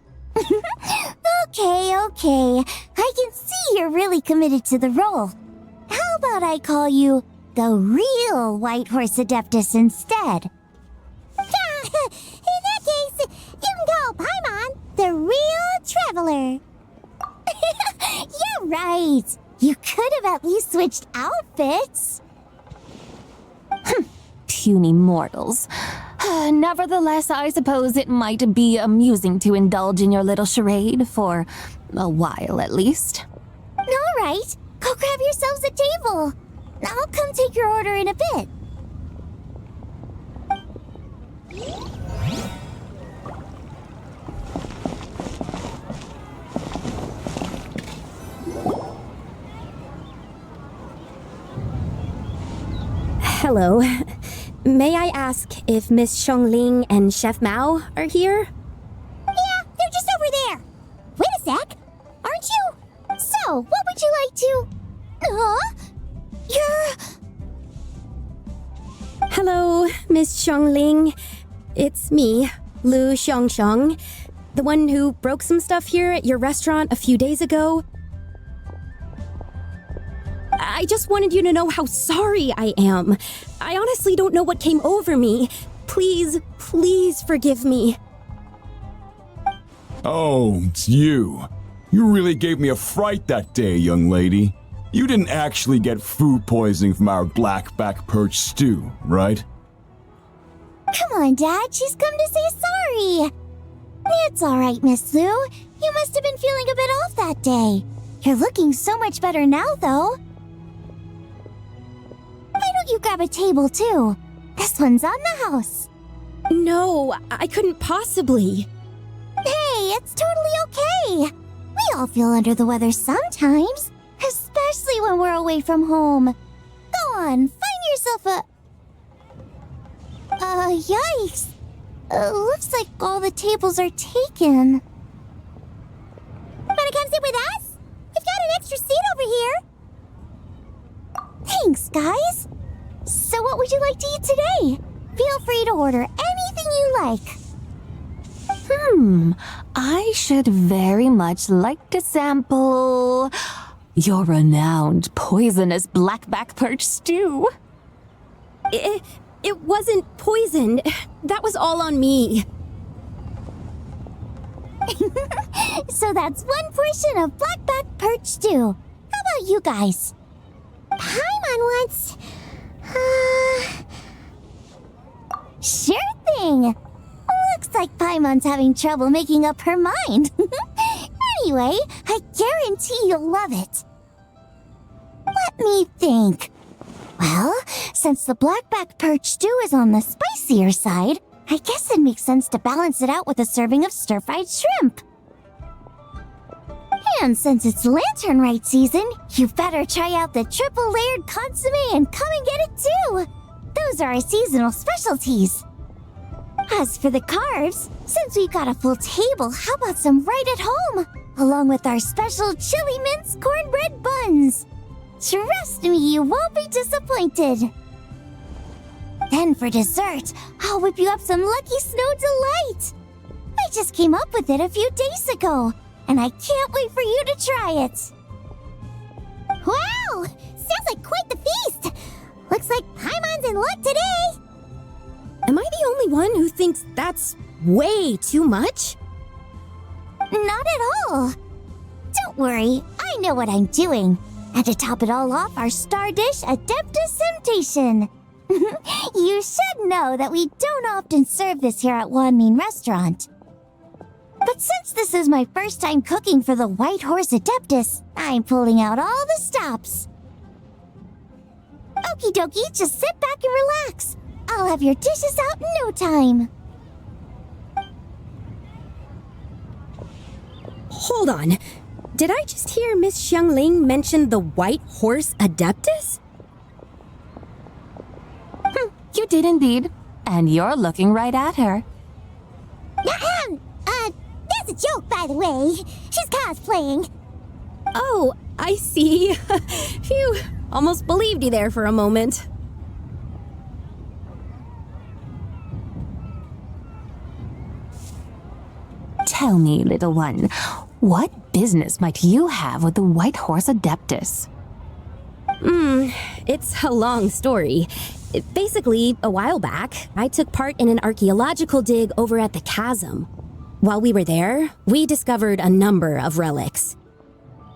I can see you're really committed to the role. How about I call you the real White Horse Adeptus instead? In that case, you can call Paimon the real Traveler. Yeah, right. You could have at least switched outfits. Puny mortals. Nevertheless, I suppose it might be amusing to indulge in your little charade for a while at least. All right, go grab yourselves a table. I'll come take your order in a bit. Hello. May I ask if Miss Xiangling and Chef Mao are here? Yeah, they're just over there. Wait a sec. Aren't you? So, what would you like to... Hello, Miss Xiangling. It's me, Lu Xiangxiang, the one who broke some stuff here at your restaurant a few days ago. I just wanted you to know how sorry I am. I honestly don't know what came over me. Please forgive me. Oh, it's you. You really gave me a fright that day, young lady. You didn't actually get food poisoning from our black-back perch stew, right? Come on, Dad. She's come to say sorry. It's all right, Miss Lu. You must have been feeling a bit off that day. You're looking so much better now, though. Why don't you grab a table, too? This one's on the house. No, I couldn't possibly. Hey, it's totally okay. We all feel under the weather sometimes, especially when we're away from home. Go on, find yourself a... yikes. Looks like all the tables are taken. Wanna come sit with us? We've got an extra seat over here. Thanks, guys. So what would you like to eat today? Feel free to order anything you like. I should very much like to sample your renowned poisonous blackback perch stew. It wasn't poisoned. That was all on me. So that's one portion of blackback perch stew. How about you guys? Paimon wants... Sure thing. Looks like Paimon's having trouble making up her mind. Anyway, I guarantee you'll love it. Let me think. Well, since the blackback perch stew is on the spicier side, I guess it makes sense to balance it out with a serving of stir-fried shrimp. And since it's lantern rite season, you better try out the triple-layered consomme and come and get it too. Those are our seasonal specialties. As for the carbs, since we've got a full table, how about some right at home? Along with our special chili mince cornbread buns. Trust me, you won't be disappointed. Then for dessert, I'll whip you up some Lucky Snow Delight. I just came up with it a few days ago, and I can't wait for you to try it. Wow! Sounds like quite the feast. Looks like Paimon's in luck today. Am I the only one who thinks that's way too much? Not at all. Don't worry, I know what I'm doing. And to top it all off, our star dish, Adeptus Temptation. You should know that we don't often serve this here at Wanmin Restaurant. But since this is my first time cooking for the White Horse Adeptus, I'm pulling out all the stops. Okie dokie, just sit back and relax. I'll have your dishes out in no time. Hold on. Did I just hear Miss Xiangling mention the White Horse Adeptus? You did indeed. And you're looking right at her. That's a joke, by the way. She's cosplaying. Oh, I see. Phew, almost believed you there for a moment. Tell me, little one, what business might you have with the White Horse Adeptus? It's a long story. Basically, a while back, I took part in an archaeological dig over at the chasm. While we were there, we discovered a number of relics.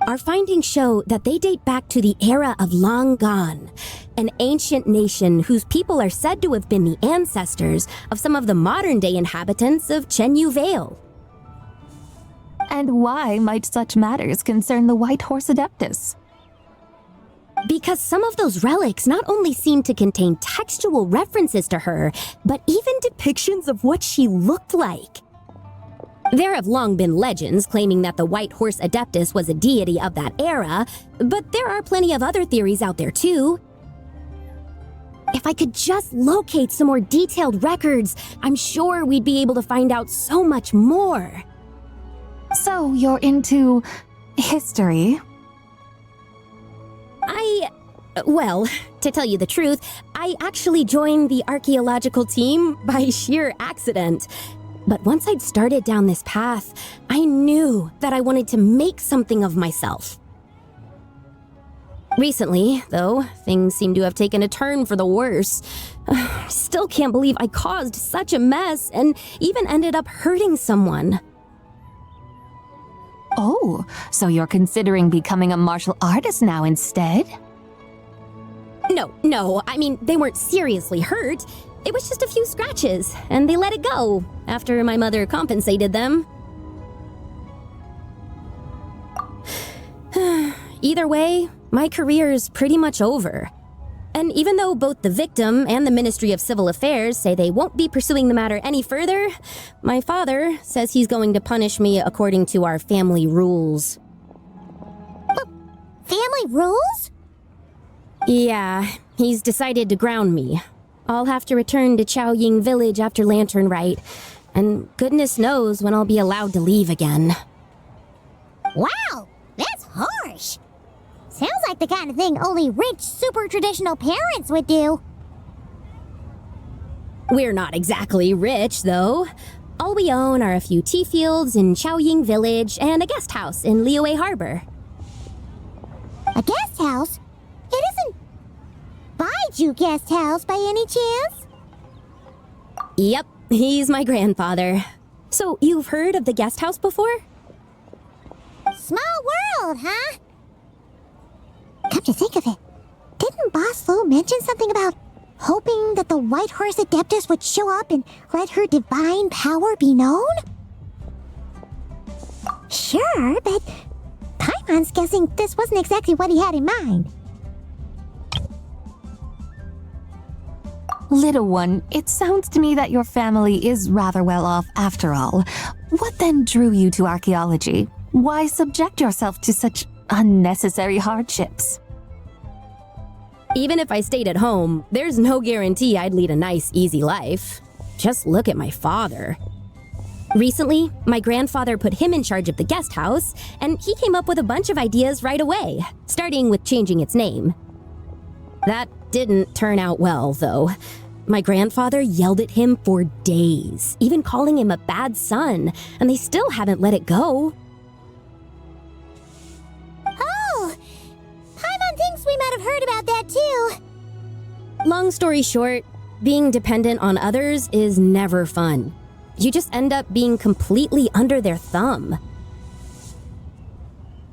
Our findings show that they date back to the era of Long Gone, an ancient nation whose people are said to have been the ancestors of some of the modern-day inhabitants of Chenyu Vale. And why might such matters concern the White Horse Adeptus? Because some of those relics not only seem to contain textual references to her, but even depictions of what she looked like. There have long been legends claiming that the White Horse Adeptus was a deity of that era, but there are plenty of other theories out there too. If I could just locate some more detailed records, I'm sure we'd be able to find out so much more. So you're into history? Well, to tell you the truth, I actually joined the archaeological team by sheer accident. But once I'd started down this path, I knew that I wanted to make something of myself. Recently, though, things seem to have taken a turn for the worse. Still can't believe I caused such a mess and even ended up hurting someone. Oh, so you're considering becoming a martial artist now instead? No, I mean, they weren't seriously hurt. It was just a few scratches, and they let it go after my mother compensated them. Either way, my career's pretty much over. And even though both the victim and the Ministry of Civil Affairs say they won't be pursuing the matter any further, my father says he's going to punish me according to our family rules. Family rules? Yeah, he's decided to ground me. I'll have to return to Chaoying Village after Lantern Rite, and goodness knows when I'll be allowed to leave again. Wow, that's harsh. Sounds like the kind of thing only rich, super traditional parents would do. We're not exactly rich, though. All we own are a few tea fields in Chaoying Village and a guest house in Liyue Harbor. A guest house? It isn't Baiju Guest House by any chance? Yep, he's my grandfather. So you've heard of the guest house before? Small world, huh? Come to think of it, didn't Boss Lu mention something about hoping that the White Horse Adeptus would show up and let her divine power be known? Sure, but Paimon's guessing this wasn't exactly what he had in mind. Little one, it sounds to me that your family is rather well off after all. What then drew you to archaeology? Why subject yourself to such unnecessary hardships? Even if I stayed at home, there's no guarantee I'd lead a nice, easy life. Just look at my father. Recently, my grandfather put him in charge of the guest house, and he came up with a bunch of ideas right away, starting with changing its name. That didn't turn out well, though. My grandfather yelled at him for days, even calling him a bad son, and they still haven't let it go. Oh, Paimon thinks we might have heard about that too. Long story short, being dependent on others is never fun. You just end up being completely under their thumb.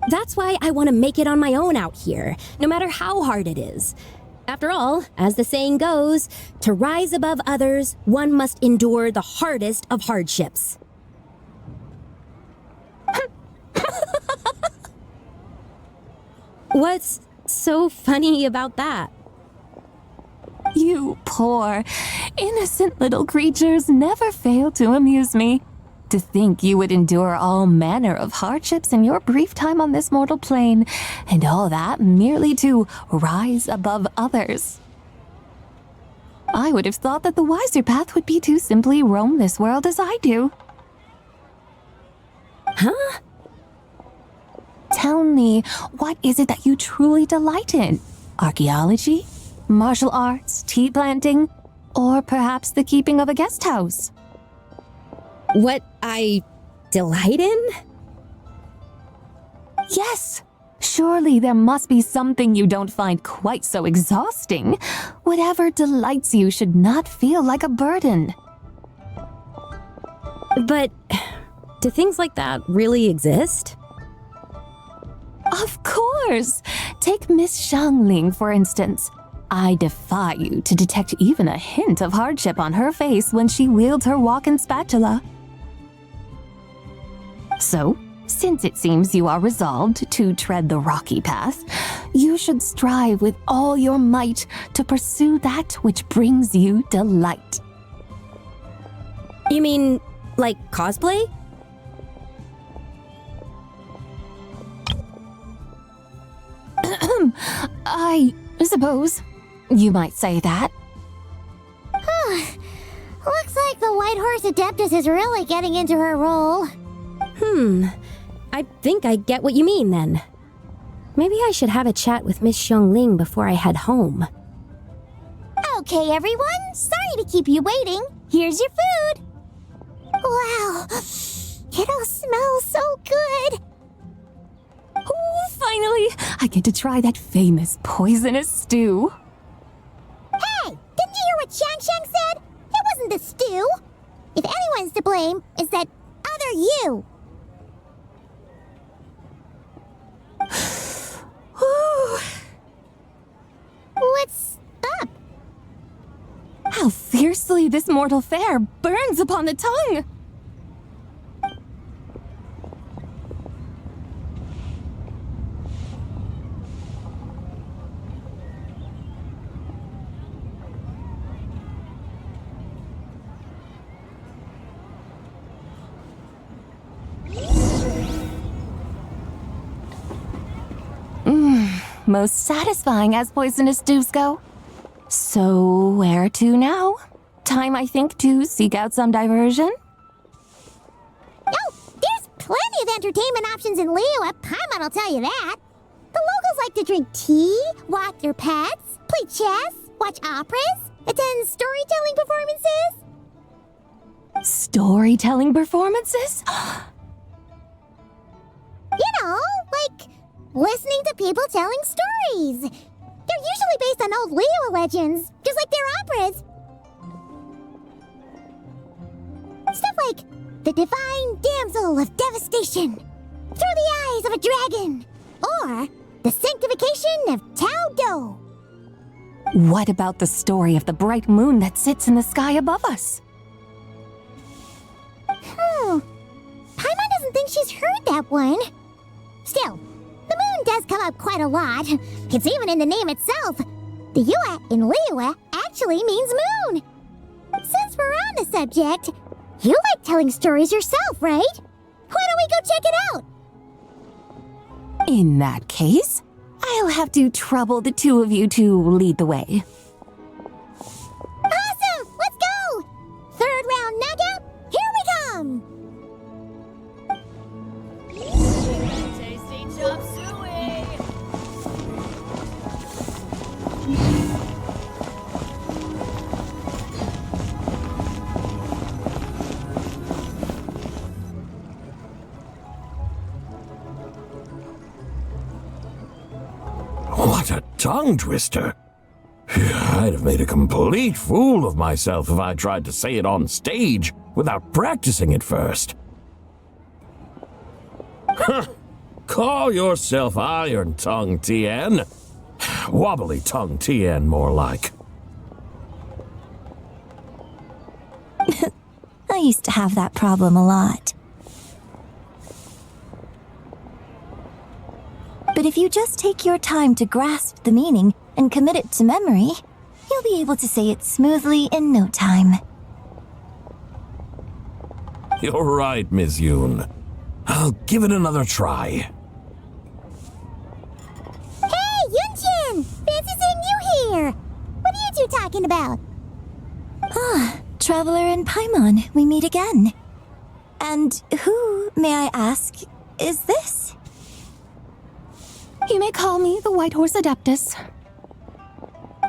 That's why I want to make it on my own out here, no matter how hard it is. After all, as the saying goes, to rise above others, one must endure the hardest of hardships. What's so funny about that? You poor, innocent little creatures never fail to amuse me. To think you would endure all manner of hardships in your brief time on this mortal plane, and all that merely to rise above others. I would have thought that the wiser path would be to simply roam this world as I do. Huh? Tell me, what is it that you truly delight in? Archaeology? Martial arts? Tea planting? Or perhaps the keeping of a guest house? What I delight in? Yes! Surely there must be something you don't find quite so exhausting. Whatever delights you should not feel like a burden. But do things like that really exist? Of course! Take Miss Xiangling, for instance. I defy you to detect even a hint of hardship on her face when she wields her walking spatula. So, since it seems you are resolved to tread the rocky path, you should strive with all your might to pursue that which brings you delight. You mean, like cosplay? I suppose you might say that. Looks like the White Horse Adeptus is really getting into her role. I think I get what you mean then. Maybe I should have a chat with Miss Xiangling before I head home. Okay, everyone. Sorry to keep you waiting. Here's your food. Wow. It all smells so good. Oh, finally! I get to try that famous poisonous stew. Hey! Didn't you hear what Shang said? It wasn't the stew. If anyone's to blame, it's that other you. What's up? How fiercely this mortal fare burns upon the tongue! most satisfying as poisonous dews go. So, where to now? Time, I think, to seek out some diversion? Oh, there's plenty of entertainment options in Liyue. Paimon will tell you that. The locals like to drink tea, walk their pets, play chess, watch operas, attend storytelling performances. Storytelling performances? You know, like listening to people telling stories. They're usually based on old Liyue legends, just like their operas. Stuff like the Divine Damsel of Devastation, Through the Eyes of a Dragon, or the Sanctification of Tao Do. What about the story of the bright moon that sits in the sky above us? Paimon doesn't think she's heard that one. Still, the moon does come up quite a lot. It's even in the name itself. The Yue in Liyue actually means moon. Since we're on the subject, you like telling stories yourself, right? Why don't we go check it out? In that case, I'll have to trouble the two of you to lead the way. Awesome! Let's go! Third round knockout, here we come! Tasty chop suey! What a tongue twister! I'd have made a complete fool of myself if I tried to say it on stage without practicing it first. Call yourself Iron Tongue Tien. Wobbly Tongue Tien, more like. I used to have that problem a lot. But if you just take your time to grasp the meaning and commit it to memory, you'll be able to say it smoothly in no time. You're right, Miss Yoon. I'll give it another try. Hey, Yunchin! Fancy seeing you here! What are you two talking about? Ah, Traveler and Paimon, we meet again. And who, may I ask, is this? You may call me the White Horse Adeptus.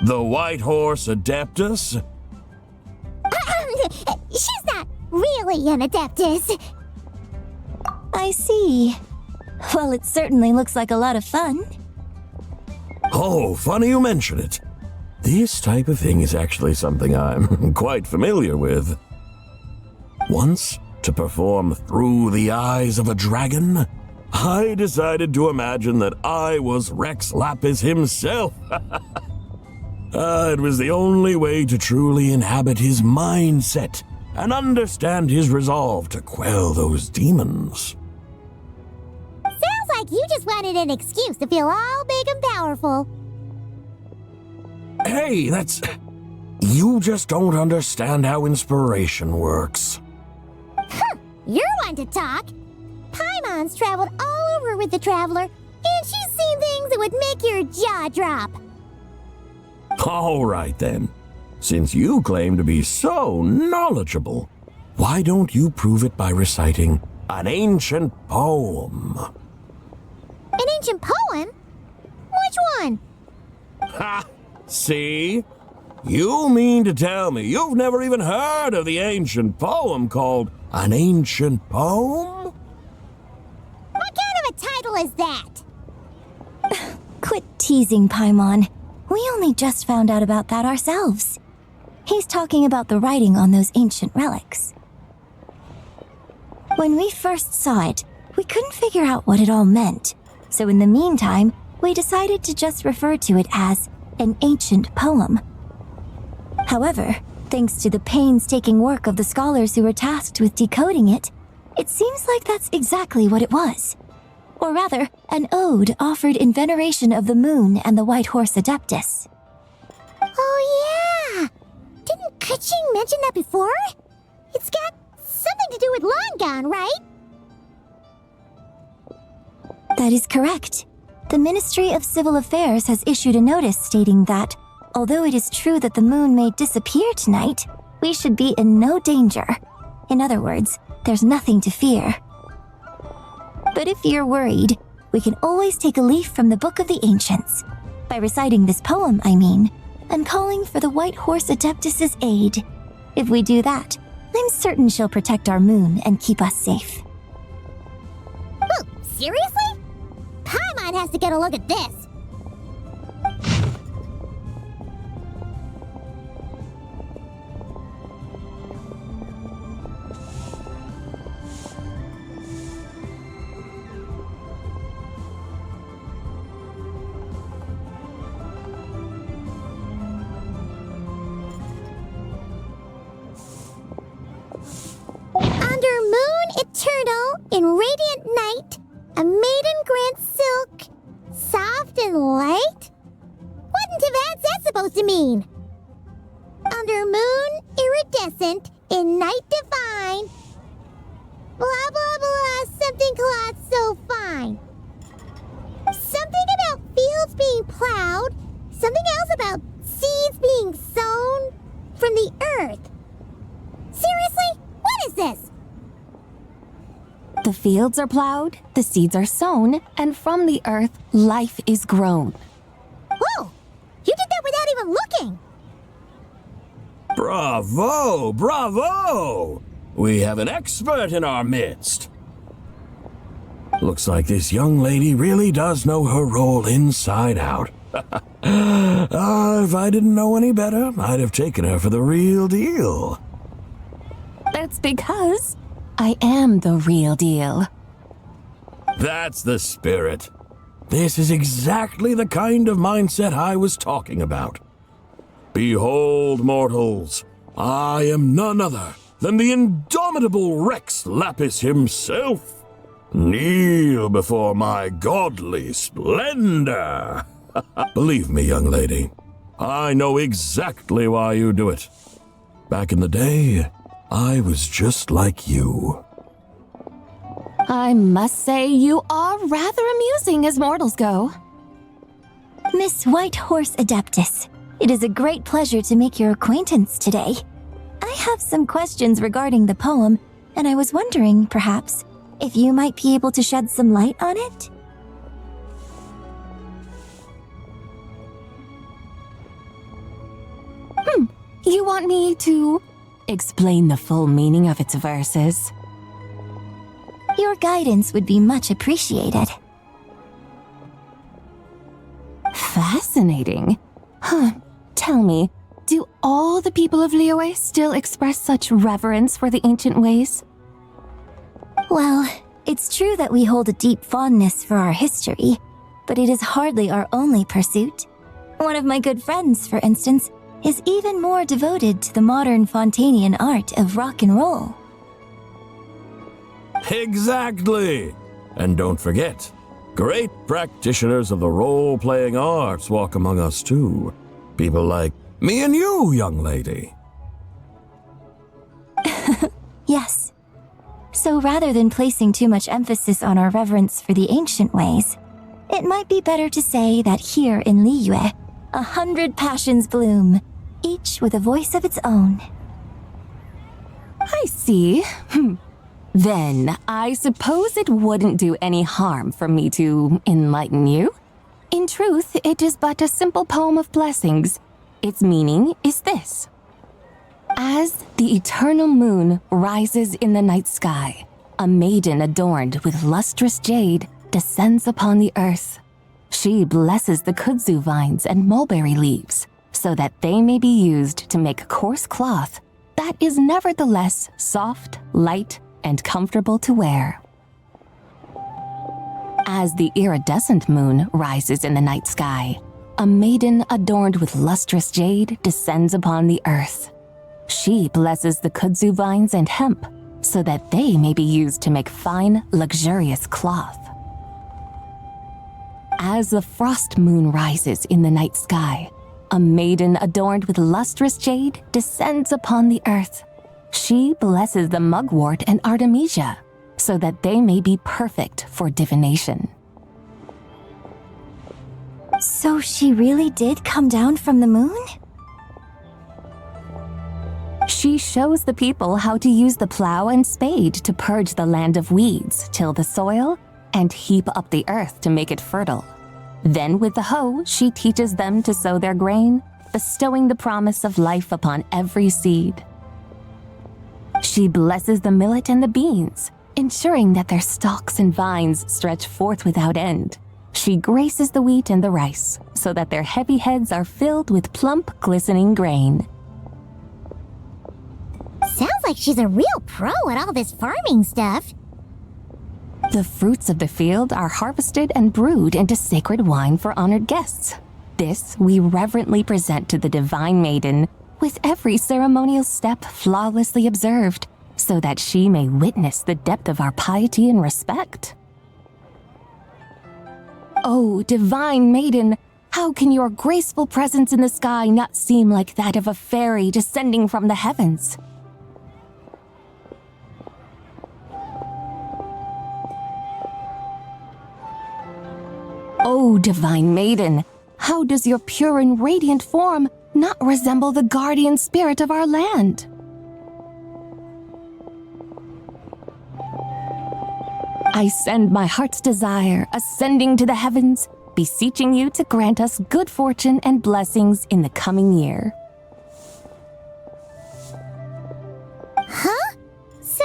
The White Horse Adeptus? She's not really an Adeptus. I see. Well, it certainly looks like a lot of fun. Oh, funny you mention it. This type of thing is actually something I'm quite familiar with. Once, to perform Through the Eyes of a Dragon, I decided to imagine that I was Rex Lapis himself. It was the only way to truly inhabit his mindset and understand his resolve to quell those demons. Sounds like you just wanted an excuse to feel all big and powerful. Hey, that's... You just don't understand how inspiration works. You're one to talk. Paimon's traveled all over with the Traveler, and she's seen things that would make your jaw drop. All right, then. Since you claim to be so knowledgeable, why don't you prove it by reciting an ancient poem? An ancient poem? Which one? Ha! See? You mean to tell me you've never even heard of the ancient poem called An Ancient Poem? What kind of a title is that? Quit teasing, Paimon. We only just found out about that ourselves. He's talking about the writing on those ancient relics. When we first saw it, we couldn't figure out what it all meant. So in the meantime, we decided to just refer to it as an ancient poem. However, thanks to the painstaking work of the scholars who were tasked with decoding it, it seems like that's exactly what it was. Or rather, an ode offered in veneration of the moon and the White Horse Adeptus. Oh yeah! Didn't Kuching mention that before? It's got something to do with Longon, right? That is correct. The Ministry of Civil Affairs has issued a notice stating that, although it is true that the moon may disappear tonight, we should be in no danger. In other words, there's nothing to fear. But if you're worried, we can always take a leaf from the Book of the Ancients. By reciting this poem, I mean, and calling for the White Horse Adeptus's aid. If we do that, I'm certain she'll protect our moon and keep us safe. Oh, seriously? Paimon has to get a look at this. Under moon eternal in radiant night, a maiden grants silk, soft and light? What in Tibet's that supposed to mean? Under moon iridescent in night divine, blah blah blah, something cloth so fine. Something about fields being plowed, something else about seeds being sown from the earth. Seriously? What is this? The fields are plowed, the seeds are sown, and from the earth, life is grown. Whoa! You did that without even looking! Bravo! Bravo! We have an expert in our midst. Looks like this young lady really does know her role inside out. If I didn't know any better, I'd have taken her for the real deal. That's because I am the real deal. That's the spirit. This is exactly the kind of mindset I was talking about. Behold, mortals, I am none other than the indomitable Rex Lapis himself. Kneel before my godly splendor. Believe me, young lady, I know exactly why you do it. Back in the day, I was just like you. I must say you are rather amusing as mortals go. Miss White Horse Adeptus, it is a great pleasure to make your acquaintance today. I have some questions regarding the poem, and I was wondering, perhaps, if you might be able to shed some light on it? You want me to explain the full meaning of its verses? Your guidance would be much appreciated. Fascinating. Tell me, do all the people of Liyue still express such reverence for the ancient ways? Well, it's true that we hold a deep fondness for our history, but it is hardly our only pursuit. One of my good friends, for instance, is even more devoted to the modern Fontanian art of rock and roll. Exactly! And don't forget, great practitioners of the role-playing arts walk among us too. People like me and you, young lady. Yes. So rather than placing too much emphasis on our reverence for the ancient ways, it might be better to say that here in Liyue, 100 passions bloom, each with a voice of its own. I see. Then, I suppose it wouldn't do any harm for me to enlighten you. In truth, it is but a simple poem of blessings. Its meaning is this. As the eternal moon rises in the night sky, a maiden adorned with lustrous jade descends upon the earth. She blesses the kudzu vines and mulberry leaves so that they may be used to make coarse cloth that is nevertheless soft, light, and comfortable to wear. As the iridescent moon rises in the night sky, a maiden adorned with lustrous jade descends upon the earth. She blesses the kudzu vines and hemp so that they may be used to make fine, luxurious cloth. As the frost moon rises in the night sky, a maiden adorned with lustrous jade descends upon the earth. She blesses the mugwort and artemisia so that they may be perfect for divination. So she really did come down from the moon? She shows the people how to use the plow and spade to purge the land of weeds, till the soil, and heap up the earth to make it fertile. Then with the hoe, she teaches them to sow their grain, bestowing the promise of life upon every seed. She blesses the millet and the beans, ensuring that their stalks and vines stretch forth without end. She graces the wheat and the rice, so that their heavy heads are filled with plump, glistening grain. Sounds like she's a real pro at all this farming stuff. The fruits of the field are harvested and brewed into sacred wine for honored guests. This we reverently present to the divine maiden, with every ceremonial step flawlessly observed, so that she may witness the depth of our piety and respect. Oh, divine maiden, how can your graceful presence in the sky not seem like that of a fairy descending from the heavens? Oh, divine maiden, how does your pure and radiant form not resemble the guardian spirit of our land? I send my heart's desire, ascending to the heavens, beseeching you to grant us good fortune and blessings in the coming year. Huh? So,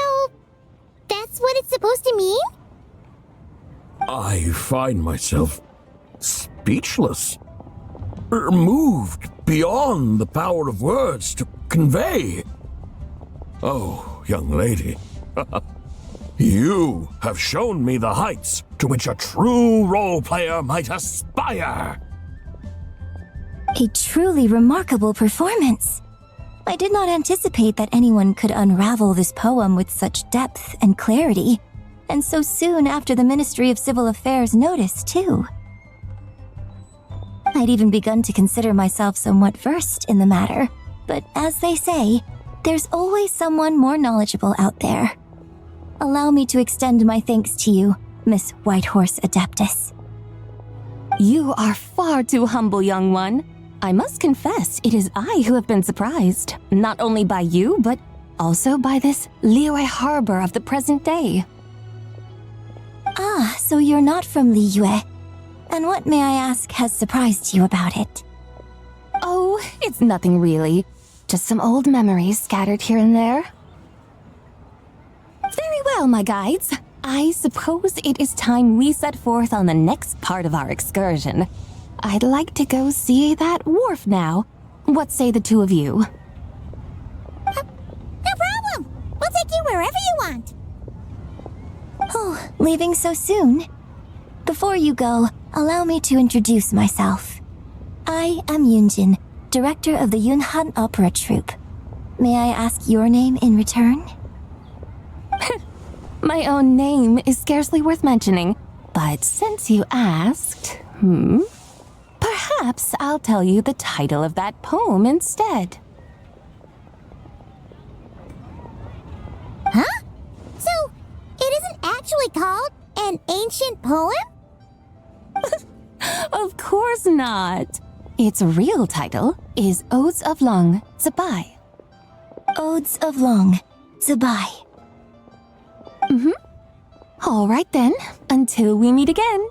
that's what it's supposed to mean? I find myself speechless, moved beyond the power of words to convey. Oh, young lady, you have shown me the heights to which a true role player might aspire. A truly remarkable performance. I did not anticipate that anyone could unravel this poem with such depth and clarity, and so soon after the Ministry of Civil Affairs noticed, too. I'd even begun to consider myself somewhat versed in the matter, but as they say, there's always someone more knowledgeable out there. Allow me to extend my thanks to you, Miss Whitehorse Adeptus. You are far too humble, young one. I must confess, it is I who have been surprised, not only by you, but also by this Liyue harbor of the present day. Ah, so you're not from Liyue. And what, may I ask, has surprised you about it? Oh, it's nothing really. Just some old memories scattered here and there. Very well, my guides. I suppose it is time we set forth on the next part of our excursion. I'd like to go see that wharf now. What say the two of you? No problem! We'll take you wherever you want. Oh, leaving so soon? Before you go, allow me to introduce myself. I am Yunjin, director of the Yunhan Opera Troupe. May I ask your name in return? My own name is scarcely worth mentioning, but since you asked, perhaps I'll tell you the title of that poem instead. Huh? So, it isn't actually called an ancient poem? Of course not. Its real title is Odes of Long Zabai. Odes of Long Zabai. All right then, until we meet again.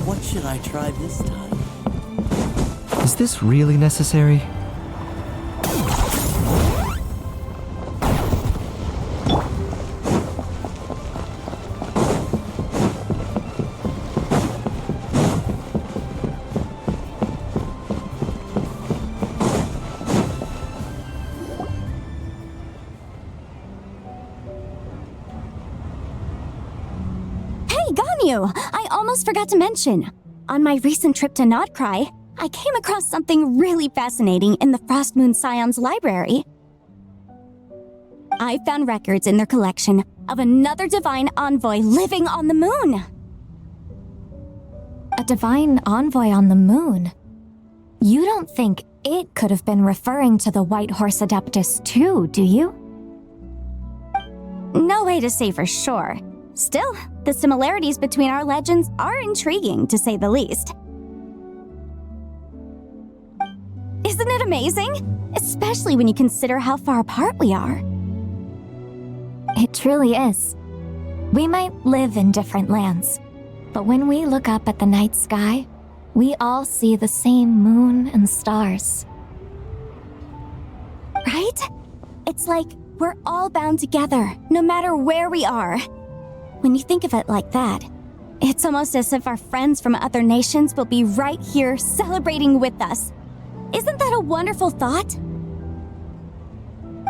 What should I try this time? Is this really necessary? I almost forgot to mention. On my recent trip to Notcry, I came across something really fascinating in the Frost Moon Scion's library. I found records in their collection of another divine envoy living on the moon. a divine envoy on the moon. You don't think it could have been referring to the White Horse Adeptus too, do you? No way to say for sure. Still, the similarities between our legends are intriguing, to say the least. Isn't it amazing? Especially when you consider how far apart we are. It truly is. We might live in different lands, but when we look up at the night sky, we all see the same moon and stars. Right? It's like we're all bound together, no matter where we are. When you think of it like that, it's almost as if our friends from other nations will be right here celebrating with us. Isn't that a wonderful thought?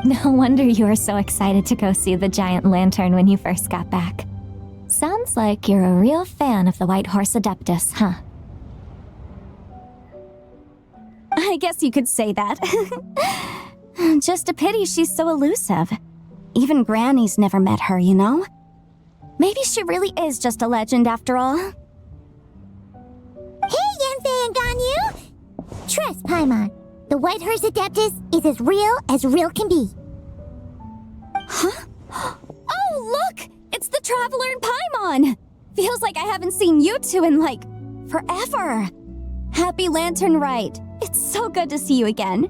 No wonder you were so excited to go see the giant lantern when you first got back. Sounds like you're a real fan of the White Horse Adeptus, huh? I guess you could say that. Just a pity she's so elusive. Even Granny's never met her, you know? Maybe she really is just a legend after all. Hey, Yanfei and Ganyu! Trust, Paimon. The White Horse Adeptus is as real can be. Huh? Oh, look! It's the Traveler and Paimon! Feels like I haven't seen you two in, like, forever. Happy Lantern Rite. It's so good to see you again.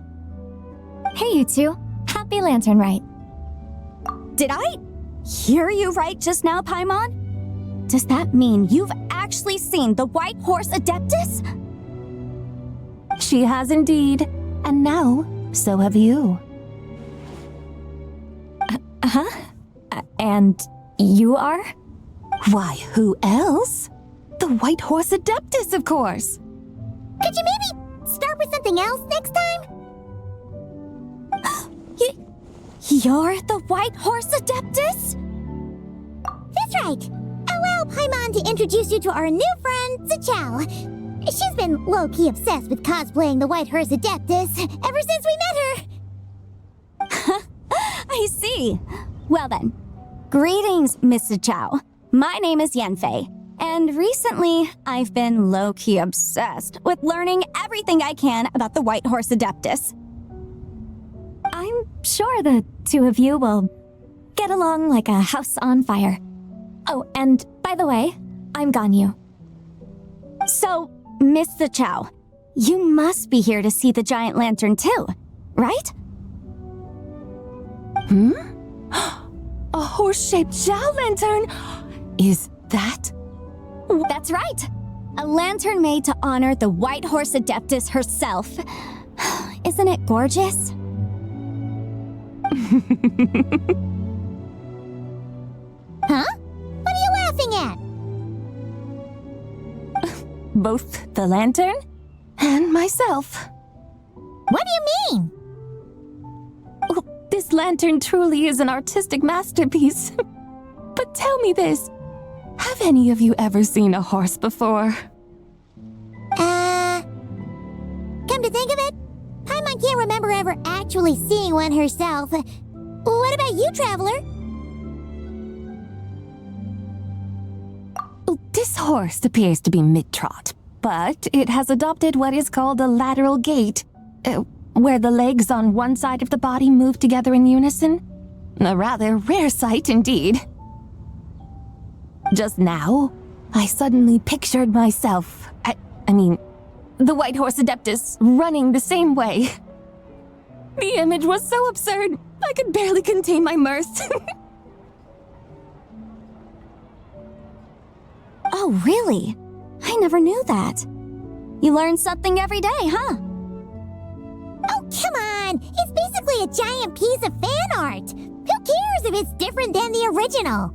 Hey, you two. Happy Lantern Rite. Did I hear you right just now, Paimon? Does that mean you've actually seen the White Horse Adeptus? She has indeed. And now, so have you. And you are? Why, who else? The White Horse Adeptus, of course. Could you maybe start with something else next time? You're the White Horse Adeptus? That's right. Allow Paimon to introduce you to our new friend, Zichao. She's been low-key obsessed with cosplaying the White Horse Adeptus ever since we met her. I see. Well then, greetings, Miss Zichao. My name is Yanfei, and recently I've been low-key obsessed with learning everything I can about the White Horse Adeptus. I'm sure the two of you will get along like a house on fire. Oh, and by the way, I'm Ganyu. So, Miss Zichao, you must be here to see the giant lantern too, right? A horse-shaped Zhao lantern? Is that? That's right. A lantern made to honor the White Horse Adeptus herself. Isn't it gorgeous? Huh? What are you laughing at? Both the lantern and myself. What do you mean? This lantern truly is an artistic masterpiece. But tell me this, have any of you ever seen a horse before? Come to think of it, Paimon can't remember ever actually seeing one herself. What about you, Traveler? This horse appears to be mid-trot, but it has adopted what is called a lateral gait, where the legs on one side of the body move together in unison. A rather rare sight indeed. Just now, I suddenly pictured myself, I mean, the White Horse Adeptus running the same way. The image was so absurd, I could barely contain my mirth. Oh, really? I never knew that. You learn something every day, huh? Oh, come on! It's basically a giant piece of fan art! Who cares if it's different than the original?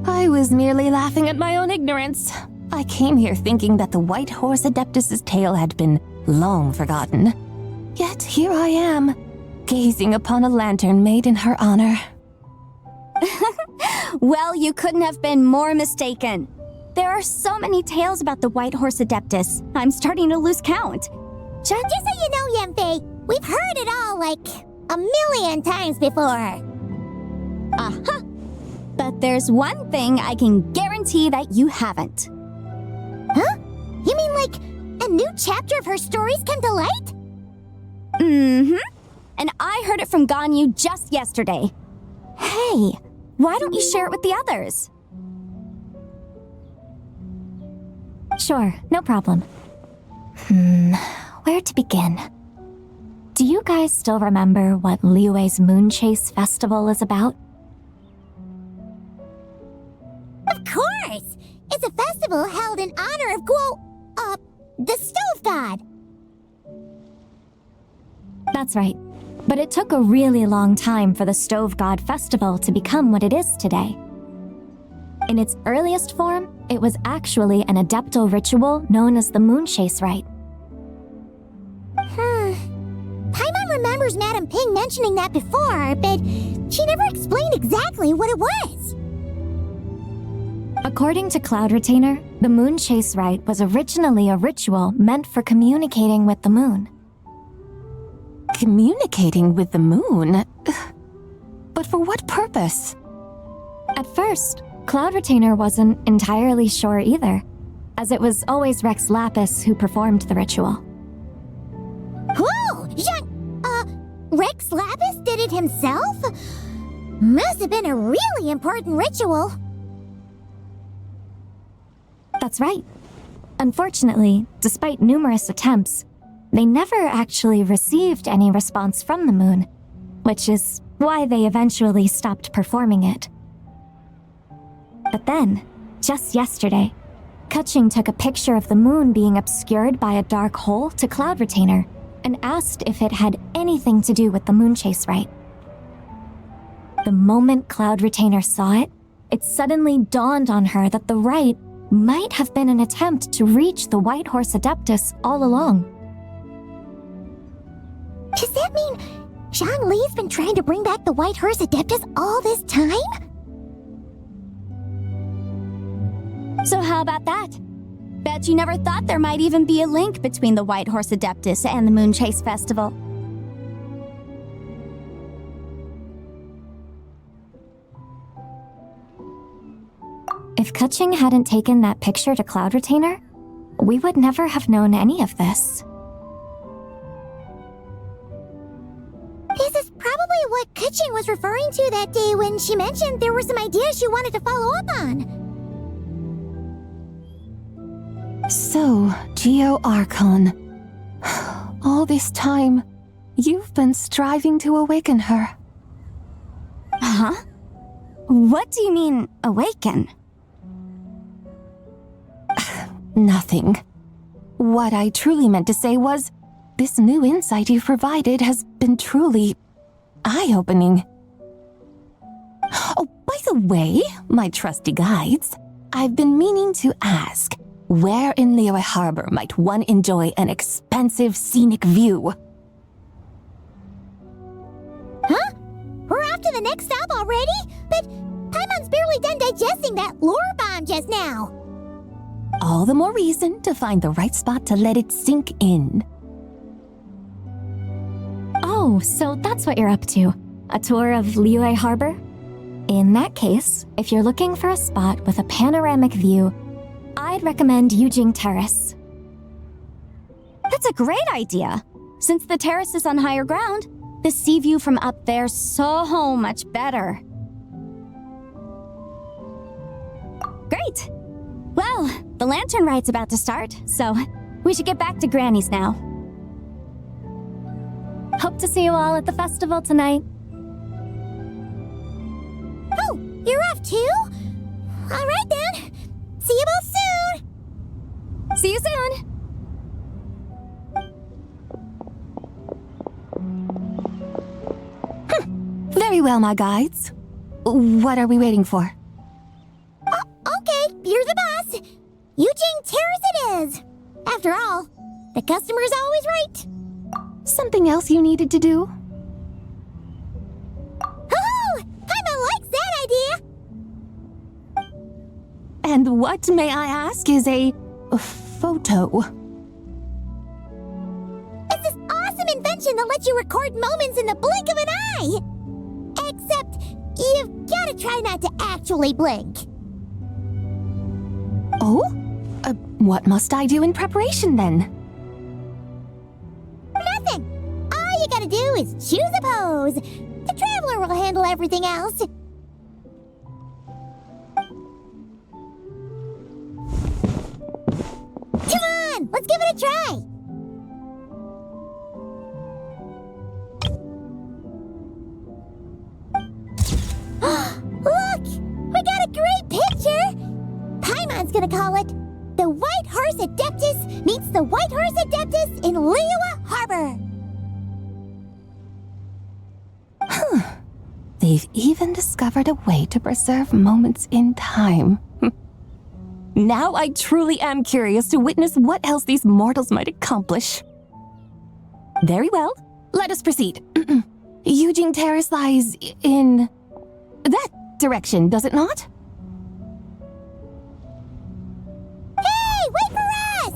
I was merely laughing at my own ignorance. I came here thinking that the White Horse Adeptus's tale had been long forgotten. Yet here I am, gazing upon a lantern made in her honor. Well, you couldn't have been more mistaken. There are so many tales about the White Horse Adeptus, I'm starting to lose count. Just so you know, Yanfei, we've heard it all like a million times before. Uh-huh. But there's one thing I can guarantee that you haven't. Huh? You mean like a new chapter of her stories come to light? Mm-hmm. And I heard it from Ganyu just yesterday. Hey, why don't you share it with the others? Sure, no problem. Where to begin? Do you guys still remember what Liyue's Moon Chase Festival is about? Of course! It's a festival held in honor of the stove god. That's right. But it took a really long time for the Stove God Festival to become what it is today. In its earliest form, it was actually an adeptal ritual known as the Moon Chase Rite. Paimon remembers Madame Ping mentioning that before, but she never explained exactly what it was. According to Cloud Retainer, the Moon Chase Rite was originally a ritual meant for communicating with the moon. Communicating with the moon? But for what purpose? At first, Cloud Retainer wasn't entirely sure either, as it was always Rex Lapis who performed the ritual. Whoa! Rex Lapis did it himself? Must have been a really important ritual. That's right. Unfortunately, despite numerous attempts, they never actually received any response from the moon, which is why they eventually stopped performing it. But then, just yesterday, Keqing took a picture of the moon being obscured by a dark hole to Cloud Retainer and asked if it had anything to do with the Moon Chase Rite. The moment Cloud Retainer saw it, it suddenly dawned on her that the rite might have been an attempt to reach the White Horse Adeptus all along. Does that mean Zhongli's been trying to bring back the White Horse Adeptus all this time? So how about that? Bet you never thought there might even be a link between the White Horse Adeptus and the Moon Chase Festival. If Keqing hadn't taken that picture to Cloud Retainer, we would never have known any of this. This is probably what Keqing was referring to that day when she mentioned there were some ideas she wanted to follow up on. So, Geo Archon. All this time, you've been striving to awaken her. Huh? What do you mean, awaken? Nothing. What I truly meant to say was, this new insight you've provided has been truly eye-opening. Oh, by the way, my trusty guides, I've been meaning to ask, where in Liyue Harbor might one enjoy an expansive scenic view? Huh? We're off to the next stop already? But Paimon's barely done digesting that lore bomb just now. All the more reason to find the right spot to let it sink in. Oh, so that's what you're up to. A tour of Liyue Harbor? In that case, if you're looking for a spot with a panoramic view, I'd recommend Yujing Terrace. That's a great idea. Since the terrace is on higher ground, the sea view from up there's so much better. Great! Well, the lantern rite's about to start, so we should get back to Granny's now. Hope to see you all at the festival tonight. Oh, you're off too? All right then. See you both soon. See you soon. Very well, my guides. What are we waiting for? Okay, you're the boss. Yujing Terrace it is. After all, the customer's always right. Something else you needed to do? Oh, Paimon likes that idea. And what, may I ask, is a photo? It's this awesome invention that lets you record moments in the blink of an eye. Except, you've gotta try not to actually blink. Oh? What must I do in preparation then? Nothing. All you gotta do is choose a pose. The Traveler will handle everything else. Come on, let's give it a try. Look! We got a great picture! Paimon's gonna call it The White Horse Adeptus Meets the White Horse Adeptus in Liyue Harbor. They've even discovered a way to preserve moments in time. Now I truly am curious to witness what else these mortals might accomplish. Very well, let us proceed. Eugene Terrace lies in that direction, does it not? Hey, wait for us!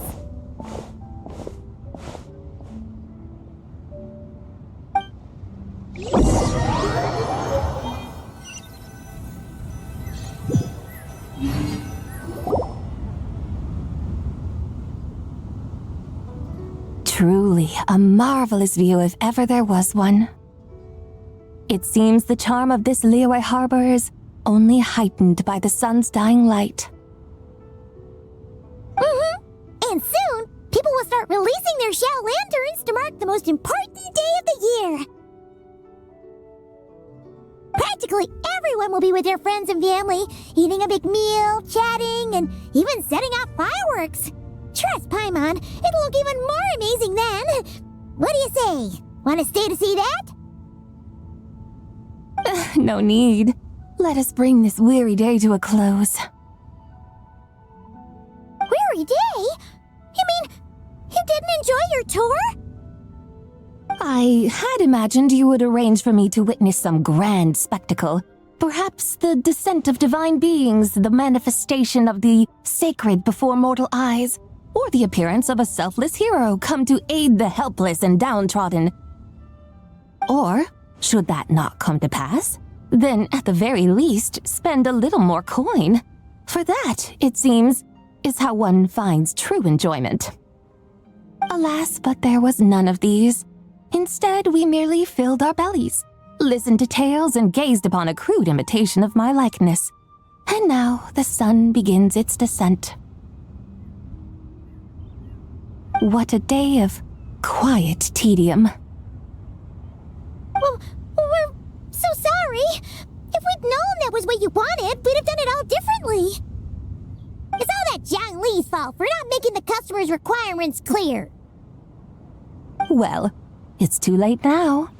Truly a marvelous view if ever there was one. It seems the charm of this Liyue harbor is only heightened by the sun's dying light. And soon, people will start releasing their shell lanterns to mark the most important day of the year. Practically everyone will be with their friends and family, eating a big meal, chatting, and even setting off fireworks. Trust Paimon, it'll look even more amazing then. What do you say? Want to stay to see that? No need. Let us bring this weary day to a close. Weary day? You mean you didn't enjoy your tour? I had imagined you would arrange for me to witness some grand spectacle. Perhaps the descent of divine beings, the manifestation of the sacred before mortal eyes, or the appearance of a selfless hero come to aid the helpless and downtrodden. Or, should that not come to pass, then at the very least spend a little more coin. For that, it seems, is how one finds true enjoyment. Alas, but there was none of these. Instead, we merely filled our bellies, listened to tales, and gazed upon a crude imitation of my likeness. And now the sun begins its descent. What a day of quiet tedium. Well, we're so sorry. If we'd known that was what you wanted, we'd have done it all differently. It's all that Zhang Li's fault for not making the customer's requirements clear. Well, it's too late now.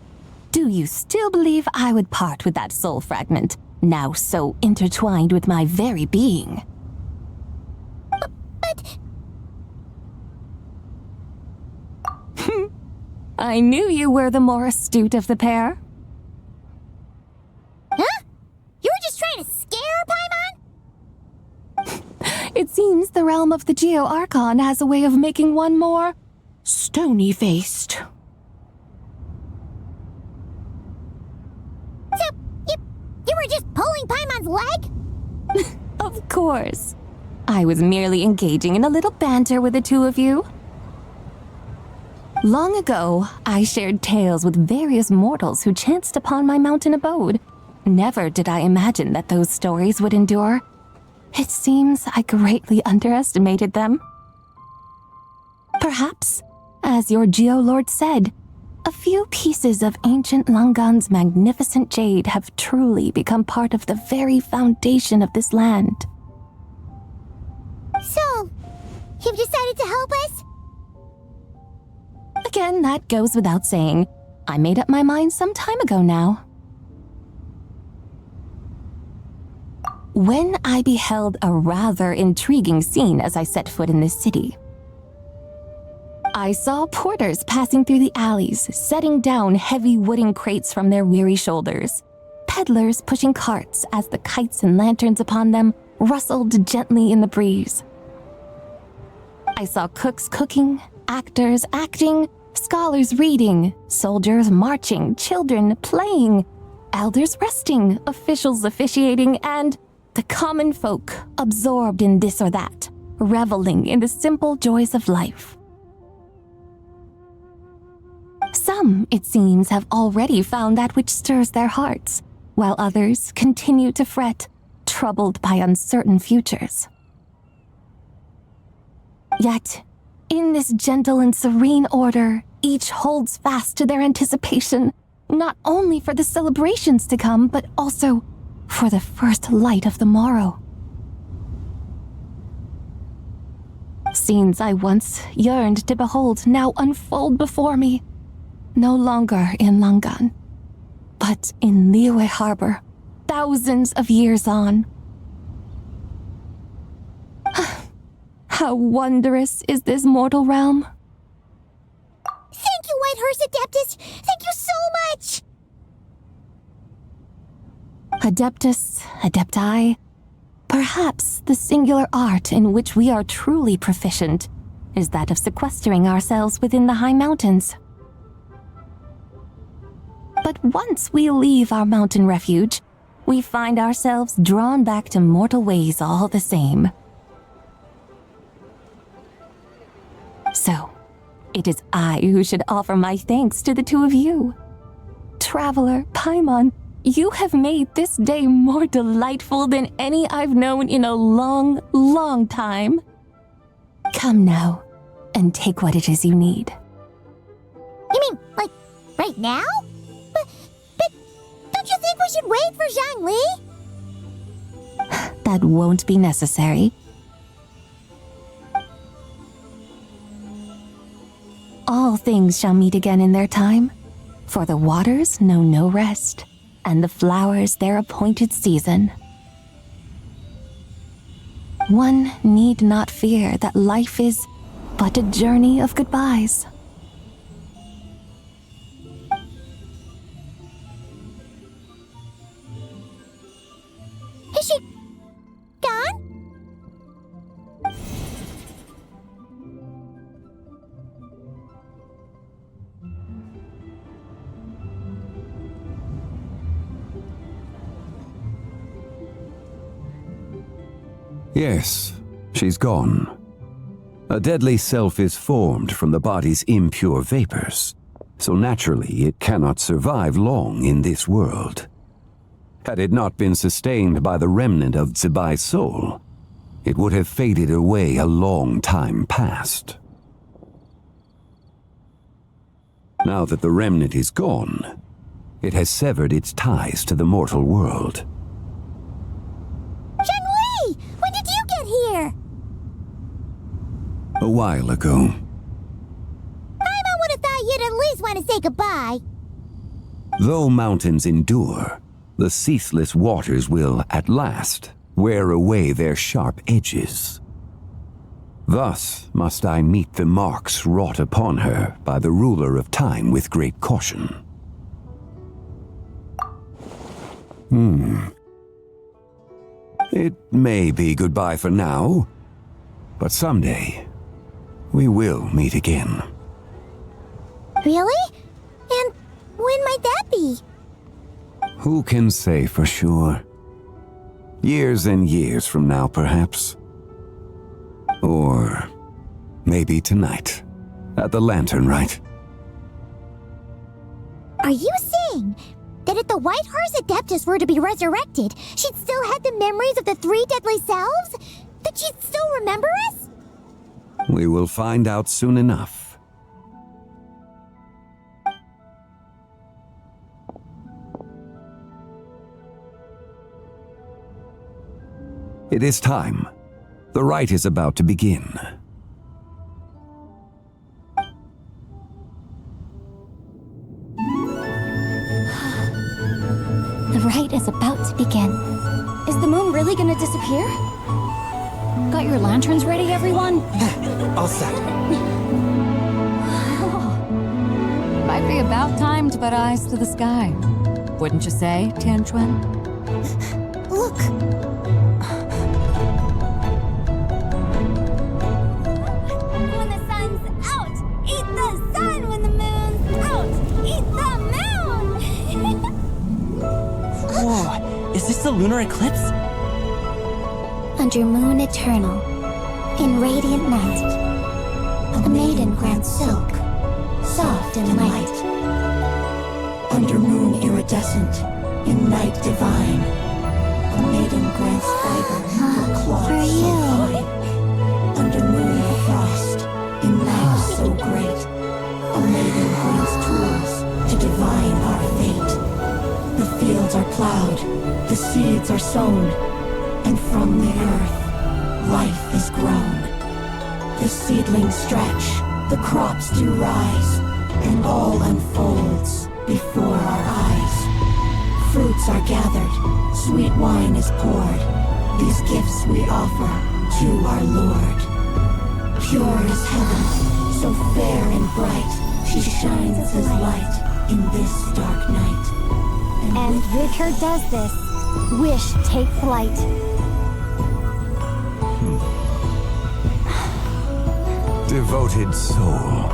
Do you still believe I would part with that soul fragment, now so intertwined with my very being? But... I knew you were the more astute of the pair. Huh? You were just trying to scare Paimon? It seems the realm of the Geo-Archon has a way of making one more stony-faced. So, you were just pulling Paimon's leg? Of course. I was merely engaging in a little banter with the two of you. Long ago, I shared tales with various mortals who chanced upon my mountain abode. Never did I imagine that those stories would endure. It seems I greatly underestimated them. Perhaps, as your Geolord said, a few pieces of ancient Langan's magnificent jade have truly become part of the very foundation of this land. So, you've decided to help us? Again, that goes without saying. I made up my mind some time ago now. When I beheld a rather intriguing scene as I set foot in this city. I saw porters passing through the alleys, setting down heavy wooden crates from their weary shoulders. Peddlers pushing carts as the kites and lanterns upon them rustled gently in the breeze. I saw cooks cooking, actors acting, scholars reading, soldiers marching, children playing, Elders resting, officials officiating, and the common folk absorbed in this or that, reveling in the simple joys of life. Some, it seems, have already found that which stirs their hearts, while others continue to fret, troubled by uncertain futures. Yet, in this gentle and serene order, each holds fast to their anticipation, not only for the celebrations to come, but also for the first light of the morrow. Scenes I once yearned to behold now unfold before me, no longer in Langan, but in Liyue Harbor, thousands of years on. How wondrous is this mortal realm! Thank you, White Horse Adeptus! Thank you so much! Adeptus, Adepti, perhaps the singular art in which we are truly proficient is that of sequestering ourselves within the high mountains. But once we leave our mountain refuge, we find ourselves drawn back to mortal ways all the same. So, it is I who should offer my thanks to the two of you. Traveler, Paimon, you have made this day more delightful than any I've known in a long, long time. Come now, and take what it is you need. You mean, like, right now? But don't you think we should wait for Zhangli? That won't be necessary. All things shall meet again in their time, for the waters know no rest, and the flowers their appointed season. One need not fear that life is but a journey of goodbyes. Is she gone? Yes, she's gone. A deadly self is formed from the body's impure vapors, so naturally it cannot survive long in this world. Had it not been sustained by the remnant of Zibai's soul, it would have faded away a long time past. Now that the remnant is gone, it has severed its ties to the mortal world. Zhangli! When did you get here? A while ago. I would have thought you'd at least want to say goodbye. Though mountains endure, the ceaseless waters will, at last, wear away their sharp edges. Thus must I meet the marks wrought upon her by the ruler of time with great caution. It may be goodbye for now, but someday we will meet again. Really? And when might that be? Who can say for sure? Years and years from now, perhaps. Or maybe tonight, at the Lantern Rite. Are you saying that if the White Horse Adeptus were to be resurrected, she'd still have the memories of the three deadly selves? That she'd still remember us? We will find out soon enough. It is time. The rite is about to begin. The rite is about to begin. Is the moon really gonna disappear? Got your lanterns ready, everyone? All set. Might be about time to put eyes to the sky. Wouldn't you say, Tianchuan? Look! When the sun's out, eat the sun. When the moon's out, eat the moon. Whoa, is this the lunar eclipse? Under moon eternal, in radiant night, a maiden grants silk, soft and light. Under moon iridescent, in night divine, a maiden grants fiber, her cloth For so you. fine. Under moon of frost, in night so great, a maiden grants tools to divine our fate. The fields are plowed, the seeds are sown, and from the earth, life is grown. The seedlings stretch, the crops do rise, and all unfolds before our eyes. Fruits are gathered, sweet wine is poured. These gifts we offer to our Lord. Pure is heaven, so fair and bright, she shines as light in this dark night. And with her does this, wish take flight. Devoted soul,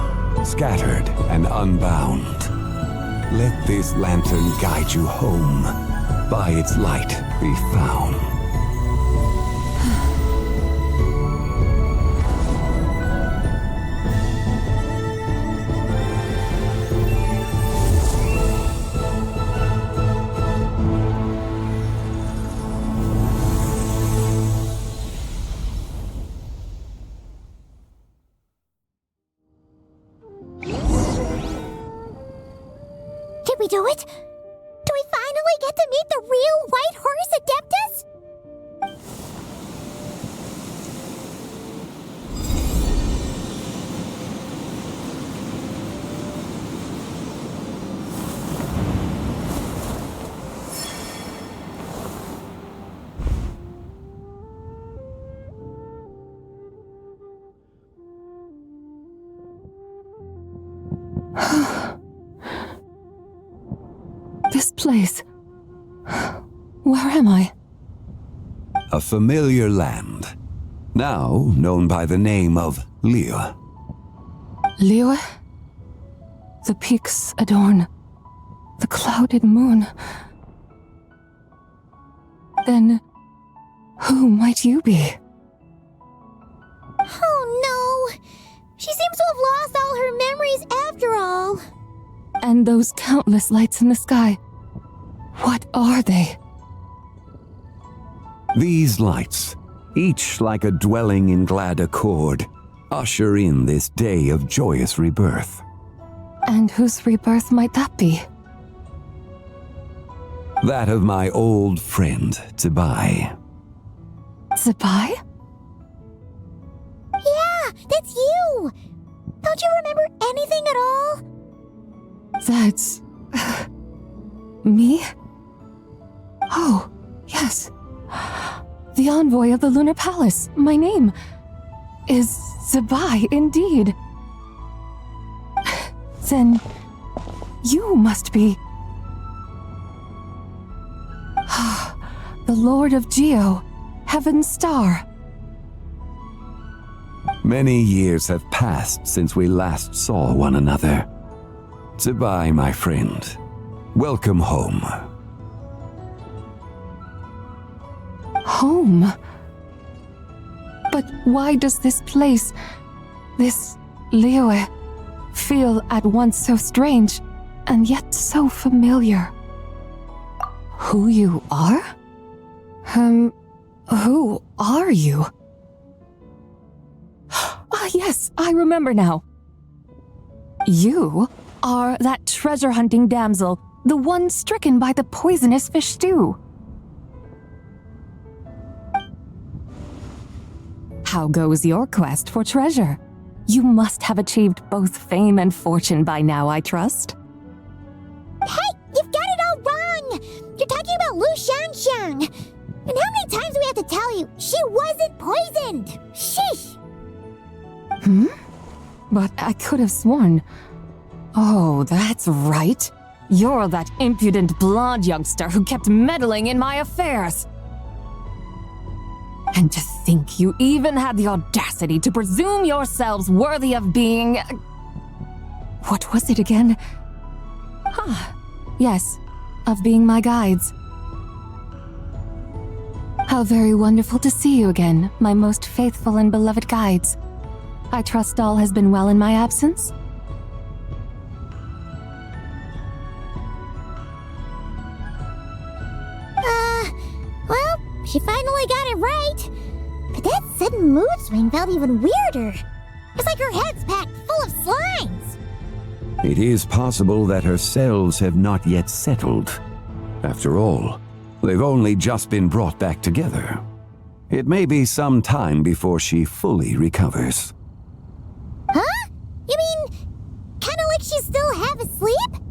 scattered and unbound, let this lantern guide you home, by its light be found. Did we do it? Do we finally get to meet the real White Horse Adeptus? This place. Where am I? A familiar land, now known by the name of Liyue. Liyue? The peaks adorn the clouded moon. Then, who might you be? Oh no! She seems to have lost all her memories after all. And those countless lights in the sky, what are they? These lights, each like a dwelling in glad accord, usher in this day of joyous rebirth. And whose rebirth might that be? That of my old friend, Début. Début? Yeah, that's you! Don't you remember anything at all? That's... me? Oh, yes. The envoy of the Lunar Palace. My name is Début, indeed. Then you must be... the Lord of Geo, Heaven's Star. Many years have passed since we last saw one another. Début, my friend. Welcome home. Home? But why does this place, this Liyue, feel at once so strange and yet so familiar? Who you are? Who are you? Ah, yes, I remember now. You are that treasure-hunting damsel, the one stricken by the poisonous fish stew. How goes your quest for treasure? You must have achieved both fame and fortune by now, I trust. Hey, you've got it all wrong! You're talking about Lu Xiangxiang! And how many times do we have to tell you? She wasn't poisoned! Sheesh! But I could have sworn... Oh, that's right. You're that impudent blonde youngster who kept meddling in my affairs. And to think you even had the audacity to presume yourselves worthy of being... What was it again? Yes, of being my guides. How very wonderful to see you again, my most faithful and beloved guides. I trust all has been well in my absence? Well, she finally got it right. But that sudden mood swing felt even weirder. It's like her head's packed full of slimes. It is possible that her cells have not yet settled. After all, they've only just been brought back together. It may be some time before she fully recovers. Huh? You mean, kinda like she's still half asleep?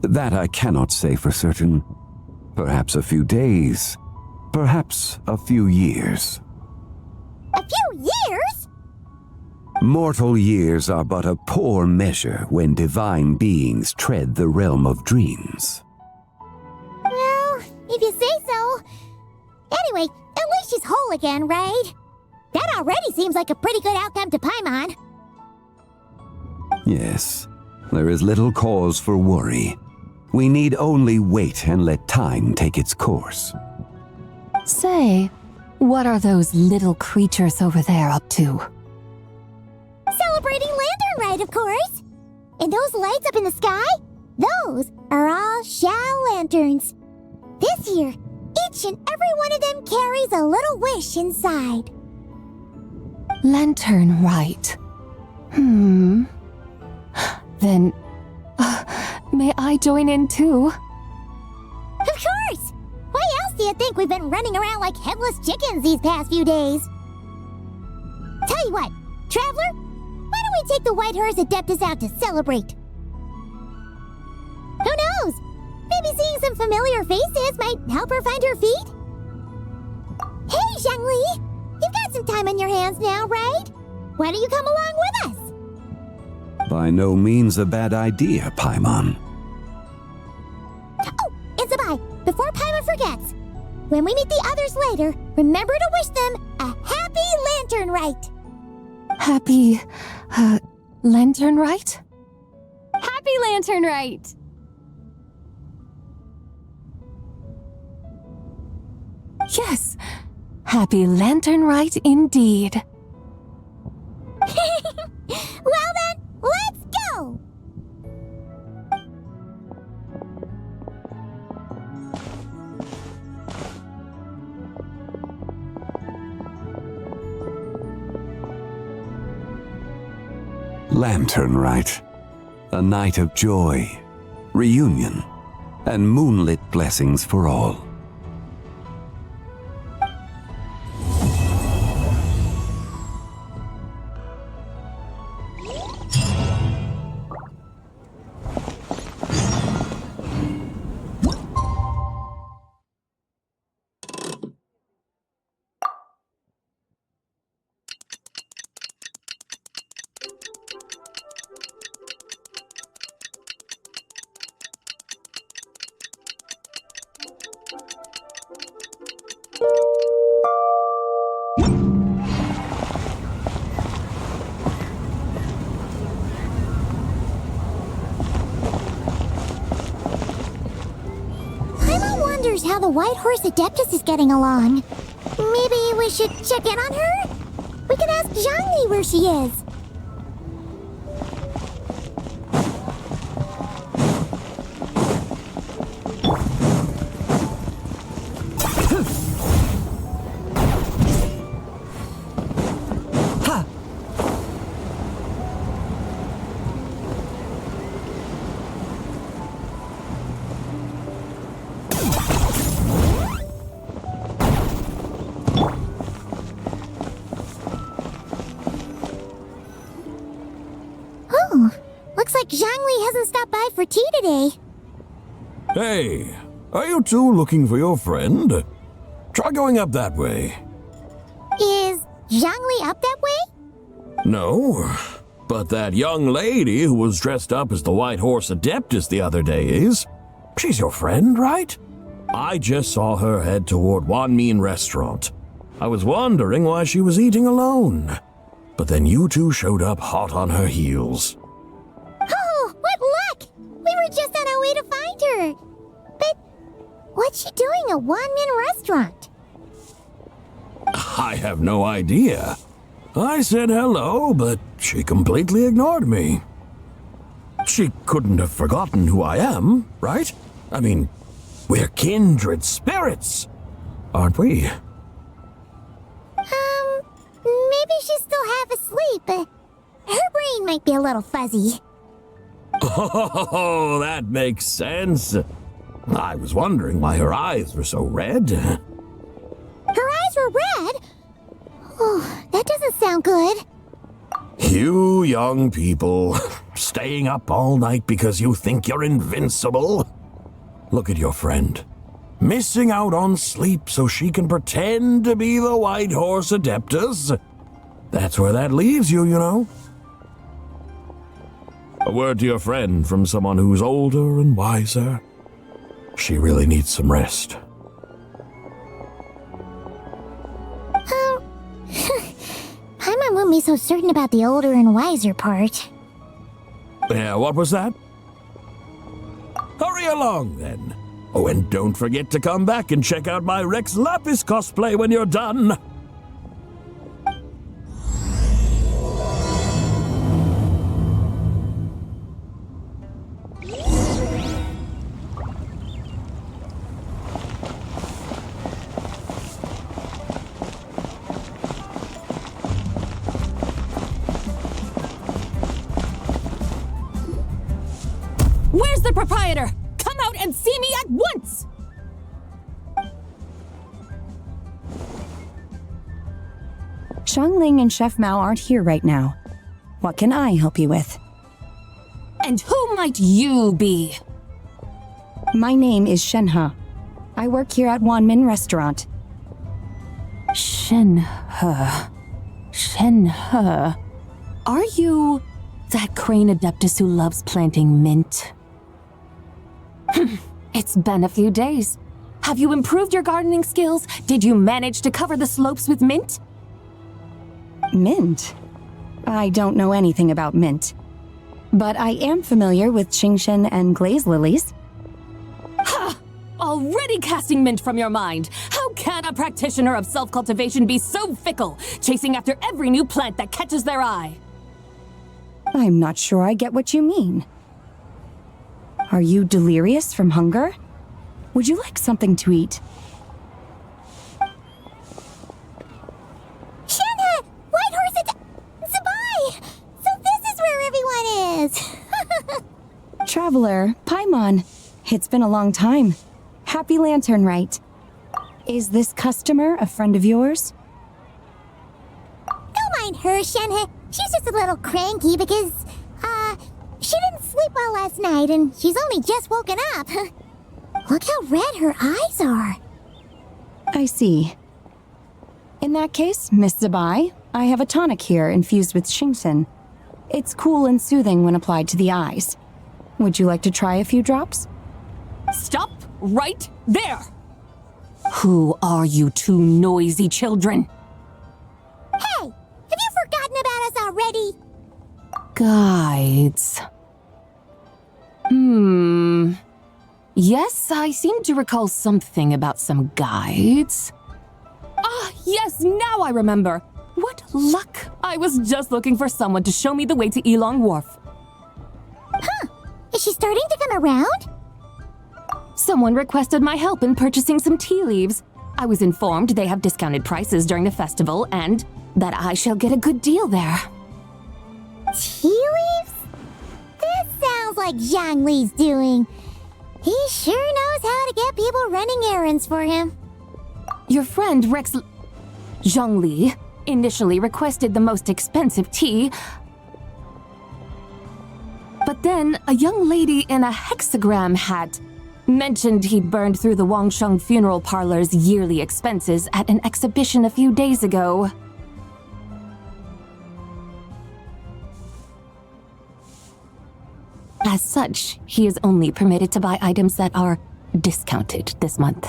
That I cannot say for certain. Perhaps a few days. Perhaps a few years. A few years? Mortal years are but a poor measure when divine beings tread the realm of dreams. Well, if you say so. Anyway, at least she's whole again, right? That already seems like a pretty good outcome to Paimon. Yes, there is little cause for worry. We need only wait and let time take its course. Say, what are those little creatures over there up to? Celebrating Lantern Rite, of course! And those lights up in the sky? Those are all Shao lanterns. This year, each and every one of them carries a little wish inside. Lantern Rite. Then, may I join in too? Of course! Why else do you think we've been running around like headless chickens these past few days? Tell you what, Traveler, why don't we take the White Horse Adeptus out to celebrate? Who knows? Maybe seeing some familiar faces might help her find her feet? Hey, Zhangli! You've got some time on your hands now, right? Why don't you come along with us? By no means a bad idea, Paimon. Oh, and Zabai, before Paimon forgets, when we meet the others later, remember to wish them a happy Lantern Rite. Happy, Lantern Rite? Happy Lantern Rite! Yes, Happy Lantern Rite indeed. Well then, let's go! Lantern Rite. A night of joy, reunion, and moonlit blessings for all. How the White Horse Adeptus is getting along. Maybe we should check in on her? We can ask Zhangli where she is. Zhangli hasn't stopped by for tea today. Hey, are you two looking for your friend? Try going up that way. Is Zhangli up that way? No, but that young lady who was dressed up as the White Horse Adeptus the other day is. She's your friend, right? I just saw her head toward Wanmin Restaurant. I was wondering why she was eating alone. But then you two showed up hot on her heels. Oh, what luck! We were just on our way to find her. But What's she doing at Wanmin restaurant? I have no idea. I said hello, but she completely ignored me. She couldn't have forgotten who I am, right? I mean, we're kindred spirits, aren't we? Maybe she's still half asleep, but her brain might be a little fuzzy. Oh, that makes sense. I was wondering why her eyes were so red. Her eyes were red? Oh, that doesn't sound good. You young people, staying up all night because you think you're invincible. Look at your friend, missing out on sleep so she can pretend to be the White Horse Adeptus. That's where that leaves you, you know. A word to your friend from someone who's older and wiser. She really needs some rest. Paimon won't be so certain about the older and wiser part. Yeah, what was that? Hurry along, then. Oh, and don't forget to come back and check out my Rex Lapis cosplay when you're done. Where's the proprietor? Come out and see me at once! Xiangling and Chef Mao aren't here right now. What can I help you with? And who might you be? My name is Shenhe. I work here at Wanmin Restaurant. Shenhe. Shenhe. Are you that crane adeptus who loves planting mint? It's been a few days. Have you improved your gardening skills? Did you manage to cover the slopes with mint? Mint? I don't know anything about mint. But I am familiar with Qingshen and glaze lilies. Ha! Already casting mint from your mind. How can a practitioner of self-cultivation be so fickle, chasing after every new plant that catches their eye? I'm not sure I get what you mean. Are you delirious from hunger? Would you like something to eat? Shenhe! White Horse Zabai! So this is where everyone is! Traveler, Paimon. It's been a long time. Happy Lantern Rite. Is this customer a friend of yours? Don't mind her, Shenhe. She's just a little cranky because, she didn't sleep well last night and she's only just woken up. Look how red her eyes are. I see. In that case, Miss Zabai, I have a tonic here infused with Qingshen. It's cool and soothing when applied to the eyes. Would you like to try a few drops? Stop right there! Who are you two noisy children? Hey! Have you forgotten about us already? Guides. Yes, I seem to recall something about some guides. Ah, yes, now I remember. What luck! I was just looking for someone to show me the way to Elong Wharf. Huh. Is she starting to come around? Someone requested my help in purchasing some tea leaves. I was informed they have discounted prices during the festival and that I shall get a good deal there. Tea leaves? This sounds like Zhang Li's doing. He sure knows how to get people running errands for him. Your friend Rex Zhang Li initially requested the most expensive tea, but then a young lady in a hexagram hat mentioned he'd burned through the Wangsheng funeral parlor's yearly expenses at an exhibition a few days ago. As such, he is only permitted to buy items that are discounted this month.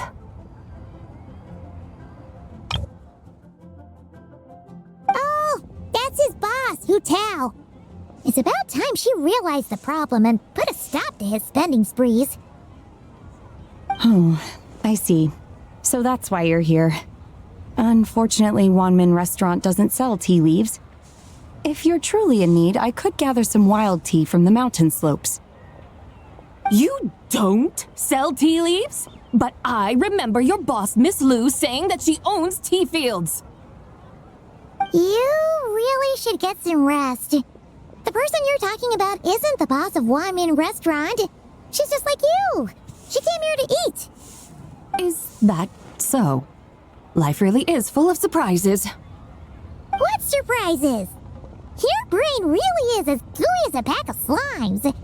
Oh, that's his boss, Hu Tao. It's about time she realized the problem and put a stop to his spending sprees. Oh, I see. So that's why you're here. Unfortunately, Wanmin Restaurant doesn't sell tea leaves. If you're truly in need, I could gather some wild tea from the mountain slopes. You don't sell tea leaves? But I remember your boss, Miss Lu, saying that she owns tea fields. You really should get some rest. The person you're talking about isn't the boss of Wanmin Restaurant. She's just like you. She came here to eat. Is that so? Life really is full of surprises. What surprises? Your brain really is as gooey as a pack of slimes.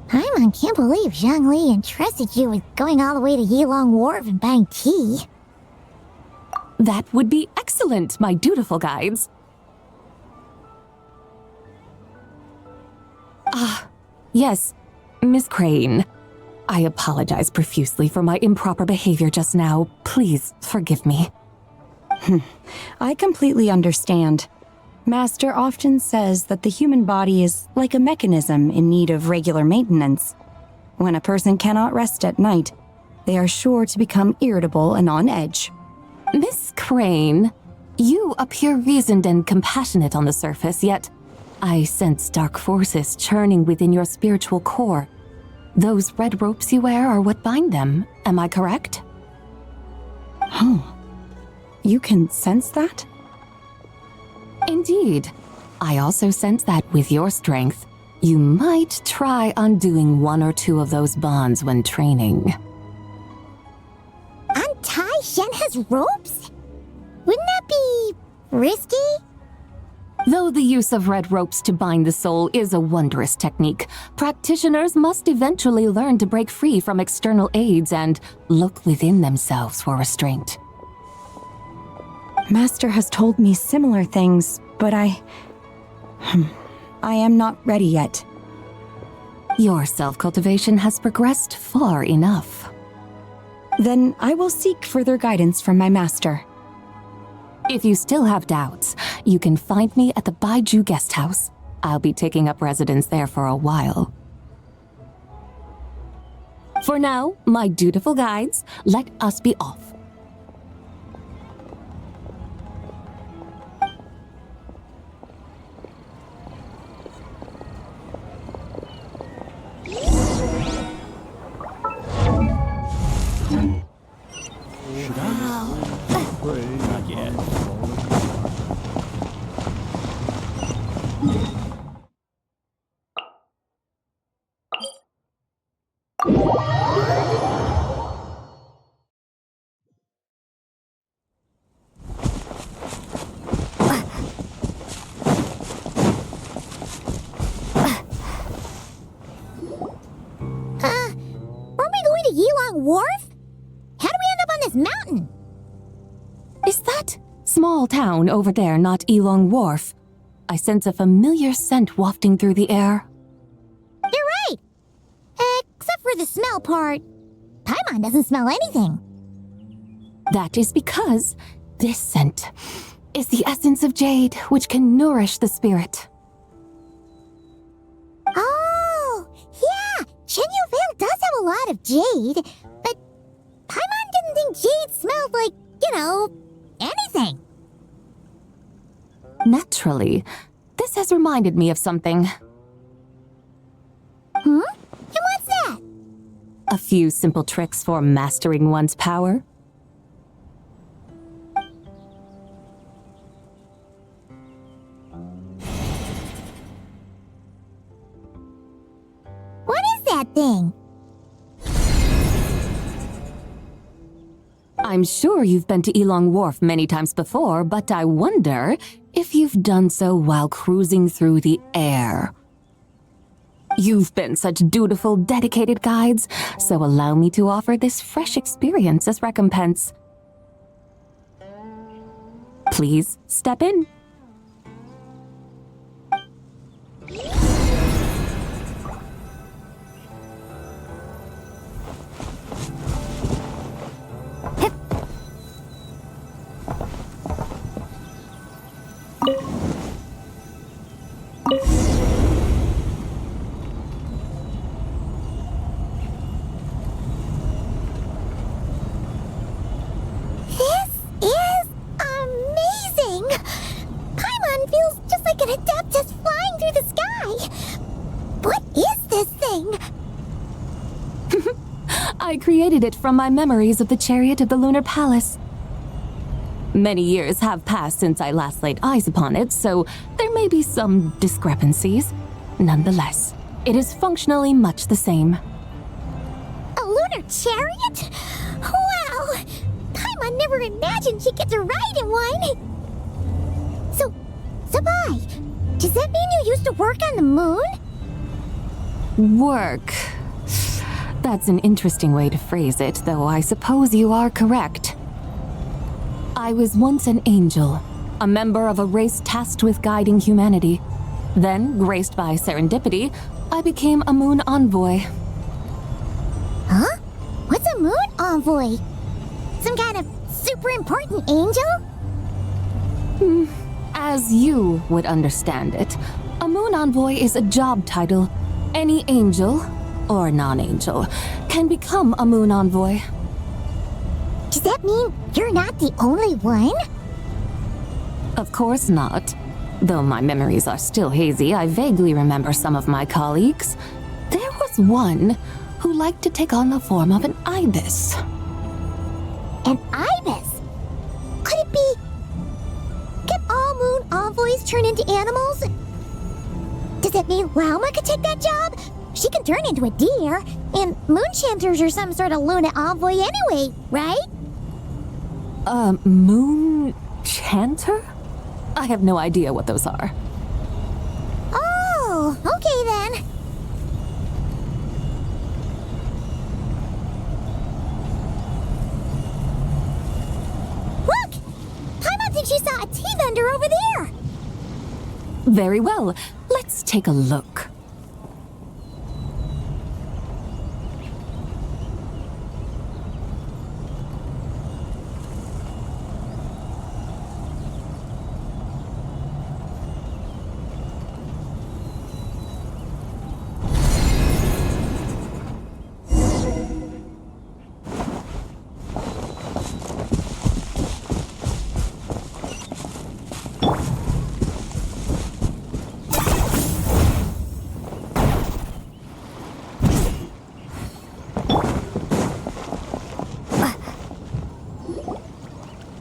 Paimon can't believe Zhongli entrusted you with going all the way to Yilong Wharf and buying tea. That would be excellent, my dutiful guides. Yes, Miss Crane. I apologize profusely for my improper behavior just now. Please forgive me. I completely understand. Master often says that the human body is like a mechanism in need of regular maintenance. When a person cannot rest at night, they are sure to become irritable and on edge. Miss Crane, you appear reasoned and compassionate on the surface, yet I sense dark forces churning within your spiritual core. Those red ropes you wear are what bind them, am I correct? Oh, you can sense that? Indeed. I also sense that with your strength, you might try undoing one or two of those bonds when training. Untie Shenhe's ropes? Wouldn't that be risky? Though the use of red ropes to bind the soul is a wondrous technique, practitioners must eventually learn to break free from external aids and look within themselves for restraint. Master has told me similar things, but I am not ready yet. Your self-cultivation has progressed far enough. Then I will seek further guidance from my master. If you still have doubts, you can find me at the Baiju guest house. I'll be taking up residence there for a while. For now, my dutiful guides, let us be off. Not yet. Weren't we going to Yilong Wharf? How do we end up on this mountain? Is that small town over there not Yilong Wharf? I sense a familiar scent wafting through the air. You're right! Except for the smell part. Paimon doesn't smell anything. That is because this scent is the essence of jade, which can nourish the spirit. Oh, yeah! Shenyu Vale does have a lot of jade, but Paimon didn't think jade smelled like, anything. Naturally, this has reminded me of something. And what's that? A few simple tricks for mastering one's power. What is that thing? I'm sure you've been to Yilong Wharf many times before, but I wonder if you've done so while cruising through the air. You've been such dutiful, dedicated guides, so allow me to offer this fresh experience as recompense. Please step in. I created it from my memories of the chariot of the Lunar Palace. Many years have passed since I last laid eyes upon it, so there may be some discrepancies. Nonetheless, it is functionally much the same. A lunar chariot? Wow! Paimon never imagined she'd get to ride in one! So, Sabai, does that mean you used to work on the moon? Work. That's an interesting way to phrase it, though I suppose you are correct. I was once an angel, a member of a race tasked with guiding humanity. Then, graced by serendipity, I became a moon envoy. Huh? What's a moon envoy? Some kind of super important angel? As you would understand it, a moon envoy is a job title. Any angel, or non-angel, can become a moon envoy. Does that mean you're not the only one? Of course not. Though my memories are still hazy, I vaguely remember some of my colleagues. There was one who liked to take on the form of an ibis. An ibis? Could it be... Can all moon envoys turn into animals? Does that mean Lauma could take that job? She can turn into a deer, and moonchanters are some sort of Luna envoy anyway, right? Moon chanter? I have no idea what those are. Oh, okay then. Look! Paimon thinks she saw a tea vendor over there! Very well. Let's take a look.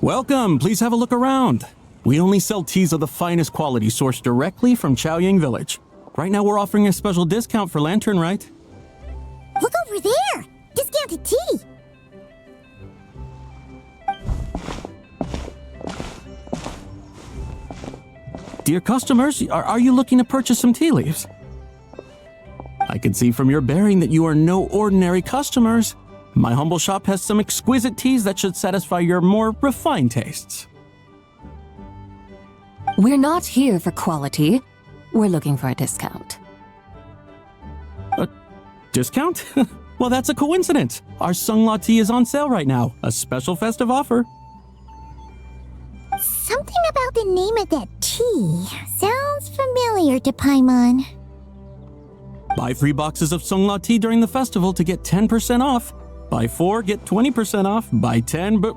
Welcome, please have a look around. We only sell teas of the finest quality sourced directly from Chaoying Village. Right now we're offering a special discount for Lantern Rite. Look over there! Discounted tea! Dear customers, are you looking to purchase some tea leaves? I can see from your bearing that you are no ordinary customers. My humble shop has some exquisite teas that should satisfy your more refined tastes. We're not here for quality. We're looking for a discount. A discount? Well, that's a coincidence. Our Sunglaw tea is on sale right now. A special festive offer. Something about the name of that tea sounds familiar to Paimon. Buy 3 boxes of Sunglaw tea during the festival to get 10% off. Buy 4, get 20% off. Buy 10, but...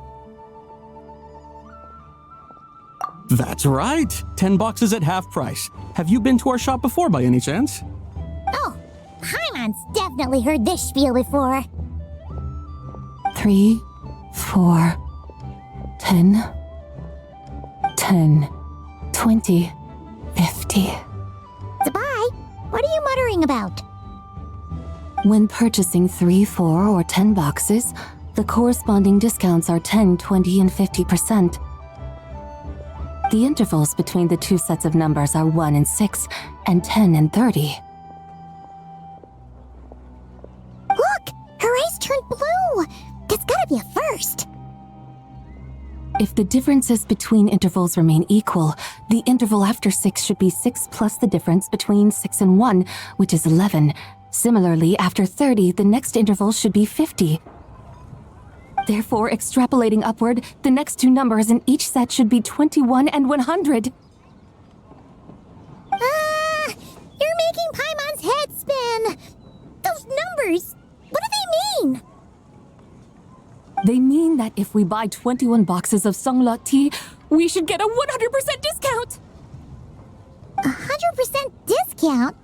That's right! 10 boxes at half price. Have you been to our shop before by any chance? Oh, Paimon's definitely heard this spiel before. 3, 4, 10, 10, 20, 50. Sabai, what are you muttering about? When purchasing 3, 4, or 10 boxes, the corresponding discounts are 10, 20, and 50%. The intervals between the two sets of numbers are 1 and 6, and 10 and 30. Look! Her eyes turned blue! That's gotta be a first! If the differences between intervals remain equal, the interval after 6 should be 6 plus the difference between 6 and 1, which is 11. Similarly, after 30, the next interval should be 50. Therefore, extrapolating upward, the next two numbers in each set should be 21 and 100. You're making Paimon's head spin! Those numbers, what do they mean? They mean that if we buy 21 boxes of Sunglaw tea, we should get a 100% discount! 100% discount?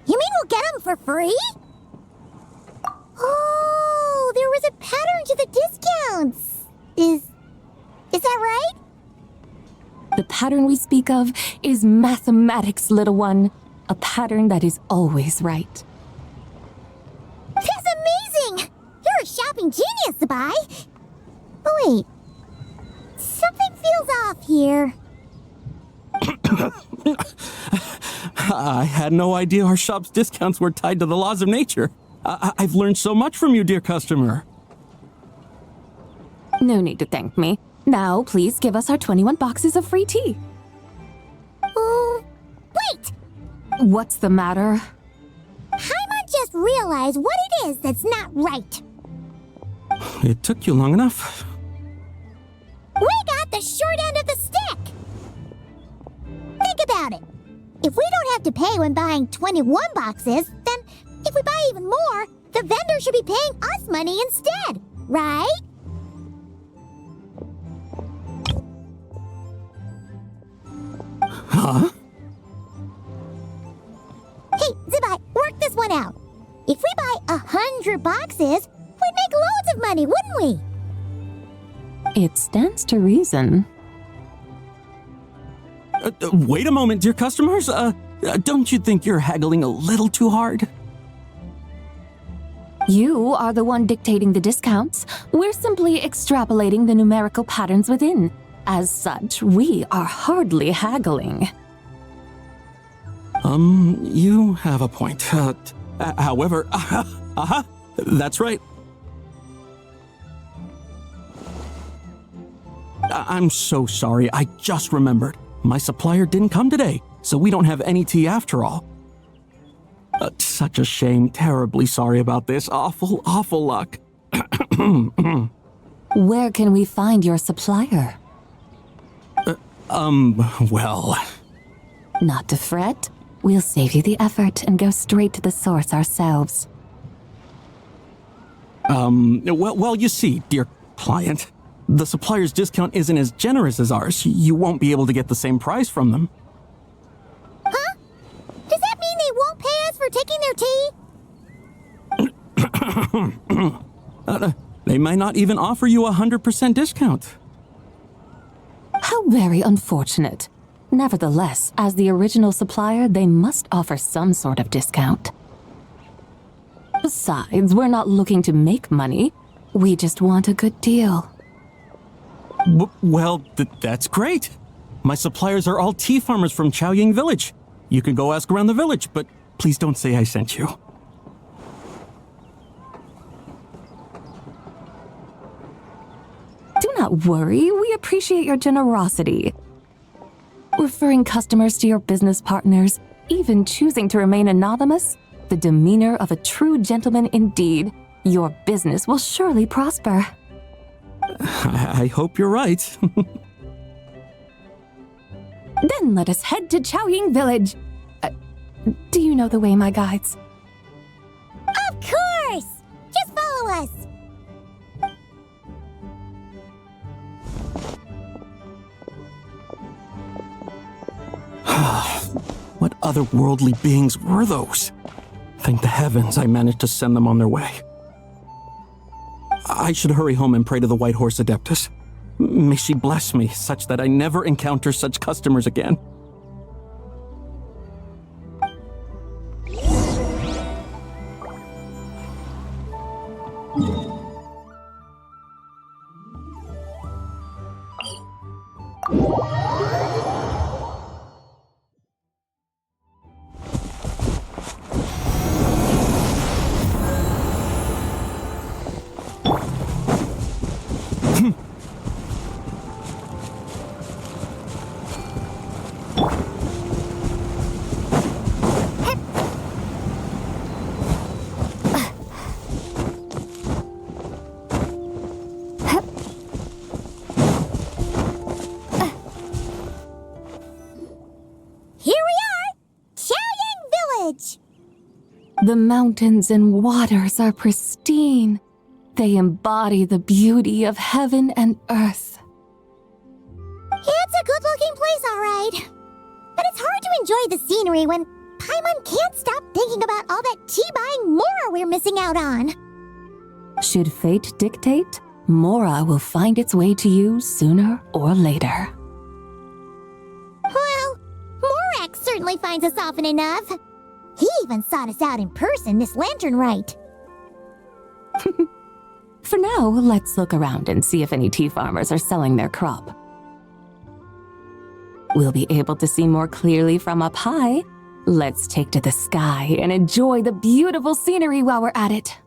You mean we'll get them for free? Oh, pattern we speak of is mathematics, little one. A pattern that is always right. That's amazing! You're a shopping genius, Zabai! Oh, wait. Something feels off here. I had no idea our shop's discounts were tied to the laws of nature. I've learned so much from you, dear customer. No need to thank me. Now, please give us our 21 boxes of free tea. Wait! What's the matter? Paimon just realized what it is that's not right. It took you long enough. We got the short end of the stick! Think about it. If we don't have to pay when buying 21 boxes, then if we buy even more, the vendor should be paying us money instead, right? Huh? Hey, Zabai, work this one out. If we buy 100 boxes, we'd make loads of money, wouldn't we? It stands to reason. Wait a moment, dear customers. Don't you think you're haggling a little too hard? You are the one dictating the discounts. We're simply extrapolating the numerical patterns within. As such, we are hardly haggling. You have a point. However, that's right. I'm so sorry. I just remembered. My supplier didn't come today, so we don't have any tea after all. Such a shame. Terribly sorry about this. Awful, awful luck. Where can we find your supplier? Well... Not to fret. We'll save you the effort and go straight to the source ourselves. Well, you see, dear client, the supplier's discount isn't as generous as ours. You won't be able to get the same price from them. Huh? Does that mean they won't pay us for taking their tea? They might not even offer you a 100% discount. How very unfortunate. Nevertheless, as the original supplier, they must offer some sort of discount. Besides, we're not looking to make money. We just want a good deal. Well, that's great. My suppliers are all tea farmers from Chaoying Village. You can go ask around the village, but please don't say I sent you. Do not worry, we appreciate your generosity. Referring customers to your business partners, even choosing to remain anonymous, the demeanor of a true gentleman indeed. Your business will surely prosper. I hope you're right. Then let us head to Chaoying Village. Do you know the way, my guides? Of course! Just follow us! What otherworldly beings were those? Thank the heavens I managed to send them on their way. I should hurry home and pray to the White Horse Adeptus. May she bless me such that I never encounter such customers again. The mountains and waters are pristine. They embody the beauty of heaven and earth. It's a good-looking place, all right. But it's hard to enjoy the scenery when Paimon can't stop thinking about all that tea-buying Mora we're missing out on. Should fate dictate, Mora will find its way to you sooner or later. he finds us often enough. He even sought us out in person this lantern rite. For now, let's look around and see if any tea farmers are selling their crop. We'll be able to see more clearly from up high. Let's take to the sky and enjoy the beautiful scenery while we're at it.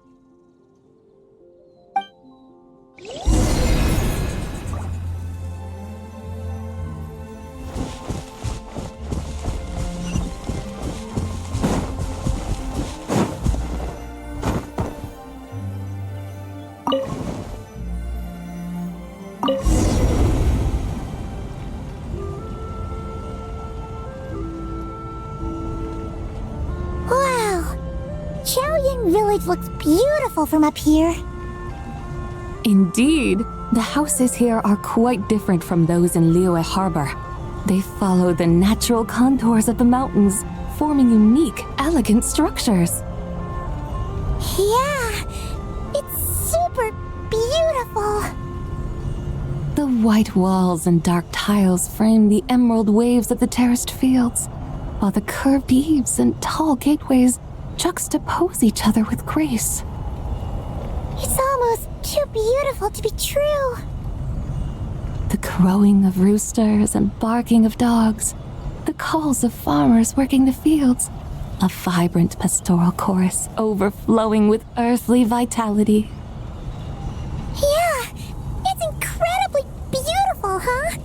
Village looks beautiful from up here. Indeed, the houses here are quite different from those in Liyue Harbor. They follow the natural contours of the mountains, forming unique, elegant structures. Yeah, it's super beautiful. The white walls and dark tiles frame the emerald waves of the terraced fields, while the curved eaves and tall gateways juxtapose each other with grace. It's almost too beautiful to be true. The crowing of roosters and barking of dogs, the calls of farmers working the fields, a vibrant pastoral chorus overflowing with earthly vitality. Yeah, it's incredibly beautiful, huh?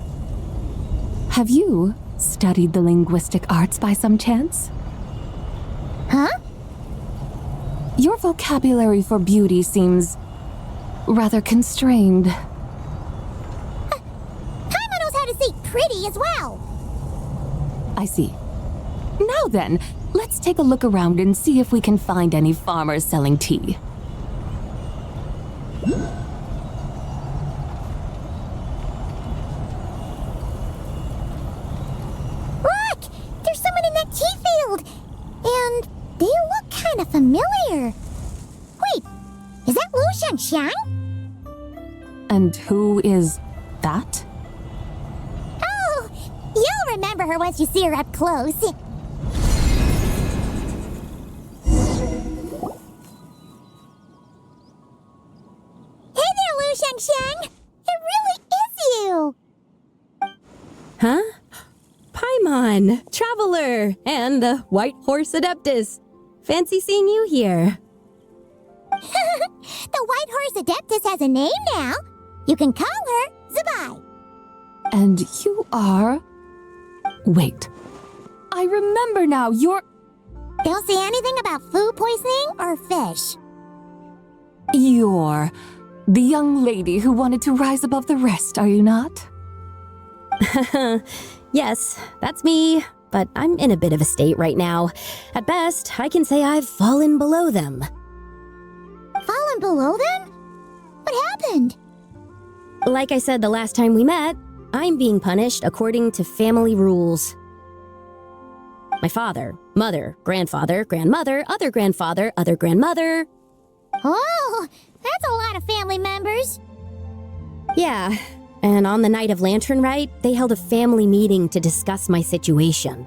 Have you studied the linguistic arts by some chance? Huh? Your vocabulary for beauty seems rather constrained. Paimon knows how to say pretty as well. I see. Now then, let's take a look around and see if we can find any farmers selling tea. Look! There's someone in that tea field! And they look kind of familiar. Wait, is that Lu Xiangxiang? And who is that? Oh, you'll remember her once you see her up close. Hey there, Lu Xiangxiang! It really is you! Huh? Paimon, Traveler, and the White Horse Adeptus. Fancy seeing you here. The White Horse Adeptus has a name now. You can call her Zabai. And you are... Wait. I remember now, you're... Don't say anything about food poisoning or fish. You're the young lady who wanted to rise above the rest, are you not? Yes, that's me, but I'm in a bit of a state right now. At best, I can say I've fallen below them. Fallen below them? What happened? Like I said the last time we met, I'm being punished according to family rules. My father, mother, grandfather, grandmother, other grandfather, other grandmother. Oh, that's a lot of family members. Yeah. And on the night of Lantern Rite, they held a family meeting to discuss my situation.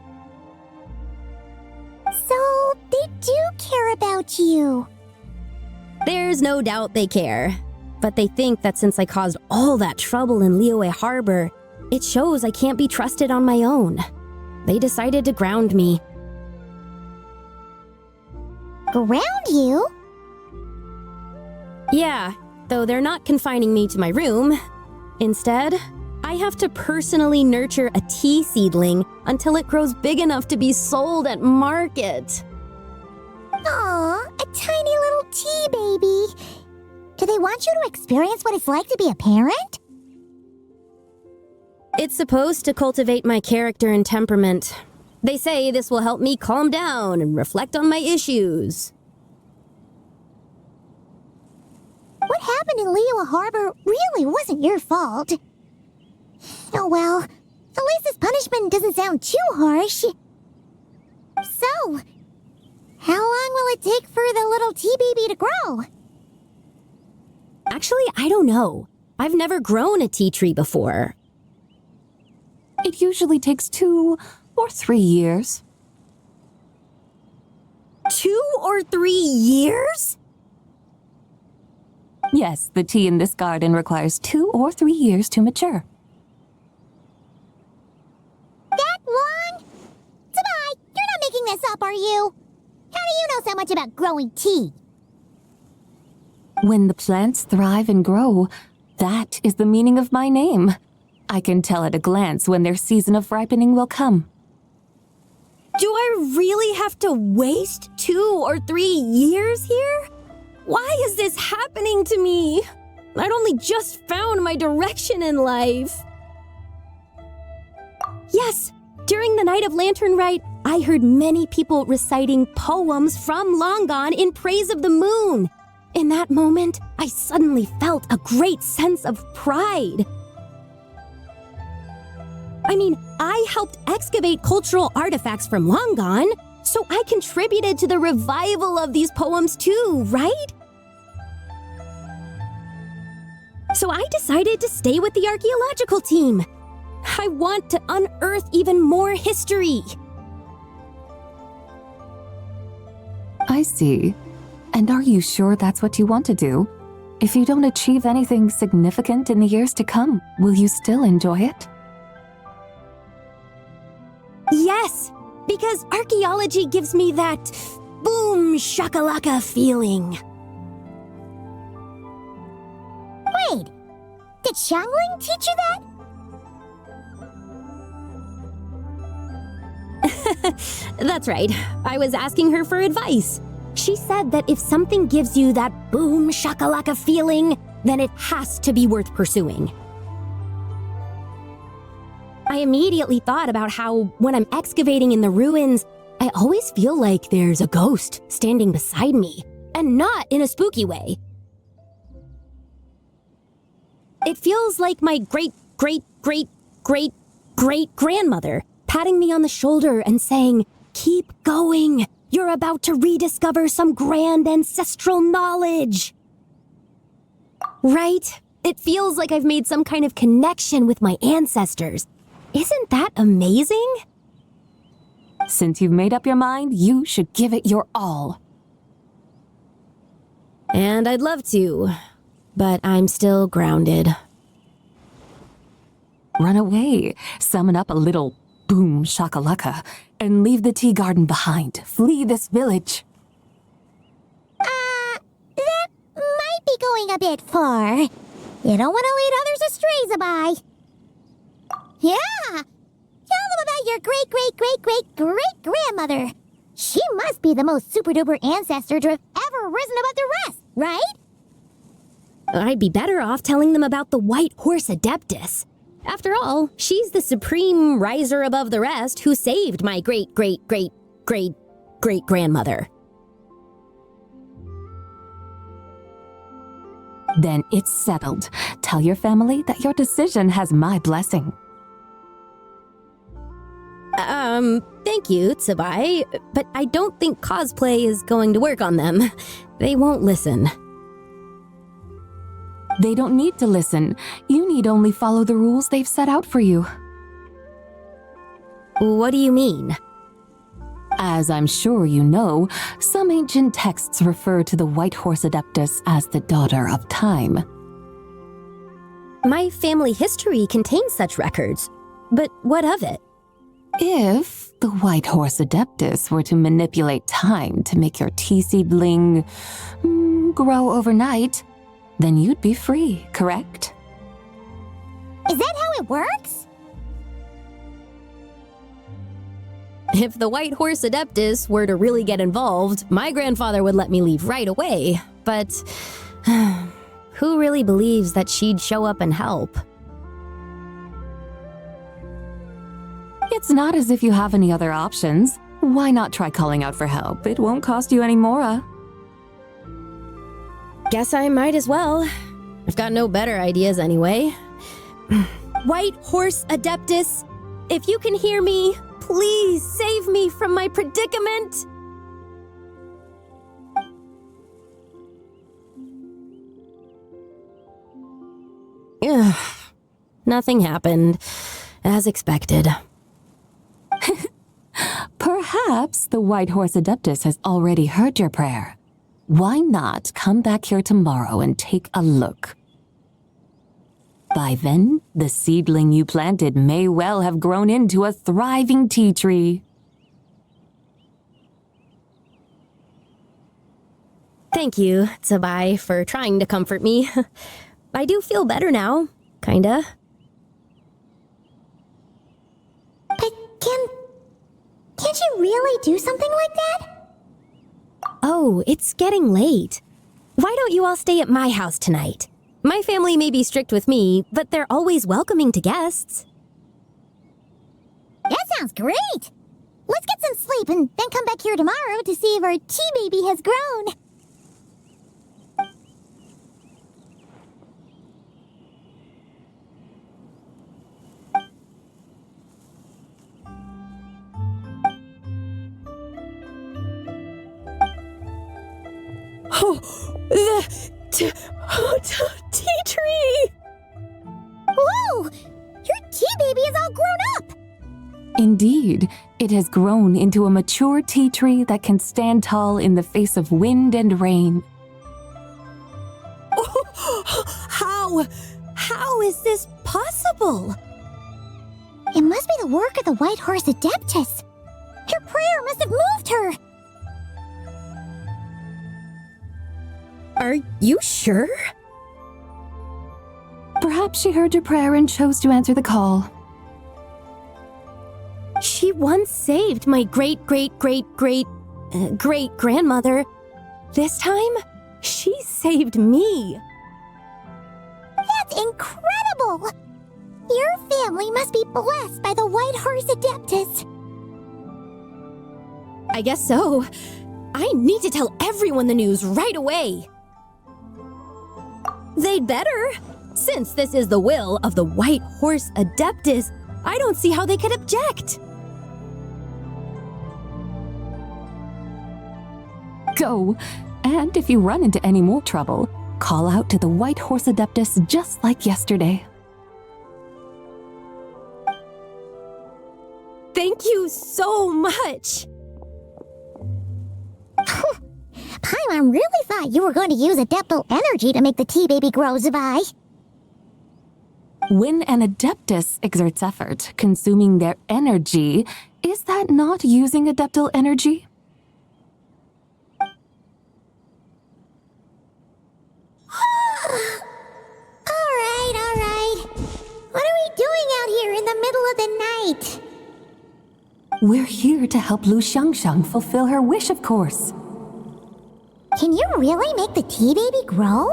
So, they do care about you. There's no doubt they care. But they think that since I caused all that trouble in Liyue Harbor, it shows I can't be trusted on my own. They decided to ground me. Ground you? Yeah, though they're not confining me to my room. Instead, I have to personally nurture a tea seedling until it grows big enough to be sold at market. Aw, a tiny little tea baby. Do they want you to experience what it's like to be a parent? It's supposed to cultivate my character and temperament. They say this will help me calm down and reflect on my issues. What happened in Liyue Harbor really wasn't your fault. Oh well, at least this punishment doesn't sound too harsh. So, how long will it take for the little tea baby to grow? Actually, I don't know. I've never grown a tea tree before. It usually takes 2 or 3 years. 2 or 3 years? Yes, the tea in this garden requires 2 or 3 years to mature. That long? Sabai, you're not making this up, are you? How do you know so much about growing tea? When the plants thrive and grow, that is the meaning of my name. I can tell at a glance when their season of ripening will come. Do I really have to waste 2 or 3 years here? Why is this happening to me? I'd only just found my direction in life. Yes, during the Night of Lantern Rite, I heard many people reciting poems from long gone in praise of the moon. In that moment, I suddenly felt a great sense of pride. I mean, I helped excavate cultural artifacts from long gone, so I contributed to the revival of these poems too, right? So I decided to stay with the archaeological team. I want to unearth even more history. I see. And are you sure that's what you want to do? If you don't achieve anything significant in the years to come, will you still enjoy it? Yes, because archaeology gives me that boom shakalaka feeling. Wait, did Xiangling teach you that? That's right. I was asking her for advice. She said that if something gives you that boom shakalaka feeling, then it has to be worth pursuing. I immediately thought about how, when I'm excavating in the ruins, I always feel like there's a ghost standing beside me, and not in a spooky way. It feels like my great-great-great-great-great-grandmother patting me on the shoulder and saying, "Keep going. You're about to rediscover some grand ancestral knowledge." Right? It feels like I've made some kind of connection with my ancestors. Isn't that amazing? Since you've made up your mind, you should give it your all. And I'd love to, but I'm still grounded. Run away, summon up a little boom shakalaka, and leave the tea garden behind. Flee this village. That might be going a bit far. You don't want to lead others astray, Sabai. Yeah! Tell them about your great-great-great-great-great-grandmother. She must be the most super-duper ancestor to have ever risen above the rest, right? I'd be better off telling them about the White Horse Adeptus. After all, she's the supreme riser above the rest who saved my great-great-great-great-great-grandmother. Then it's settled. Tell your family that your decision has my blessing. Thank you, Tsubai, but I don't think cosplay is going to work on them. They won't listen. They don't need to listen. You need only follow the rules they've set out for you. What do you mean? As I'm sure you know, some ancient texts refer to the White Horse Adeptus as the Daughter of Time. My family history contains such records, but what of it? If the White Horse Adeptus were to manipulate time to make your tea seedling grow overnight, then you'd be free, correct? Is that how it works? If the White Horse Adeptus were to really get involved, my grandfather would let me leave right away. But who really believes that she'd show up and help? It's not as if you have any other options. Why not try calling out for help? It won't cost you any more. Guess I might as well. I've got no better ideas anyway. White Horse Adeptus, if you can hear me, please save me from my predicament. Ugh. Nothing happened, as expected. Perhaps the White Horse Adeptus has already heard your prayer. Why not come back here tomorrow and take a look? By then, the seedling you planted may well have grown into a thriving tea tree. Thank you, Tsabai, for trying to comfort me. I do feel better now, kinda. But can't you really do something like that? Oh, it's getting late. Why don't you all stay at my house tonight? My family may be strict with me, but they're always welcoming to guests. That sounds great! Let's get some sleep and then come back here tomorrow to see if our tea baby has grown. Oh, the tea tree! Whoa! Your tea baby is all grown up! Indeed, it has grown into a mature tea tree that can stand tall in the face of wind and rain. How is this possible? It must be the work of the White Horse Adeptus. Her prayer must have moved her. Are you sure? Perhaps she heard your prayer and chose to answer the call. She once saved my great-great-great-great-great-grandmother. This time, she saved me. That's incredible! Your family must be blessed by the White Horse Adeptus. I guess so. I need to tell everyone the news right away. They'd better. Since this is the will of the White Horse Adeptus, I don't see how they could object. Go, and if you run into any more trouble, call out to the White Horse Adeptus just like yesterday. Thank you so much. Paimon really thought you were going to use adeptal energy to make the tea baby grow, Zabai. When an Adeptus exerts effort, consuming their energy, is that not using adeptal energy? Alright. What are we doing out here in the middle of the night? We're here to help Lu Xiangxiang fulfill her wish, of course. Can you really make the tea baby grow?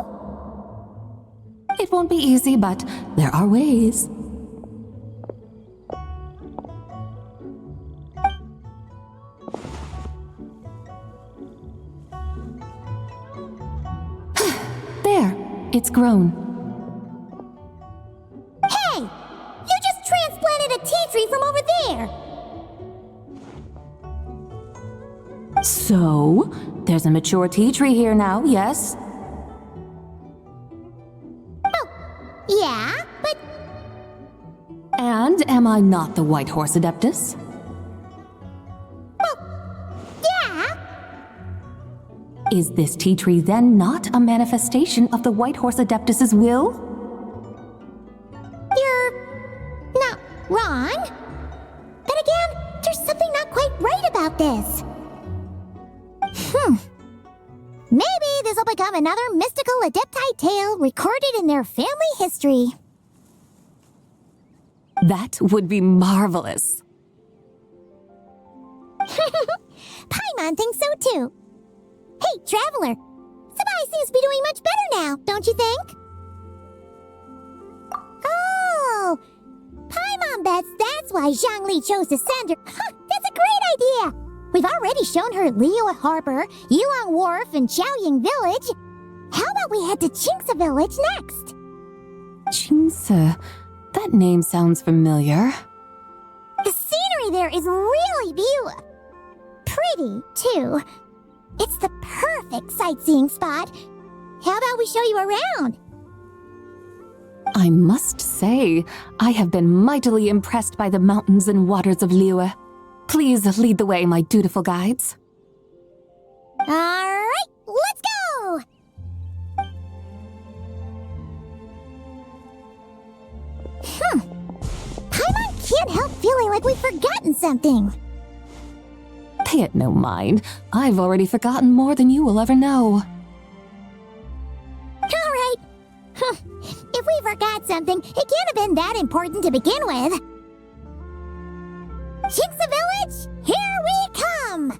It won't be easy, but there are ways. There, it's grown. Hey! You just transplanted a tea tree from over there! So, there's a mature tea tree here now, yes? Yeah, but... And am I not the White Horse Adeptus? Yeah! Is this tea tree then not a manifestation of the White Horse Adeptus's will? You're... not wrong. But again, there's something not quite right about this. Maybe this will become another mystical Adepti tale recorded in their family history. That would be marvelous. Paimon thinks so too. Hey, Traveler! Sabai seems to be doing much better now, don't you think? Oh! Paimon bets that's why Zhongli chose to send her. That's a great idea! We've already shown her Liyue Harbor, Yulong Wharf, and Xiaoying Village. How about we head to Qingce Village next? Qingce? That name sounds familiar. The scenery there is really beautiful. Pretty, too. It's the perfect sightseeing spot. How about we show you around? I must say, I have been mightily impressed by the mountains and waters of Liyue. Please lead the way, my dutiful guides. Alright, let's go! Paimon can't help feeling like we've forgotten something. Pay it no mind. I've already forgotten more than you will ever know. Alright. If we forgot something, it can't have been that important to begin with. Shinsa Village, here we come!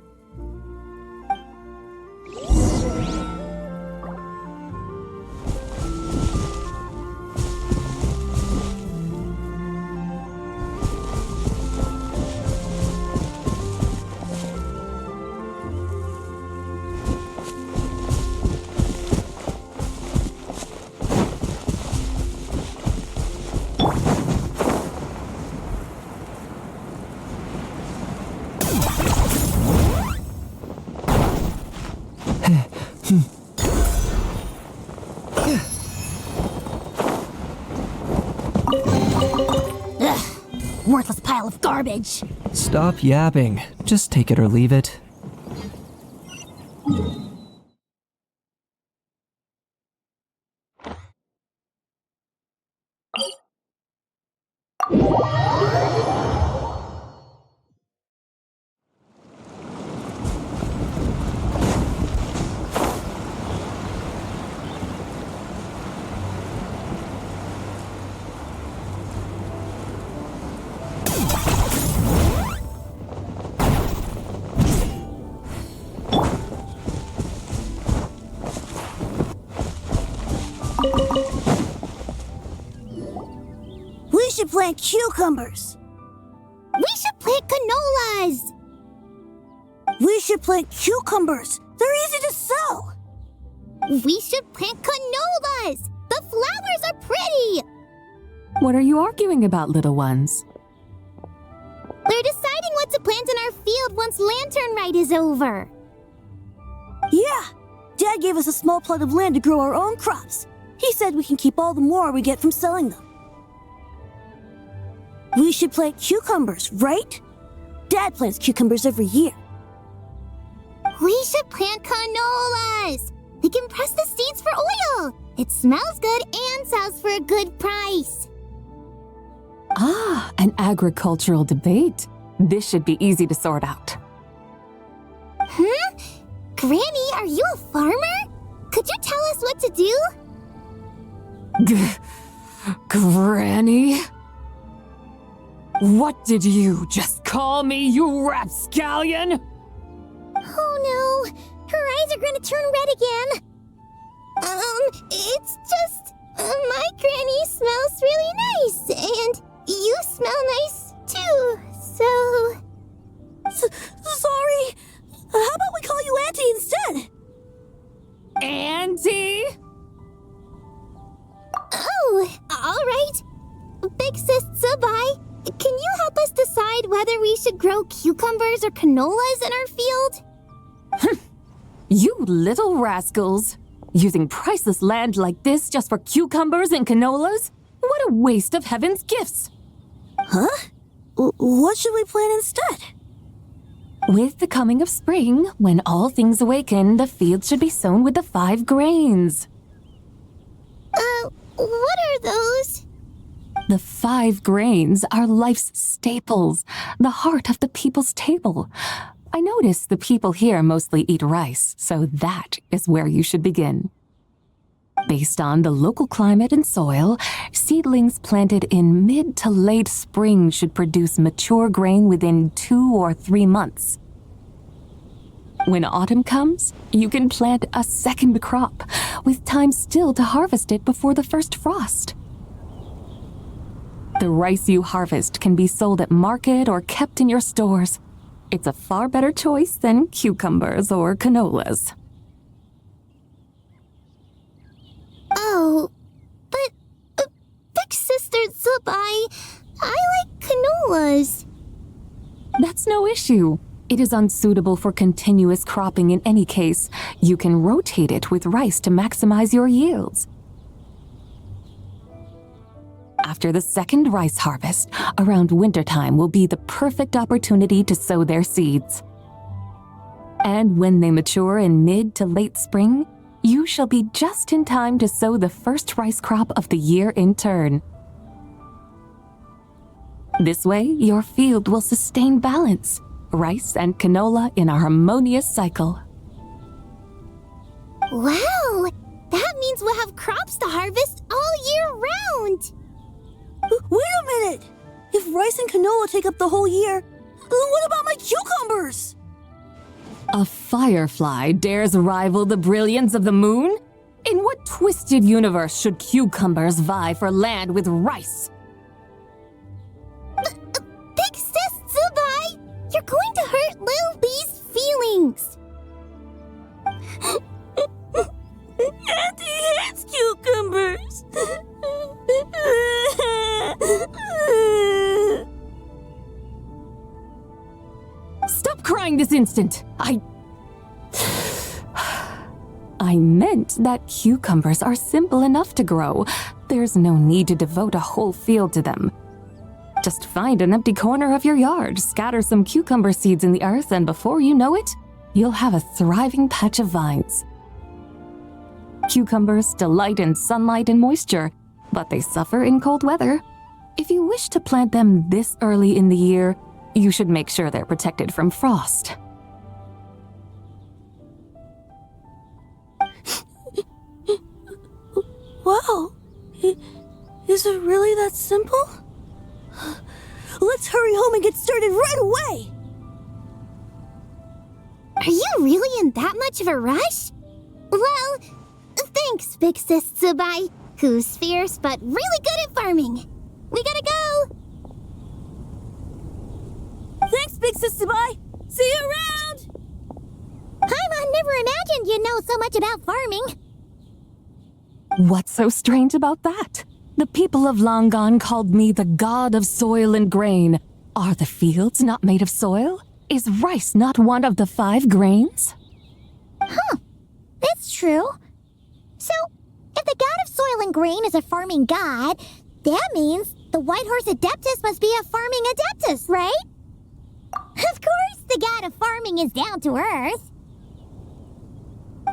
Worthless pile of garbage. Stop yapping. Just take it or leave it. We should plant cucumbers. We should plant canolas. We should plant cucumbers. They're easy to sow. We should plant canolas. The flowers are pretty. What are you arguing about, little ones? We're deciding what to plant in our field once Lantern Rite is over. Yeah. Dad gave us a small plot of land to grow our own crops. He said we can keep all the more we get from selling them. We should plant cucumbers, right? Dad plants cucumbers every year. We should plant canolas. We can press the seeds for oil. It smells good and sells for a good price. Ah, an agricultural debate. This should be easy to sort out. Granny, are you a farmer? Could you tell us what to do? Granny? What did you just call me, you rapscallion? Oh no, her eyes are gonna turn red again. It's just, my granny smells really nice, and you smell nice too, so... Sorry. How about we call you Auntie instead? Auntie? Oh, alright. Big Sis Sabai, can you help us decide whether we should grow cucumbers or canolas in our field? You little rascals! Using priceless land like this just for cucumbers and canolas? What a waste of heaven's gifts! Huh? What should we plant instead? With the coming of spring, when all things awaken, the fields should be sown with the 5 grains. What are those? The 5 grains are life's staples, the heart of the people's table. I notice the people here mostly eat rice, so that is where you should begin. Based on the local climate and soil, seedlings planted in mid to late spring should produce mature grain within 2 or 3 months. When autumn comes, you can plant a second crop, with time still to harvest it before the first frost. The rice you harvest can be sold at market or kept in your stores. It's a far better choice than cucumbers or canolas. Oh, but Big Sister Sabai, I like canolas. That's no issue. It is unsuitable for continuous cropping in any case. You can rotate it with rice to maximize your yields. After the second rice harvest, around wintertime will be the perfect opportunity to sow their seeds. And when they mature in mid to late spring, you shall be just in time to sow the first rice crop of the year in turn. This way, your field will sustain balance, rice and canola in a harmonious cycle. Wow! That means we'll have crops to harvest all year round! Wait a minute! If rice and canola take up the whole year, what about my cucumbers? A firefly dares rival the brilliance of the moon? In what twisted universe should cucumbers vie for land with rice? Big Sis Tsubai! You're going to hurt Lil Bee's feelings! Auntie hates cucumbers! Stop crying this instant! I meant that cucumbers are simple enough to grow. There's no need to devote a whole field to them. Just find an empty corner of your yard, scatter some cucumber seeds in the earth, and before you know it, you'll have a thriving patch of vines. Cucumbers delight in sunlight and moisture, but they suffer in cold weather. If you wish to plant them this early in the year, you should make sure they're protected from frost. Wow. Is it really that simple? Let's hurry home and get started right away! Are you really in that much of a rush? Well, thanks, Big Sis Tsubai, who's fierce but really good at farming. We gotta go! Thanks, Big Sis Tsubai! See you around! Paimon never imagined you'd know so much about farming. What's so strange about that? The people of long gone called me the god of soil and grain. Are the fields not made of soil? Is rice not one of the 5 grains? Huh. That's true. So, if the god of soil and grain is a farming god, that means the White Horse Adeptus must be a farming adeptus, right? Of course the god of farming is down to earth.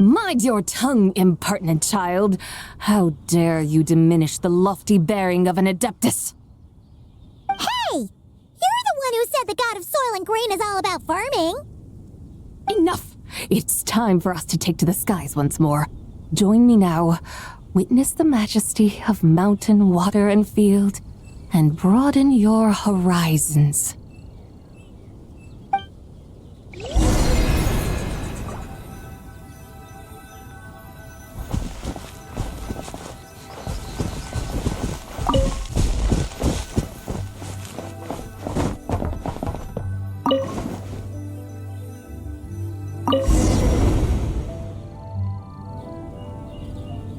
Mind your tongue, impertinent child. How dare you diminish the lofty bearing of an adeptus? Hey! You're the one who said the god of soil and grain is all about farming. Enough! It's time for us to take to the skies once more. Join me now. Witness the majesty of mountain, water, and field, and broaden your horizons.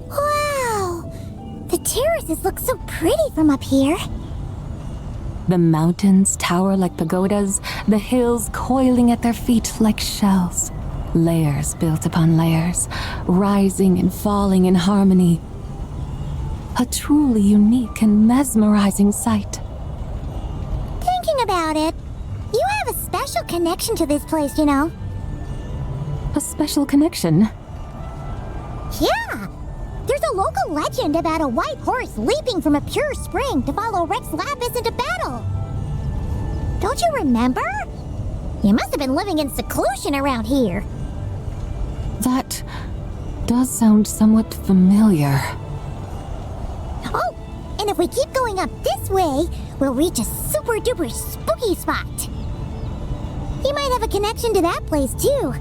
Wow! The terraces look so pretty from up here. The mountains tower like pagodas, the hills coiling at their feet like shells. Layers built upon layers, rising and falling in harmony. A truly unique and mesmerizing sight. Thinking about it, you have a special connection to this place, you know. A special connection? Yeah! There's a local legend about a white horse leaping from a pure spring to follow Rex Lapis into battle. Don't you remember? You must have been living in seclusion around here. That does sound somewhat familiar. Oh, and if we keep going up this way, we'll reach a super duper spooky spot. You might have a connection to that place too.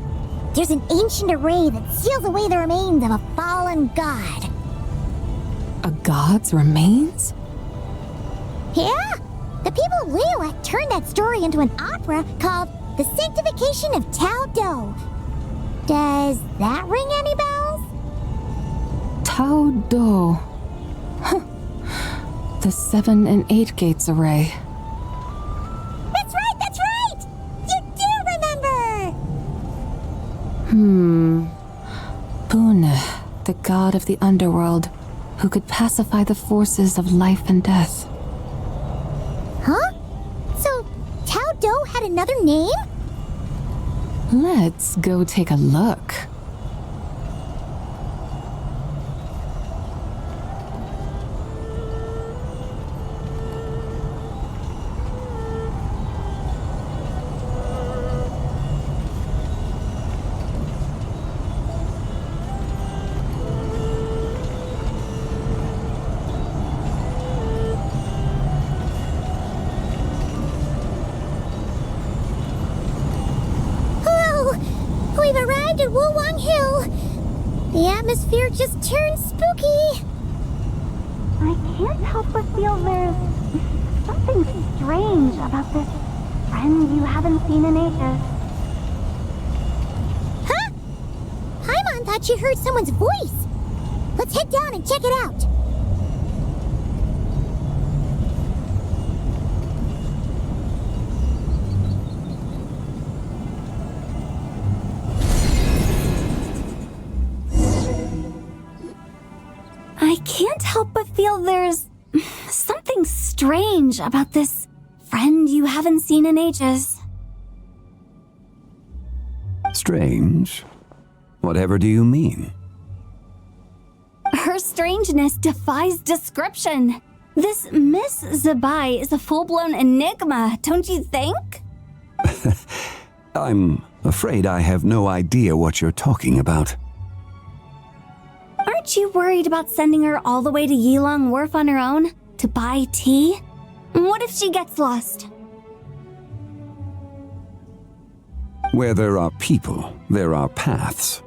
There's an ancient array that seals away the remains of a fallen god. A god's remains? Yeah? The people of Liyue turned that story into an opera called The Sanctification of Tao Do. Does that ring any bells? Tao Do. Huh. The 7 and 8 gates array. That's right, that's right! You do remember! Bune, the god of the underworld, who could pacify the forces of life and death. Huh? So, Tao Do had another name? Let's go take a look. We've arrived at Wulwang Hill. The atmosphere just turned spooky. I can't help but feel there's something strange about this friend you haven't seen in ages. Huh? Paimon thought she heard someone's voice. Let's head down and check it out. I can't help but feel there's something strange about this friend you haven't seen in ages. Strange? Whatever do you mean? Her strangeness defies description. This Miss Zabai is a full-blown enigma, don't you think? I'm afraid I have no idea what you're talking about. Aren't you worried about sending her all the way to Yilong Wharf on her own to buy tea? What if she gets lost? Where there are people, there are paths.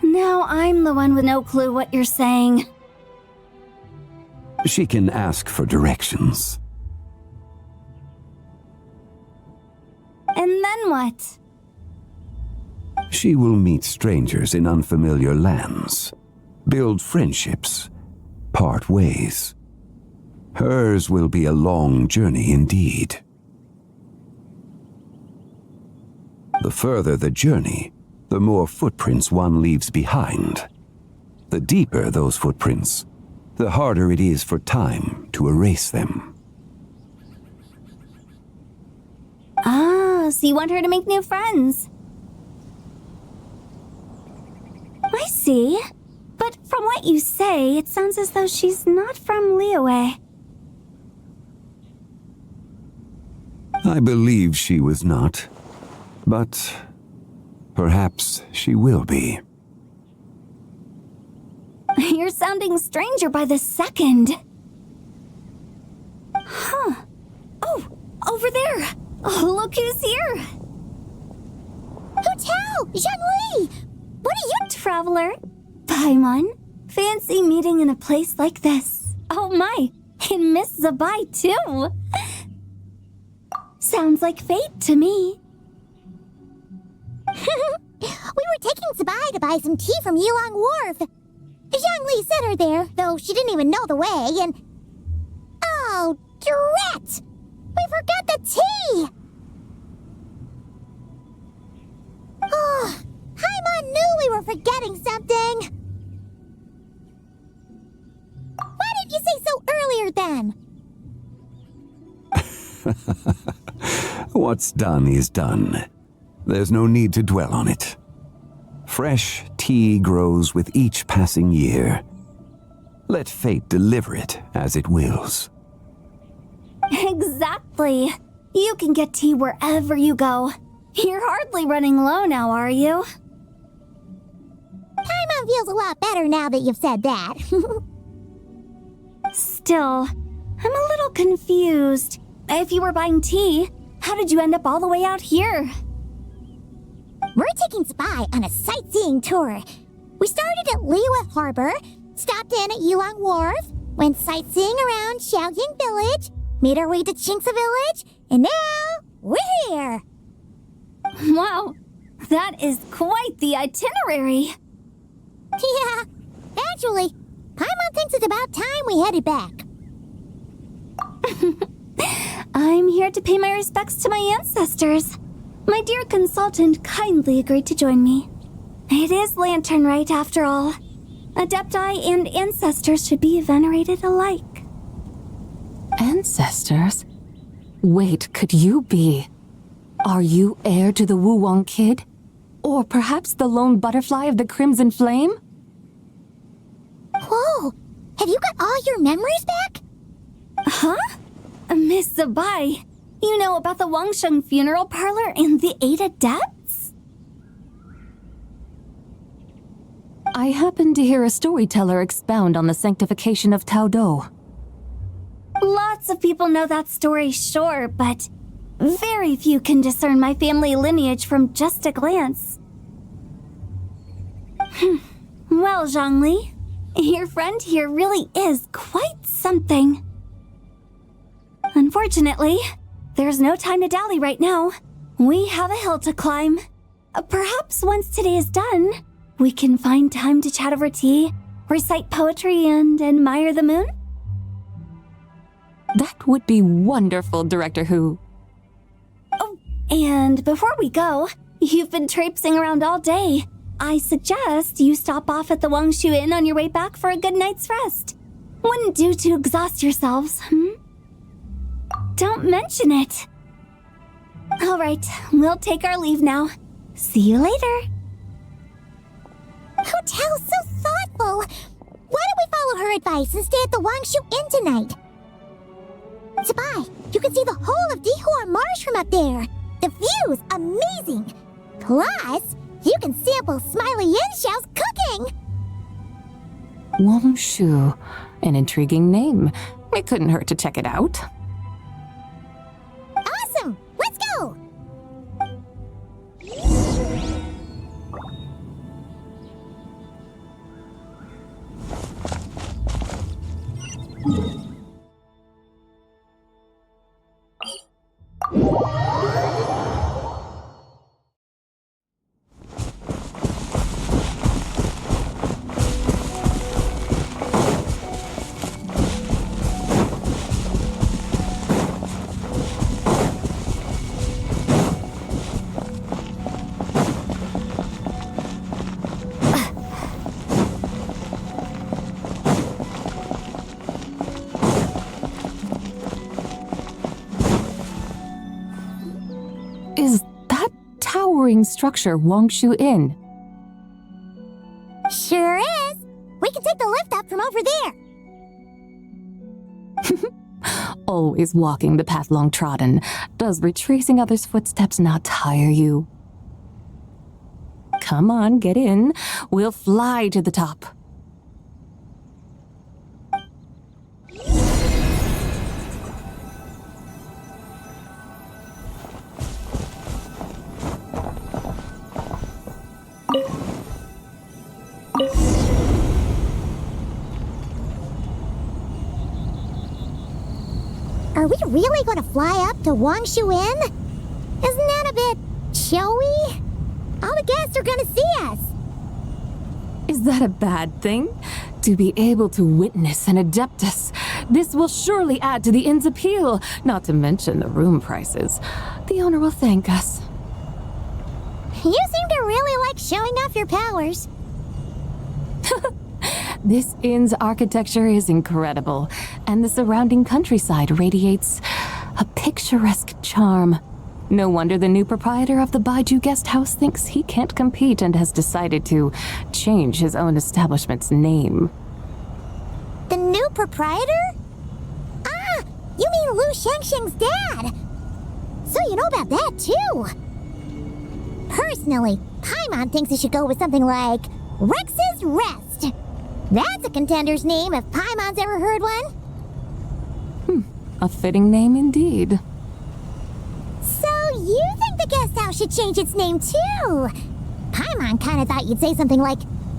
Now I'm the one with no clue what you're saying. She can ask for directions. And then what? She will meet strangers in unfamiliar lands, build friendships, part ways. Hers will be a long journey indeed. The further the journey, the more footprints one leaves behind. The deeper those footprints, the harder it is for time to erase them. Ah, so you want her to make new friends? I see. But from what you say, it sounds as though she's not from Liyue. I believe she was not, but perhaps she will be. You're sounding stranger by the second. Huh. Oh, over there. Oh, look who's here. Hu Tao! Zhongli! What are you, traveler? Paimon, fancy meeting in a place like this. Oh my, and Miss Zabai too. Sounds like fate to me. We were taking Zabai to buy some tea from Yilong Wharf. Zhongli sent her there, though she didn't even know the way, and... Oh, drat! We forgot the tea! Oh, Paimon knew we were forgetting something! Why didn't you say so earlier then? What's done is done. There's no need to dwell on it. Fresh tea grows with each passing year. Let fate deliver it as it wills. Exactly. You can get tea wherever you go. You're hardly running low now, are you? Paimon feels a lot better now that you've said that. Still, I'm a little confused. If you were buying tea, how did you end up all the way out here? We're taking Zabai on a sightseeing tour. We started at Liyue Harbor, stopped in at Yilong Wharf, went sightseeing around Xiaoying Village, made our way to Qingce Village, and now we're here. Wow, that is quite the itinerary. Yeah, actually, Paimon thinks it's about time we headed back. I'm here to pay my respects to my ancestors. My dear consultant kindly agreed to join me. It is Lantern Rite, after all. Adepti and ancestors should be venerated alike. Ancestors? Wait, could you be? Are you heir to the Woo-Wong Kid? Or perhaps the lone butterfly of the Crimson Flame? Whoa! Have you got all your memories back? Huh? Miss Zabai, you know about the Wangsheng funeral parlor and the 8 adepts? I happened to hear a storyteller expound on the sanctification of Tao Do. Lots of people know that story, sure, but very few can discern my family lineage from just a glance. Well, Zhongli, your friend here really is quite something. Unfortunately, there's no time to dally right now. We have a hill to climb. Perhaps once today is done, we can find time to chat over tea, recite poetry, and admire the moon? That would be wonderful, Director Hu. Oh, and before we go, you've been traipsing around all day. I suggest you stop off at the Wangshu Inn on your way back for a good night's rest. Wouldn't do to exhaust yourselves, Don't mention it. All right, we'll take our leave now. See you later. Hotel's so thoughtful. Why don't we follow her advice and stay at the Wangshu Inn tonight? Zabai, you can see the whole of Dihua Marsh from up there. The view's amazing. Plus, you can sample Smiley Yin-Xiao's cooking. Wangshu, an intriguing name. It couldn't hurt to check it out. Awesome! Let's go! Is that towering structure Wangshu Inn? Sure is. We can take the lift up from over there. Always walking the path long trodden. Does retracing others' footsteps not tire you? Come on, get in. We'll fly to the top. Are we really going to fly up to Wangshu Inn? Isn't that a bit showy? All the guests are going to see us. Is that a bad thing? To be able to witness an Adeptus. This will surely add to the inn's appeal, not to mention the room prices. The owner will thank us. You seem to really like showing off your powers. This inn's architecture is incredible, and the surrounding countryside radiates a picturesque charm. No wonder the new proprietor of the Baiju guest house thinks he can't compete and has decided to change his own establishment's name. The new proprietor? Ah, you mean Lu Shengsheng's dad. So you know about that too. Personally, Paimon thinks it should go with something like Rex's Rest. That's a contender's name if Paimon's ever heard one. A fitting name indeed. So you think the guest house should change its name too? Paimon kinda thought you'd say something like,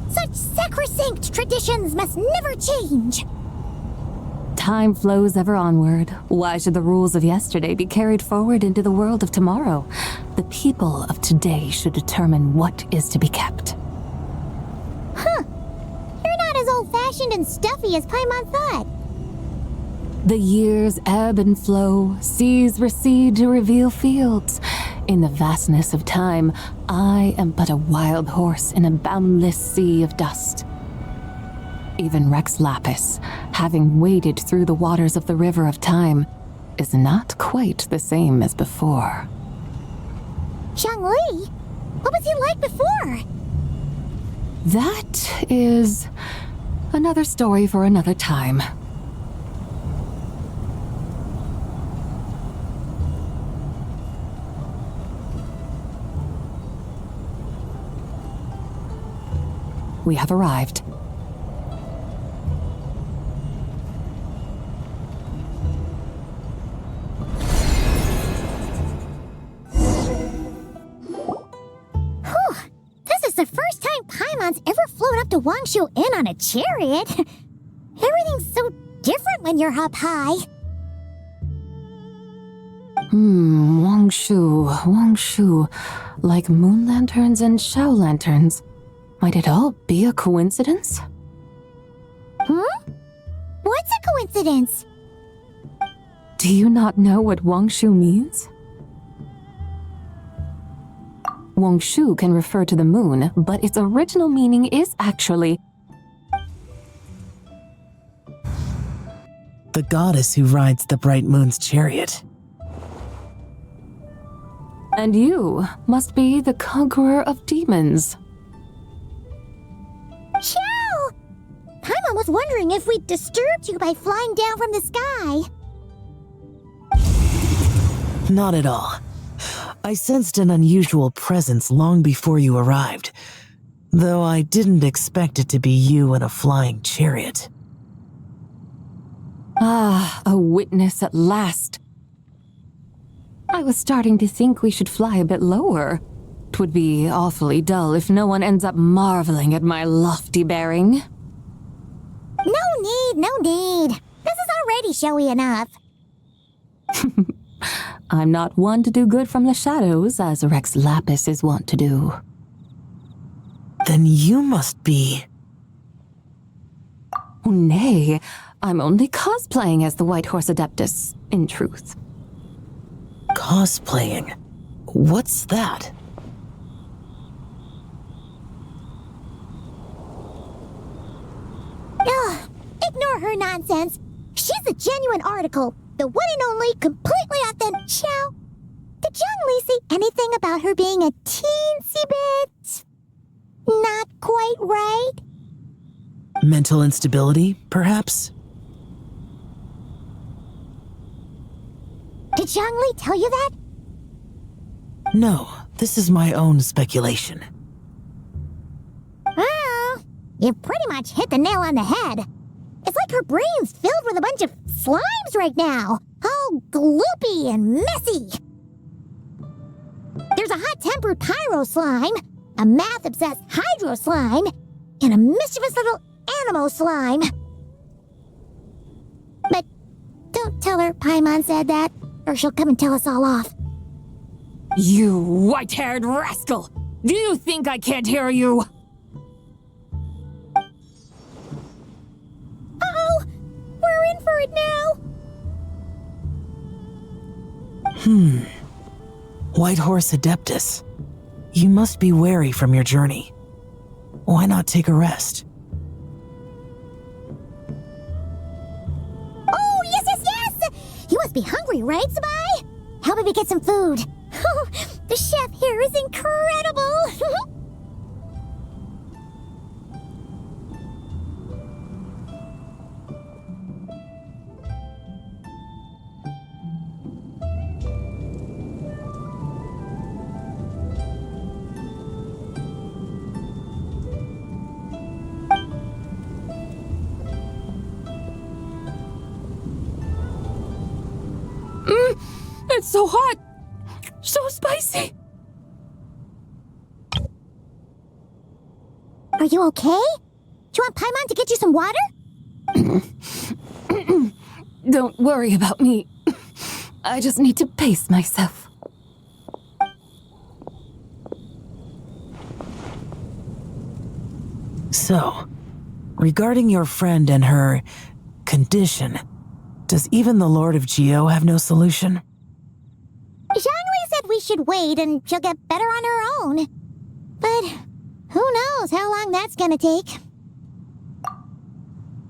such sacrosanct traditions must never change. Time flows ever onward. Why should the rules of yesterday be carried forward into the world of tomorrow? The people of today should determine what is to be kept. Huh. You're not as old-fashioned and stuffy as Paimon thought. The years ebb and flow, seas recede to reveal fields. In the vastness of time, I am but a wild horse in a boundless sea of dust. Even Rex Lapis, having waded through the waters of the River of Time, is not quite the same as before. Zhongli? What was he like before? That is another story for another time. We have arrived. This is the first time Paimon's ever flown up to Wangshu Inn on a chariot. Everything's so different when you're up high. Wangshu. Like moon lanterns and Shao lanterns. Might it all be a coincidence? What's a coincidence? Do you not know what Wangshu means? Wangshu can refer to the moon, but its original meaning is actually the goddess who rides the bright moon's chariot. And you must be the conqueror of demons. Xiao! Paimon was wondering if we'd disturbed you by flying down from the sky. Not at all. I sensed an unusual presence long before you arrived, though I didn't expect it to be you in a flying chariot. Ah, a witness at last. I was starting to think we should fly a bit lower. 'Twould be awfully dull if no one ends up marveling at my lofty bearing. No need. This is already showy enough. I'm not one to do good from the shadows, as Rex Lapis is wont to do. Then you must be... Oh, nay, I'm only cosplaying as the White Horse Adeptus, in truth. Cosplaying? What's that? Ugh, ignore her nonsense. She's a genuine article. The one and only, completely authentic Xiao. Did Zhongli say anything about her being a teensy bit... not quite right? Mental instability, perhaps? Did Zhongli tell you that? No, this is my own speculation. Well, you pretty much hit the nail on the head. It's like her brain's filled with a bunch of slimes right now. All gloopy and messy. There's a hot-tempered pyro slime, a math-obsessed hydro slime, and a mischievous little animo slime. But don't tell her Paimon said that, or she'll come and tell us all off. You white-haired rascal! Do you think I can't hear you? Uh-oh! We're in for it now! White Horse Adeptus. You must be wary from your journey. Why not take a rest? Oh, yes! You must be hungry, right, Sabai? How about we get some food? Oh, the chef here is incredible! It's so hot! So spicy! Are you okay? Do you want Paimon to get you some water? Don't worry about me. I just need to pace myself. So, regarding your friend and her condition, does even the Lord of Geo have no solution? Zhongli said we should wait and she'll get better on her own. But who knows how long that's gonna take.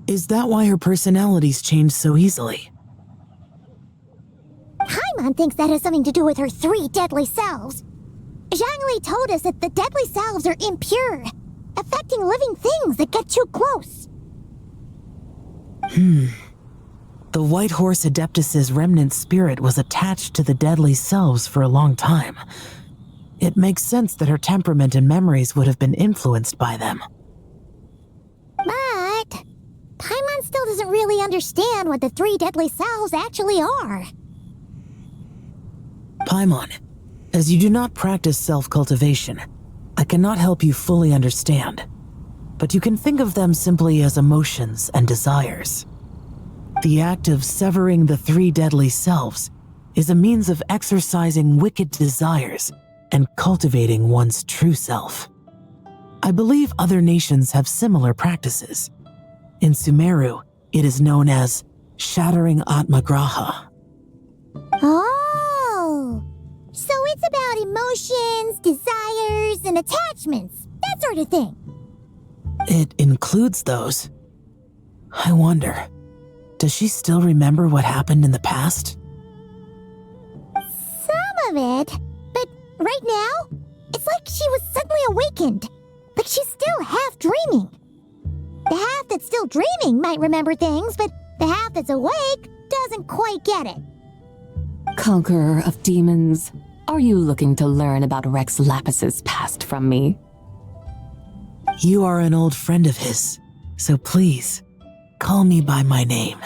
Is that why her personalities change so easily? Paimon thinks that has something to do with her 3 deadly selves. Zhangli told us that the deadly selves are impure, affecting living things that get too close. The White Horse Adeptus's remnant spirit was attached to the deadly selves for a long time. It makes sense that her temperament and memories would have been influenced by them. But Paimon still doesn't really understand what the 3 deadly selves actually are. Paimon, as you do not practice self-cultivation, I cannot help you fully understand, but you can think of them simply as emotions and desires. The act of severing the 3 deadly selves is a means of exercising wicked desires and cultivating one's true self. I believe other nations have similar practices. In Sumeru, it is known as shattering Atmagraha. Oh! So it's about emotions, desires, and attachments, that sort of thing. It includes those. I wonder, does she still remember what happened in the past? Some of it, but right now, it's like she was suddenly awakened. Like she's still half dreaming. The half that's still dreaming might remember things, but the half that's awake doesn't quite get it. Conqueror of demons, are you looking to learn about Rex Lapis's past from me? You are an old friend of his, so please, call me by my name.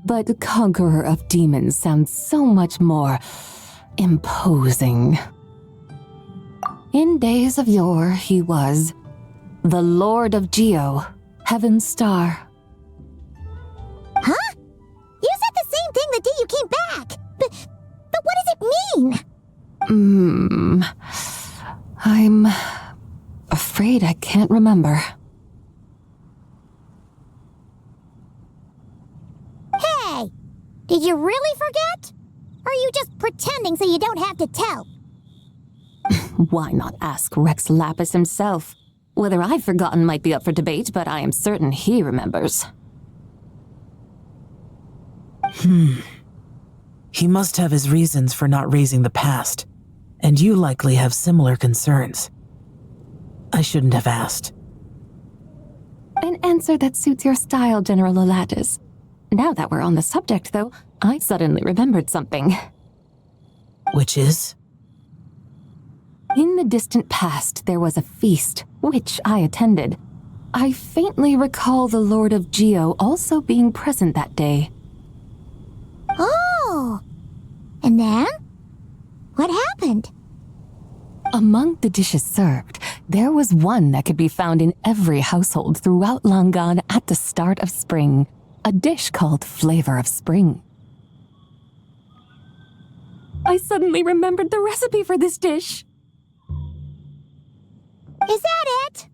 But Conqueror of Demons sounds so much more imposing. In days of yore, he was the Lord of Geo, Heaven's Star. Huh? You said the same thing the day you came back. But what does it mean? I'm afraid I can't remember. Hey! Did you really forget? Or are you just pretending so you don't have to tell? Why not ask Rex Lapis himself? Whether I've forgotten might be up for debate, but I am certain he remembers. He must have his reasons for not raising the past, and you likely have similar concerns. I shouldn't have asked. An answer that suits your style, General Elatis. Now that we're on the subject, though, I suddenly remembered something. Which is? In the distant past, there was a feast, which I attended. I faintly recall the Lord of Geo also being present that day. Oh! And then? What happened? Among the dishes served, there was one that could be found in every household throughout Langan at the start of spring, a dish called Flavor of Spring. I suddenly remembered the recipe for this dish. Is that it?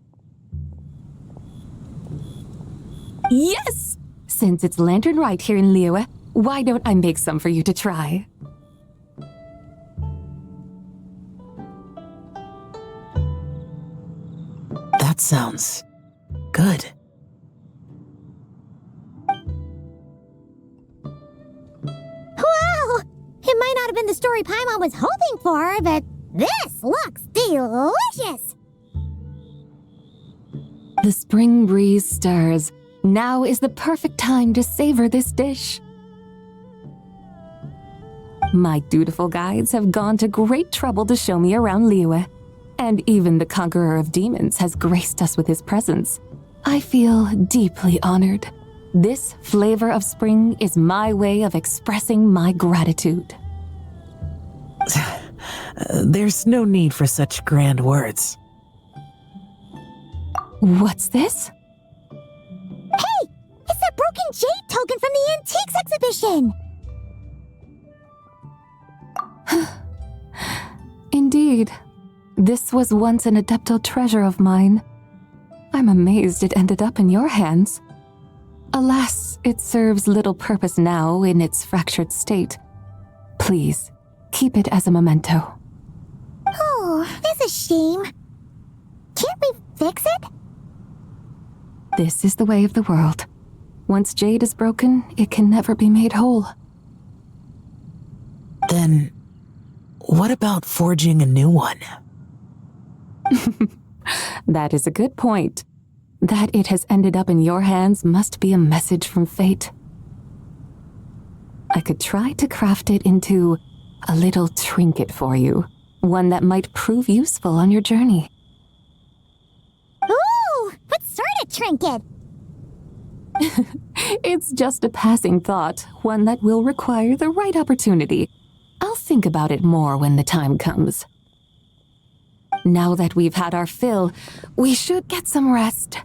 Yes! Since it's lantern right here in Liyue, why don't I make some for you to try? That sounds good. Wow! It might not have been the story Paimon was hoping for, but this looks delicious! The spring breeze stirs. Now is the perfect time to savor this dish. My dutiful guides have gone to great trouble to show me around Liyue, and even the Conqueror of Demons has graced us with his presence. I feel deeply honored. This Flavor of Spring is my way of expressing my gratitude. There's no need for such grand words. What's this? Hey! It's that broken jade token from the Antiques exhibition! Indeed. This was once an Adeptal treasure of mine. I'm amazed it ended up in your hands. Alas, it serves little purpose now in its fractured state. Please, keep it as a memento. Oh, that's a shame. Can't we fix it? This is the way of the world. Once jade is broken, it can never be made whole. Then, what about forging a new one? That is a good point. That it has ended up in your hands must be a message from fate. I could try to craft it into a little trinket for you. One that might prove useful on your journey. Ooh! What sort of trinket? It's just a passing thought, one that will require the right opportunity. I'll think about it more when the time comes. Now that we've had our fill, we should get some rest.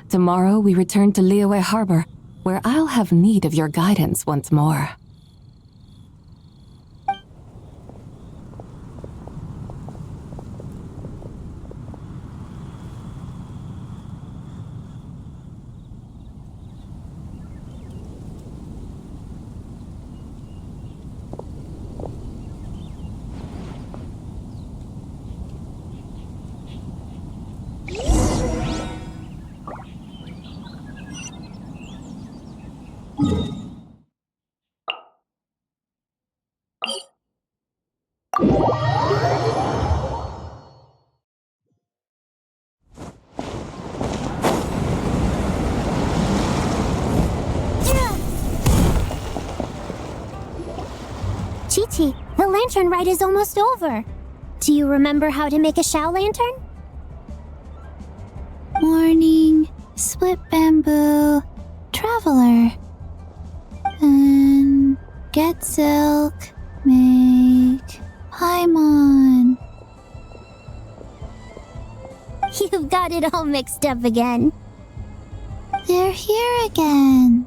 Tomorrow we return to Liyue Harbor, where I'll have need of your guidance once more. Chi-Chi, the lantern ride is almost over. Do you remember how to make a Shao lantern? Morning, split bamboo, traveler. Get silk, make Paimon. You've got it all mixed up again. They're here again.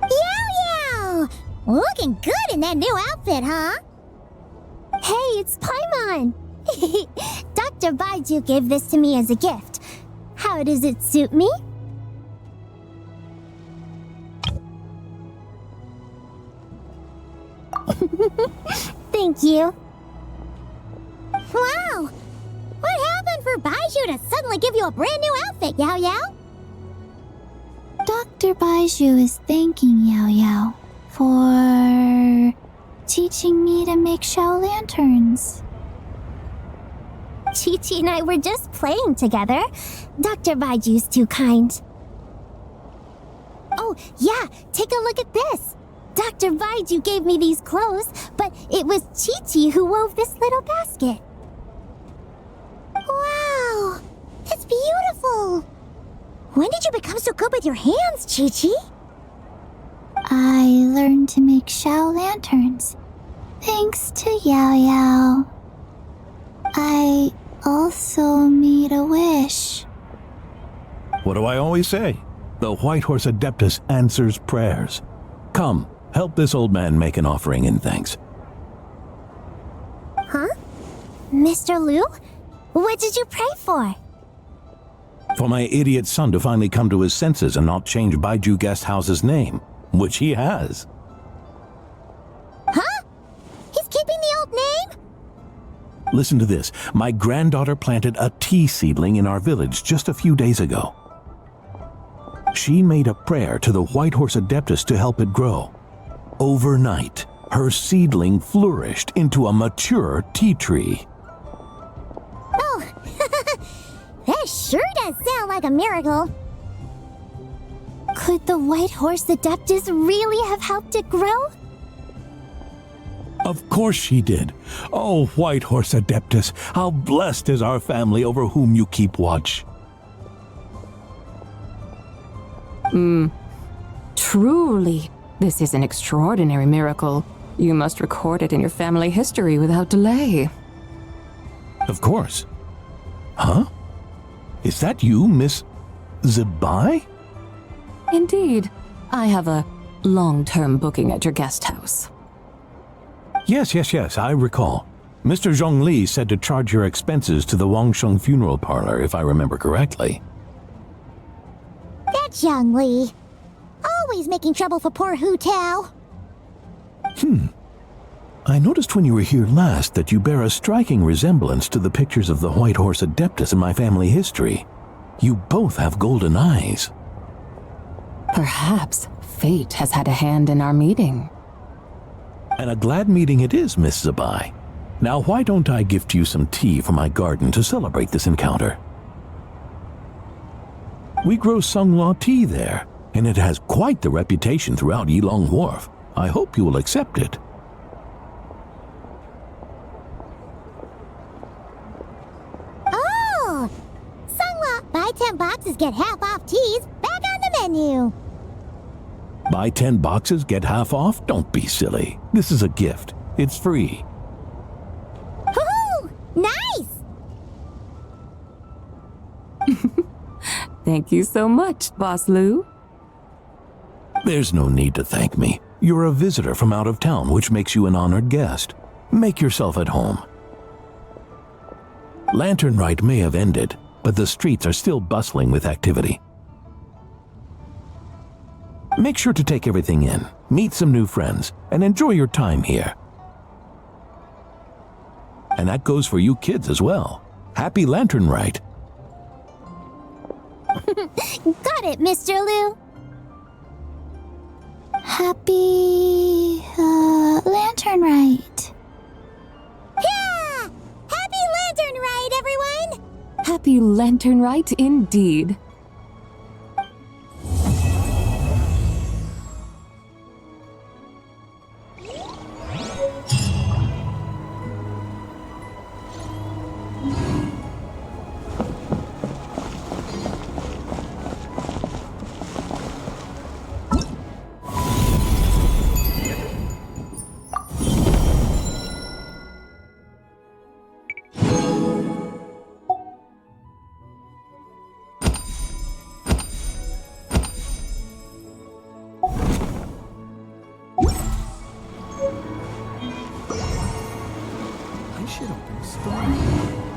Yow! Looking good in that new outfit, huh? Hey, it's Paimon! Dr. Baiju gave this to me as a gift. How does it suit me? Thank you. Wow! What happened for Baiju to suddenly give you a brand new outfit, Yao Yao? Dr. Baiju is thanking Yao Yao for teaching me to make Shao lanterns. Chi-Chi and I were just playing together. Dr. Baiju's too kind. Oh, yeah, take a look at this. Dr. Baiju gave me these clothes, but it was Chi-Chi who wove this little basket. Wow, it's beautiful. When did you become so good with your hands, Chi-Chi? I learned to make Shao lanterns, thanks to Yao Yao. I also made a wish. What do I always say? The White Horse Adeptus answers prayers. Come, help this old man make an offering in thanks. Huh? Mr. Liu? What did you pray for? For my idiot son to finally come to his senses and not change Baiju Guest House's name, which he has. Huh? He's keeping the old name? Listen to this. My granddaughter planted a tea seedling in our village just a few days ago. She made a prayer to the White Horse Adeptus to help it grow. Overnight, her seedling flourished into a mature tea tree. Oh, that sure does sound like a miracle. Could the White Horse Adeptus really have helped it grow? Of course she did. Oh, White Horse Adeptus, how blessed is our family over whom you keep watch. Truly, this is an extraordinary miracle. You must record it in your family history without delay. Of course. Huh? Is that you, Miss Zibai? Indeed. I have a long-term booking at your guest house. Yes, I recall. Mr. Zhongli said to charge your expenses to the Wangsheng funeral parlor, if I remember correctly. That Zhongli. Always making trouble for poor Hu Tao. I noticed when you were here last that you bear a striking resemblance to the pictures of the White Horse Adeptus in my family history. You both have golden eyes. Perhaps fate has had a hand in our meeting. And a glad meeting it is, Miss Zabai. Now why don't I gift you some tea from my garden to celebrate this encounter? We grow Sunglaw tea there, and it has quite the reputation throughout Yilong Wharf. I hope you will accept it. Oh! Sunglaw, buy 10 boxes, get half off teas. Back on the menu. Buy 10 boxes, get half off? Don't be silly. This is a gift. It's free. Woohoo! Nice! Thank you so much, Boss Lou. There's no need to thank me. You're a visitor from out of town, which makes you an honored guest. Make yourself at home. Lantern Rite may have ended, but the streets are still bustling with activity. Make sure to take everything in, meet some new friends, and enjoy your time here. And that goes for you kids as well. Happy Lantern Rite. Got it, Mr. Liu. Happy Lantern Rite. Yeah! Happy Lantern Rite, everyone! Happy Lantern Rite indeed. I should open a store.